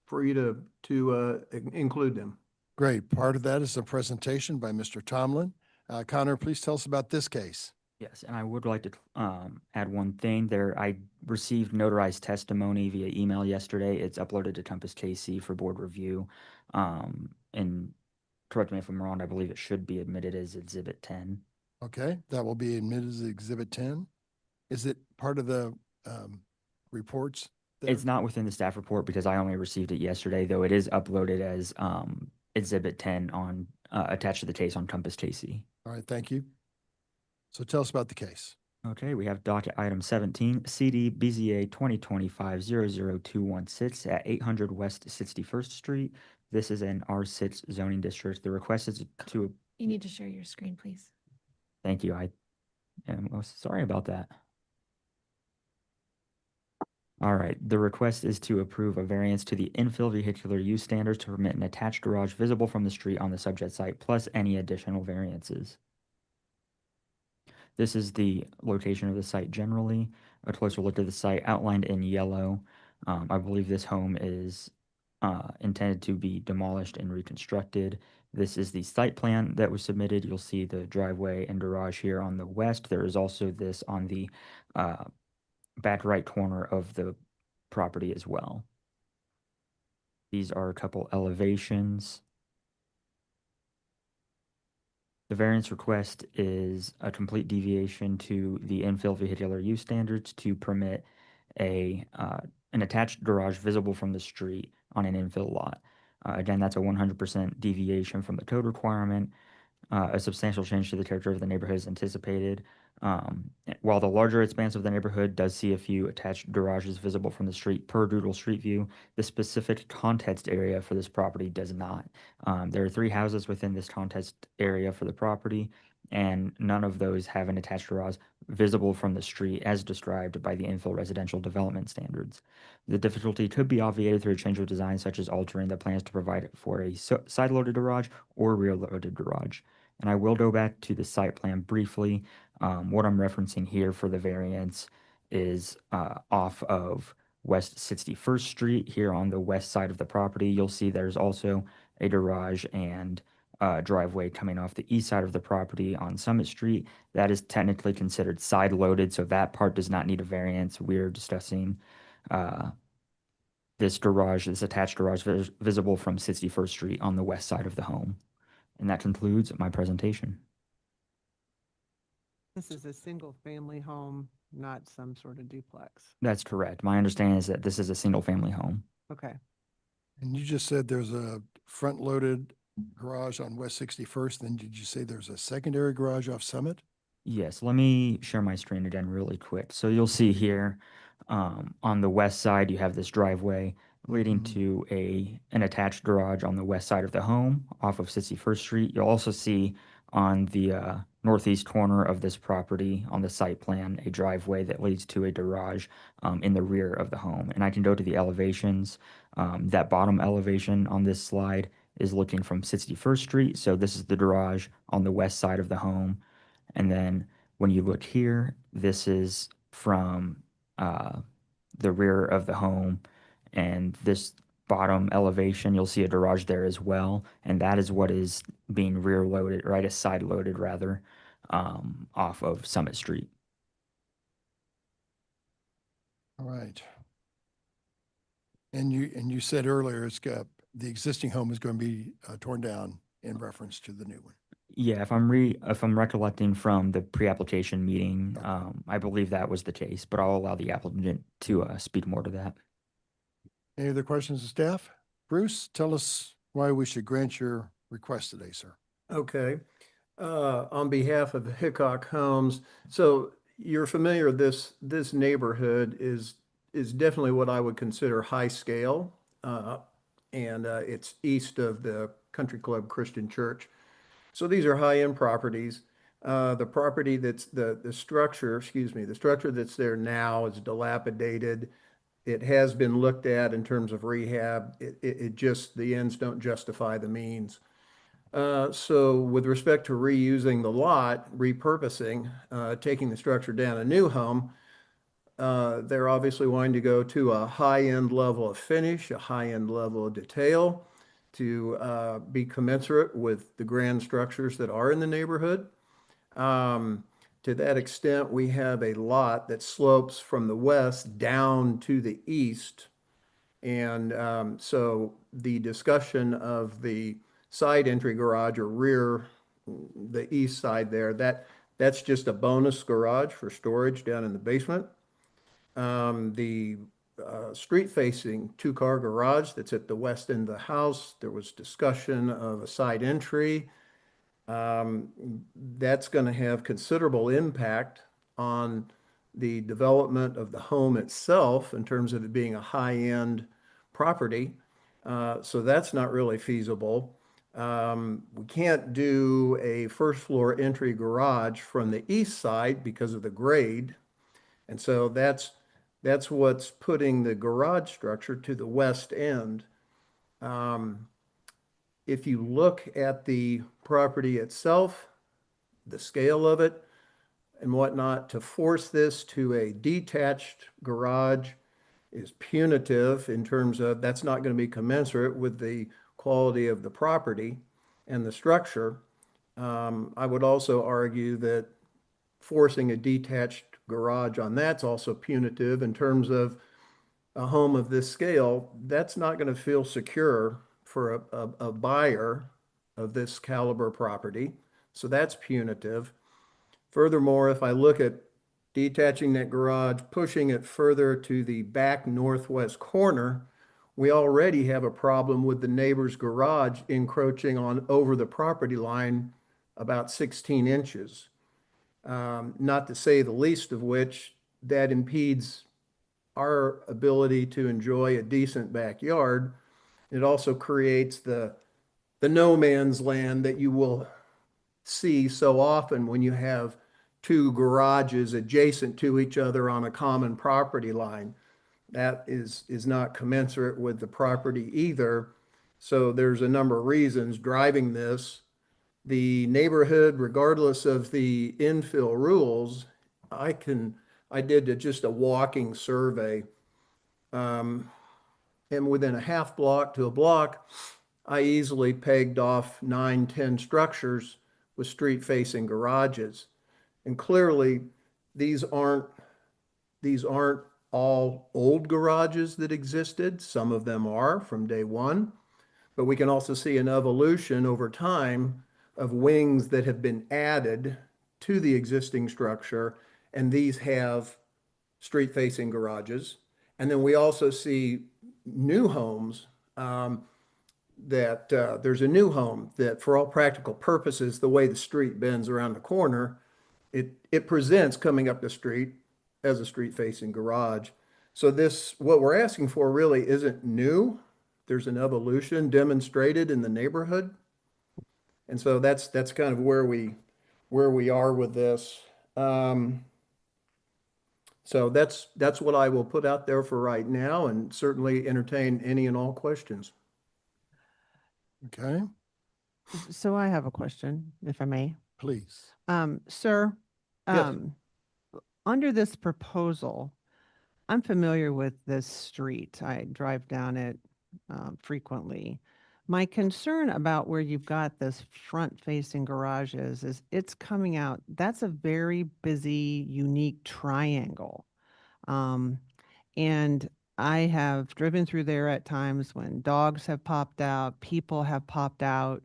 for you to include them. Great. Part of that is a presentation by Mr. Tomlin. Connor, please tell us about this case. Yes, and I would like to add one thing there. I received notarized testimony via email yesterday. It's uploaded to Compass KC for board review. And correct me if I'm wrong, I believe it should be admitted as Exhibit 10. Okay, that will be admitted as Exhibit 10. Is it part of the reports there? It's not within the staff report because I only received it yesterday, though it is uploaded as Exhibit 10 on attached to the case on Compass KC. All right, thank you. So tell us about the case. Okay, we have docket item 17, CD BZA 2025-00216 at 800 West 61st Street. This is an R6 zoning district. The request is to, You need to share your screen, please. thank you, I am sorry about that. All right, the request is to approve a variance to the infill vehicular use standards to permit an attached garage visible from the street on the subject site, plus any additional variances. This is the location of the site generally. A closer look at the site outlined in yellow. I believe this home is intended to be demolished and reconstructed. This is the site plan that was submitted. You'll see the driveway and garage here on the west. There is also this on the back right corner of the property as well. These are a couple elevations. The variance request is a complete deviation to the infill vehicular use standards to permit an attached garage visible from the street on an infill lot. Again, that's a 100% deviation from the code requirement. A substantial change to the character of the neighborhood is anticipated. While the larger expanse of the neighborhood does see a few attached garages visible from the street per Google Street View, the specific context area for this property does not. There are 3 houses within this context area for the property, and none of those have an attached garage visible from the street as described by the infill residential development standards. The difficulty could be obviated through a change of design, such as altering the plans to provide for a side-loaded garage or rear-loaded garage. And I will go back to the site plan briefly. What I'm referencing here for the variance is off of West 61st Street here on the west side of the property. You'll see there's also a garage and driveway coming off the east side of the property on Summit Street. That is technically considered side loaded, so that part does not need a variance. We're discussing this garage, this attached garage visible from 61st Street on the west side of the home. And that concludes my presentation. This is a single-family home, not some sort of duplex. That's correct. My understanding is that this is a single-family home. Okay. And you just said there's a front-loaded garage on West 61st, then did you say there's a secondary garage off Summit? Yes, let me share my screen again really quick. So you'll see here on the west side, you have this driveway leading to an attached garage on the west side of the home off of 61st Street. You'll also see on the northeast corner of this property on the site plan a driveway that leads to a garage in the rear of the home. And I can go to the elevations. That bottom elevation on this slide is looking from 61st Street. So this is the garage on the west side of the home. And then when you look here, this is from the rear of the home. And this bottom elevation, you'll see a garage there as well. And that is what is being rear loaded, right, as side loaded rather, off of Summit Street. All right. And you said earlier it's got the existing home is going to be torn down in reference to the new one. Yeah, if I'm recollecting from the pre-application meeting, I believe that was the case, but I'll allow the applicant to speak more to that. Any other questions of staff? Bruce, tell us why we should grant your request today, sir. Okay. On behalf of Hickok Homes, so you're familiar, this neighborhood is definitely what I would consider high scale. And it's east of the Country Club Christian Church. So these are high-end properties. The property that's the structure that's there now is dilapidated. It has been looked at in terms of rehab. It just, the ends don't justify the means. So with respect to reusing the lot, repurposing, taking the structure down a new home, they're obviously wanting to go to a high-end level of finish, a high-end level of detail to be commensurate with the grand structures that are in the neighborhood. To that extent, we have a lot that slopes from the west down to the east. And so the discussion of the side entry garage or rear, the east side there, that's just a bonus garage for storage down in the basement. The street-facing two-car garage that's at the west end of the house, there was discussion of a side entry. That's going to have considerable impact on the development of the home itself in terms of it being a high-end property. So that's not really feasible. We can't do a first floor entry garage from the east side because of the grade. And so that's what's putting the garage structure to the west end. If you look at the property itself, the scale of it and whatnot, to force this to a detached garage is punitive in terms of that's not going to be commensurate with the quality of the property and the structure. I would also argue that forcing a detached garage on that's also punitive in terms of a home of this scale. That's not going to feel secure for a buyer of this caliber property. So that's punitive. Furthermore, if I look at detaching that garage, pushing it further to the back northwest corner, we already have a problem with the neighbor's garage encroaching on over the property line about 16 inches. Not to say the least of which, that impedes our ability to enjoy a decent backyard. It also creates the no man's land that you will see so often when you have two garages adjacent to each other on a common property line. That is not commensurate with the property either. So there's a number of reasons driving this. The neighborhood, regardless of the infill rules, I did just a walking survey. And within a half block to a block, I easily pegged off 9, 10 structures with street-facing garages. And clearly, these aren't all old garages that existed. Some of them are from day one, but we can also see an evolution over time of wings that have been added to the existing structure, and these have street-facing garages. And then we also see new homes that there's a new home that, for all practical purposes, the way the street bends around the corner, it presents coming up the street as a street-facing garage. So what we're asking for really isn't new. There's an evolution demonstrated in the neighborhood. And so that's kind of where we are with this. So that's what I will put out there for right now, and certainly entertain any and all questions. Okay, So I have a question, if I may. please. Sir, Yes. under this proposal, I'm familiar with this street. I drive down it frequently. My concern about where you've got this front-facing garages is it's coming out, that's a very busy, unique triangle. And I have driven through there at times when dogs have popped out, people have popped out.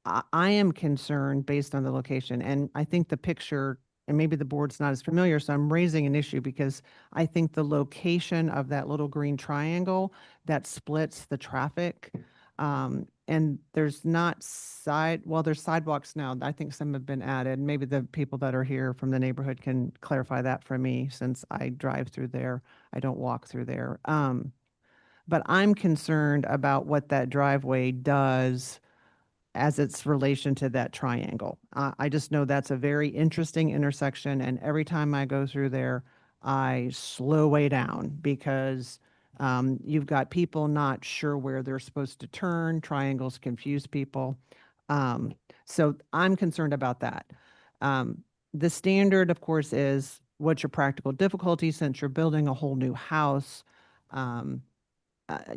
I am concerned based on the location, and I think the picture, and maybe the board's not as familiar, so I'm raising an issue because I think the location of that little green triangle that splits the traffic, and there's not there's sidewalks now. I think some have been added. Maybe the people that are here from the neighborhood can clarify that for me, since I drive through there. I don't walk through there. But I'm concerned about what that driveway does as its relation to that triangle. I just know that's a very interesting intersection, and every time I go through there, I slow way down because you've got people not sure where they're supposed to turn. Triangles confuse people. So I'm concerned about that. The standard, of course, is what's your practical difficulty since you're building a whole new house.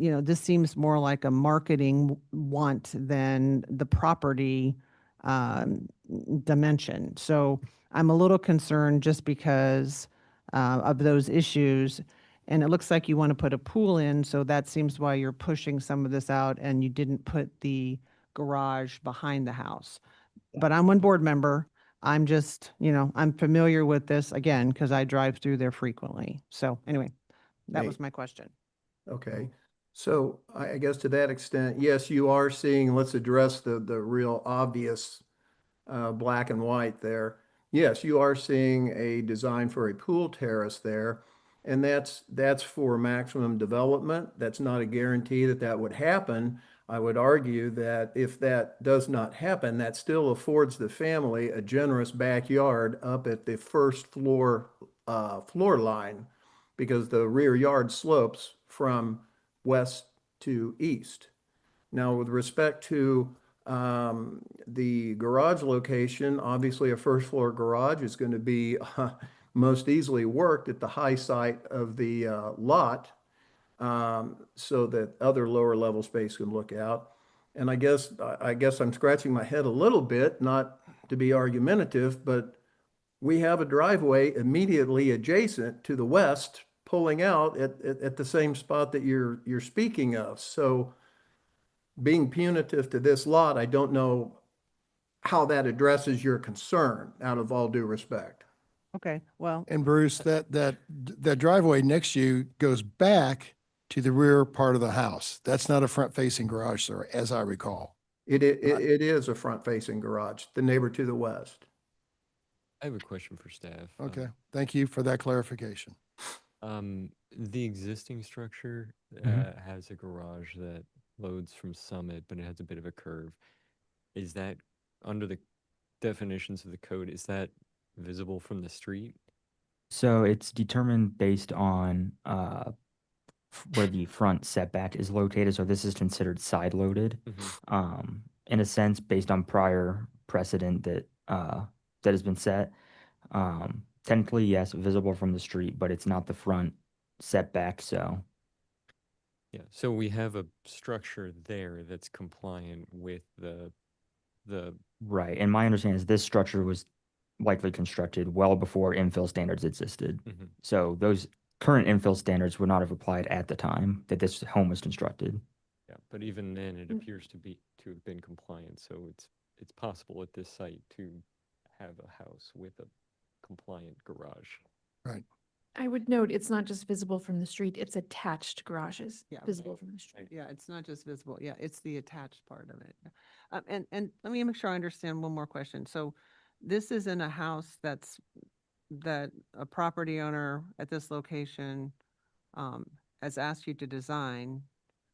This seems more like a marketing want than the property dimension. So I'm a little concerned just because of those issues. And it looks like you want to put a pool in, so that seems why you're pushing some of this out and you didn't put the garage behind the house. But I'm one board member. I'm just, I'm familiar with this again because I drive through there frequently. So anyway, that was my question. Okay. So I guess to that extent, yes, you are seeing, let's address the real obvious black and white there. Yes, you are seeing a design for a pool terrace there, and that's for maximum development. That's not a guarantee that that would happen. I would argue that if that does not happen, that still affords the family a generous backyard up at the first floor floor line, because the rear yard slopes from west to east. Now, with respect to the garage location, obviously a first floor garage is going to be most easily worked at the high site of the lot, so that other lower level space can look out. And I guess I'm scratching my head a little bit, not to be argumentative, but we have a driveway immediately adjacent to the west pulling out at the same spot that you're speaking of. So being punitive to this lot, I don't know how that addresses your concern, out of all due respect. Okay, well, And Bruce, that driveway next to you goes back to the rear part of the house. That's not a front-facing garage, sir, as I recall. It is a front-facing garage, the neighbor to the west. I have a question for staff. Okay, thank you for that clarification. The existing structure Mhm. has a garage that loads from Summit, but it has a bit of a curve. Is that under the definitions of the code? Is that visible from the street? So it's determined based on where the front setback is located. So this is considered side loaded, in a sense, based on prior precedent that has been set. Technically, yes, visible from the street, but it's not the front setback. So Yeah. So we have a structure there that's compliant with the right. And my understanding is this structure was likely constructed well before infill standards existed. So those current infill standards would not have applied at the time that this home was constructed. Yeah, but even then, it appears to have been compliant. So it's possible at this site to have a house with a compliant garage. Right. I would note, it's not just visible from the street, it's attached garages, Yeah. visible from the street. yeah, it's not just visible. Yeah, it's the attached part of it. And let me make sure I understand one more question. So this is in a house that a property owner at this location has asked you to design.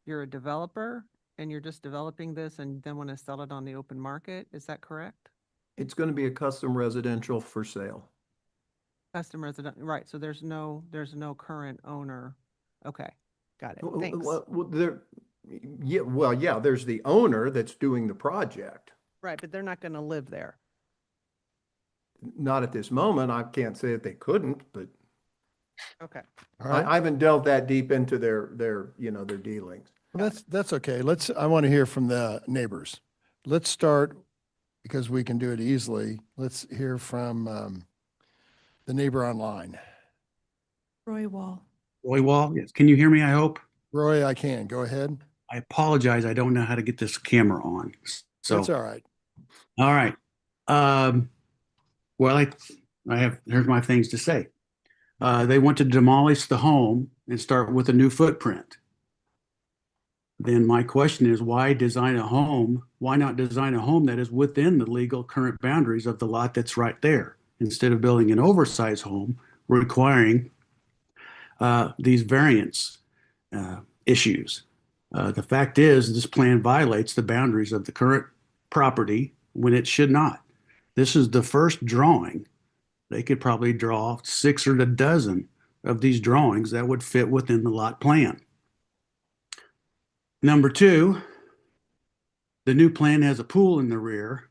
You're a developer and you're just developing this and then want to sell it on the open market. Is that correct? It's going to be a custom residential for sale. Custom resident, right, so there's no current owner. Okay, got it, Well, thanks. yeah, there's the owner that's doing the project. Right, but they're not gonna live there. Not at this moment. I can't say that they couldn't, but Okay. All right. I haven't delved that deep into their dealings. Well, that's okay. I want to hear from the neighbors. Let's start, because we can do it easily. Let's hear from the neighbor online. Roy Wall. Roy Wall, yes. Can you hear me, I hope? Roy, I can. Go ahead. I apologize. I don't know how to get this camera on. So That's all right. All right. Well, here's my things to say. They want to demolish the home and start with a new footprint. Then my question is, why design a home? Why not design a home that is within the legal current boundaries of the lot that's right there, instead of building an oversized home requiring these variance issues? The fact is, this plan violates the boundaries of the current property when it should not. This is the first drawing. They could probably draw 6 or a dozen of these drawings that would fit within the lot plan. Number 2, the new plan has a pool in the rear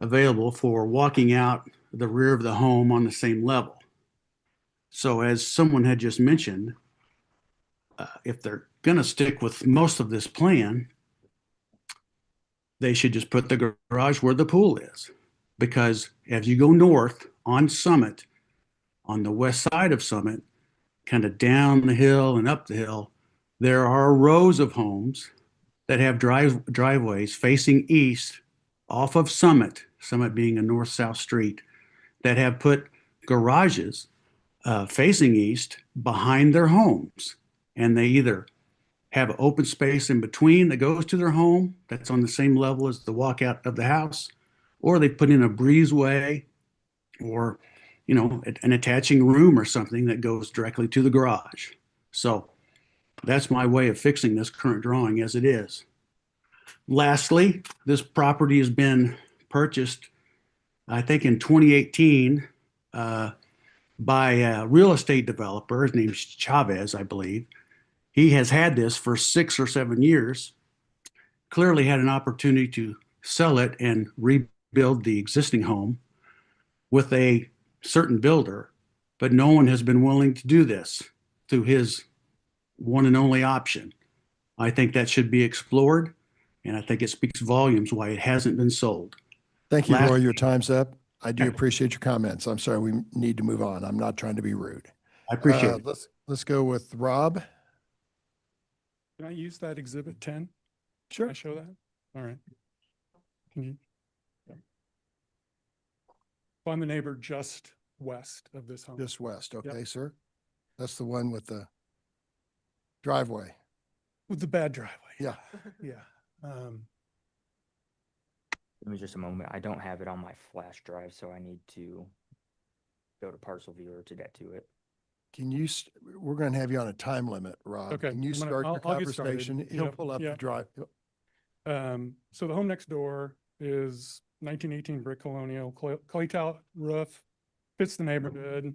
available for walking out the rear of the home on the same level. So as someone had just mentioned, if they're going to stick with most of this plan, they should just put the garage where the pool is. Because as you go north on Summit, on the west side of Summit, kind of down the hill and up the hill, there are rows of homes that have driveways facing east off of Summit, Summit being a north-south street, that have put garages facing east behind their homes. And they either have open space in between that goes to their home that's on the same level as the walkout of the house, or they put in a breezeway or, an attaching room or something that goes directly to the garage. So that's my way of fixing this current drawing as it is. Lastly, this property has been purchased, I think, in 2018 by a real estate developer. His name's Chavez, I believe. He has had this for 6 or 7 years. Clearly had an opportunity to sell it and rebuild the existing home with a certain builder, but no one has been willing to do this through his one and only option. I think that should be explored, and I think it speaks volumes why it hasn't been sold. Thank you, Roy. Lastly- Your time's up. I do Okay. appreciate your comments. I'm sorry, we need to move on. I'm not trying to be rude. I appreciate it. Let's go with Rob. Can I use that exhibit 10? Sure. Can I show that? All right. Can you? Yeah. So I'm the neighbor just west of this home. Just west. Okay, sir. That's the one with the driveway. With the bad driveway. Yeah. Yeah. Give me just a moment. I don't have it on my flash drive, so I need to go to Parcel Viewer to get to it. Can you, we're going to have you on a time limit, Rob. Okay, Can you I'm gonna- start your I'll get started. conversation? He'll Yep, pull up the yeah. drive. So the home next door is 1918 brick colonial, clay tile roof, fits the neighborhood.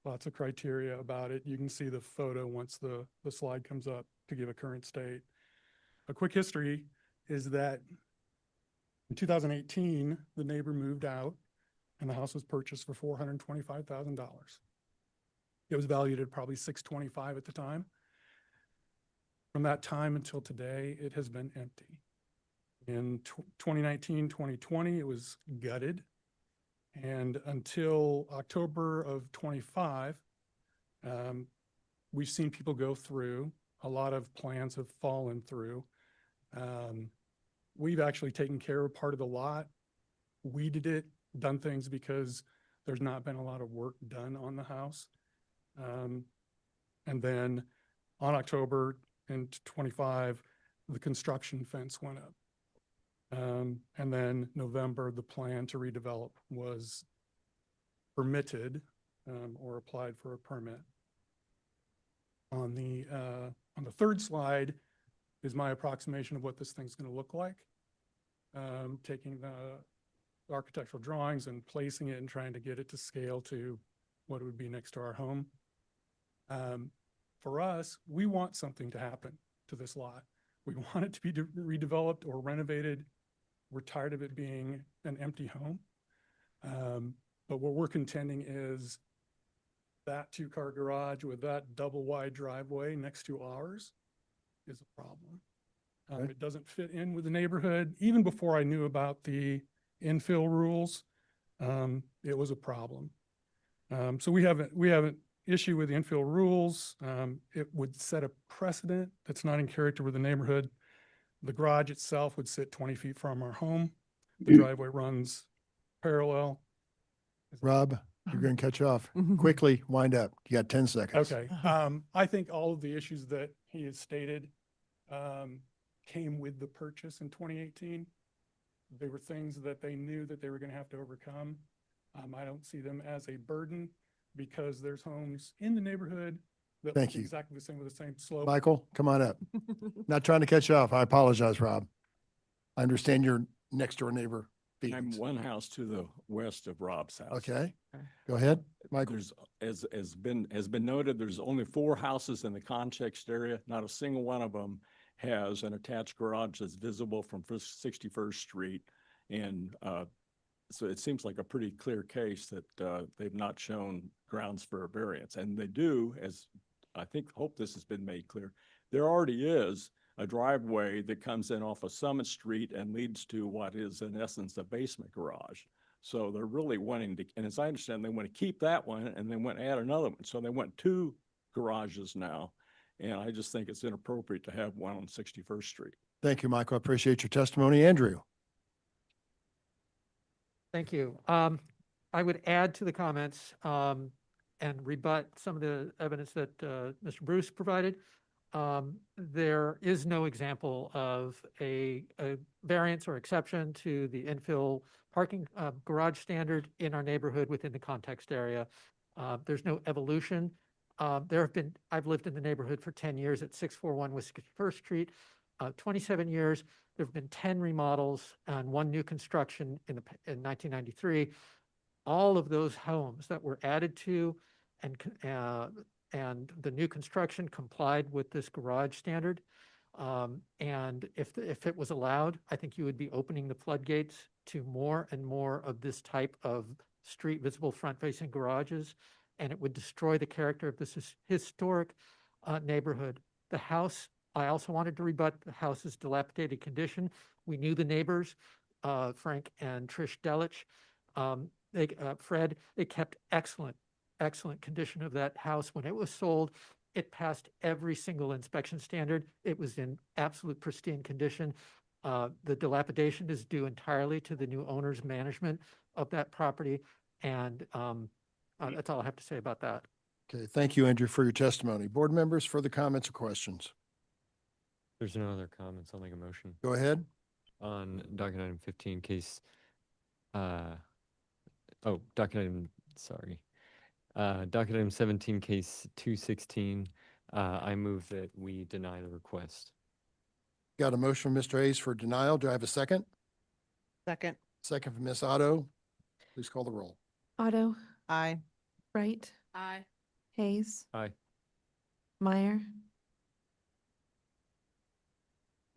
Lots of criteria about it. You can see the photo once the slide comes up to give a current state. A quick history is that in 2018, the neighbor moved out and the house was purchased for $425,000. It was valued at probably $625 at the time. From that time until today, it has been empty. In 2019, 2020, it was gutted. And until October of 25, we've seen people go through. A lot of plans have fallen through. We've actually taken care of part of the lot, weeded it, done things because there's not been a lot of work done on the house. And then on October in 25, the construction fence went up. And then November, the plan to redevelop was permitted or applied for a permit. On the third slide is my approximation of what this thing's going to look like. Taking the architectural drawings and placing it and trying to get it to scale to what it would be next to our home. For us, we want something to happen to this lot. We want it to be redeveloped or renovated. We're tired of it being an empty home. But what we're contending is that 2-car garage with that double wide driveway next to ours is a problem. It doesn't fit in with the neighborhood. Even before I knew about the infill rules, it was a problem. So we have an issue with the infill rules. It would set a precedent that's not in character with the neighborhood. The garage itself would sit 20 feet from our home. The driveway runs parallel. Rob, you're going to catch off. Quickly, wind up. You got 10 seconds. Okay. I think all of the issues that he has stated came with the purchase in 2018. They were things that they knew that they were going to have to overcome. I don't see them as a burden because there's homes in the neighborhood that Thank look you. exactly the same with the same slope. Michael, come on up. Not trying to catch you off. I apologize, Rob. I understand your next door neighbor. I'm feelings. one house to the west of Rob's house. Okay, go ahead, Michael. There's, has been noted, there's only 4 houses in the context area. Not a single one of them has an attached garage that's visible from 61st Street. And so it seems like a pretty clear case that they've not shown grounds for a variance. And they do, as I hope this has been made clear, there already is a driveway that comes in off of Summit Street and leads to what is in essence a basement garage. So they're really wanting to, and as I understand, they want to keep that one and then want to add another one. So they want 2 garages now. And I just think it's inappropriate to have one on 61st Street. Thank you, Michael. I appreciate your testimony. Andrew. Thank you. I would add to the comments and rebut some of the evidence that Mr. Bruce provided. There is no example of a variance or exception to the infill parking garage standard in our neighborhood within the context area. There's no evolution. I've lived in the neighborhood for 10 years at 641 West First Street. 27 years, there have been 10 remodels and 1 new construction in 1993. All of those homes that were added to and the new construction complied with this garage standard. And if it was allowed, I think you would be opening the floodgates to more and more of this type of street visible front-facing garages, and it would destroy the character of this historic neighborhood. The house, I also wanted to rebut the house's dilapidated condition. We knew the neighbors, Frank and Trish Delich. Fred, they kept excellent condition of that house when it was sold. It passed every single inspection standard. It was in absolute pristine condition. The dilapidation is due entirely to the new owner's management of that property. And that's all I have to say about that. Okay, thank you, Andrew, for your testimony. Board members, further comments or questions? There's no other comments. I'll make a motion. Go ahead. On docket item 15, case, docket item 17, case 216, I move that we deny the request. Got a motion from Mr. Hayes for denial. Do I have a second? Second. Second from Ms. Otto. Please call the roll. Otto, Aye. Wright, Aye. Hayes, Aye. Meyer,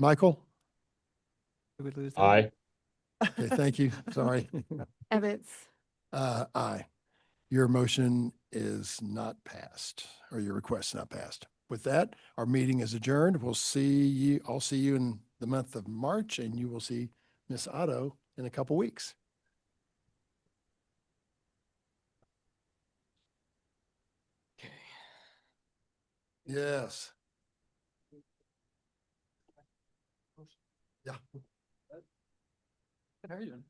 Michael? Did we lose that? Aye. Okay, thank you. Sorry. Evetts. Aye. Your motion is not passed, or your request is not passed. With that, our meeting is adjourned. I'll see you in the month of March, and you will see Miss Otto in a couple weeks. Okay. Yes. Yeah. How are you doing?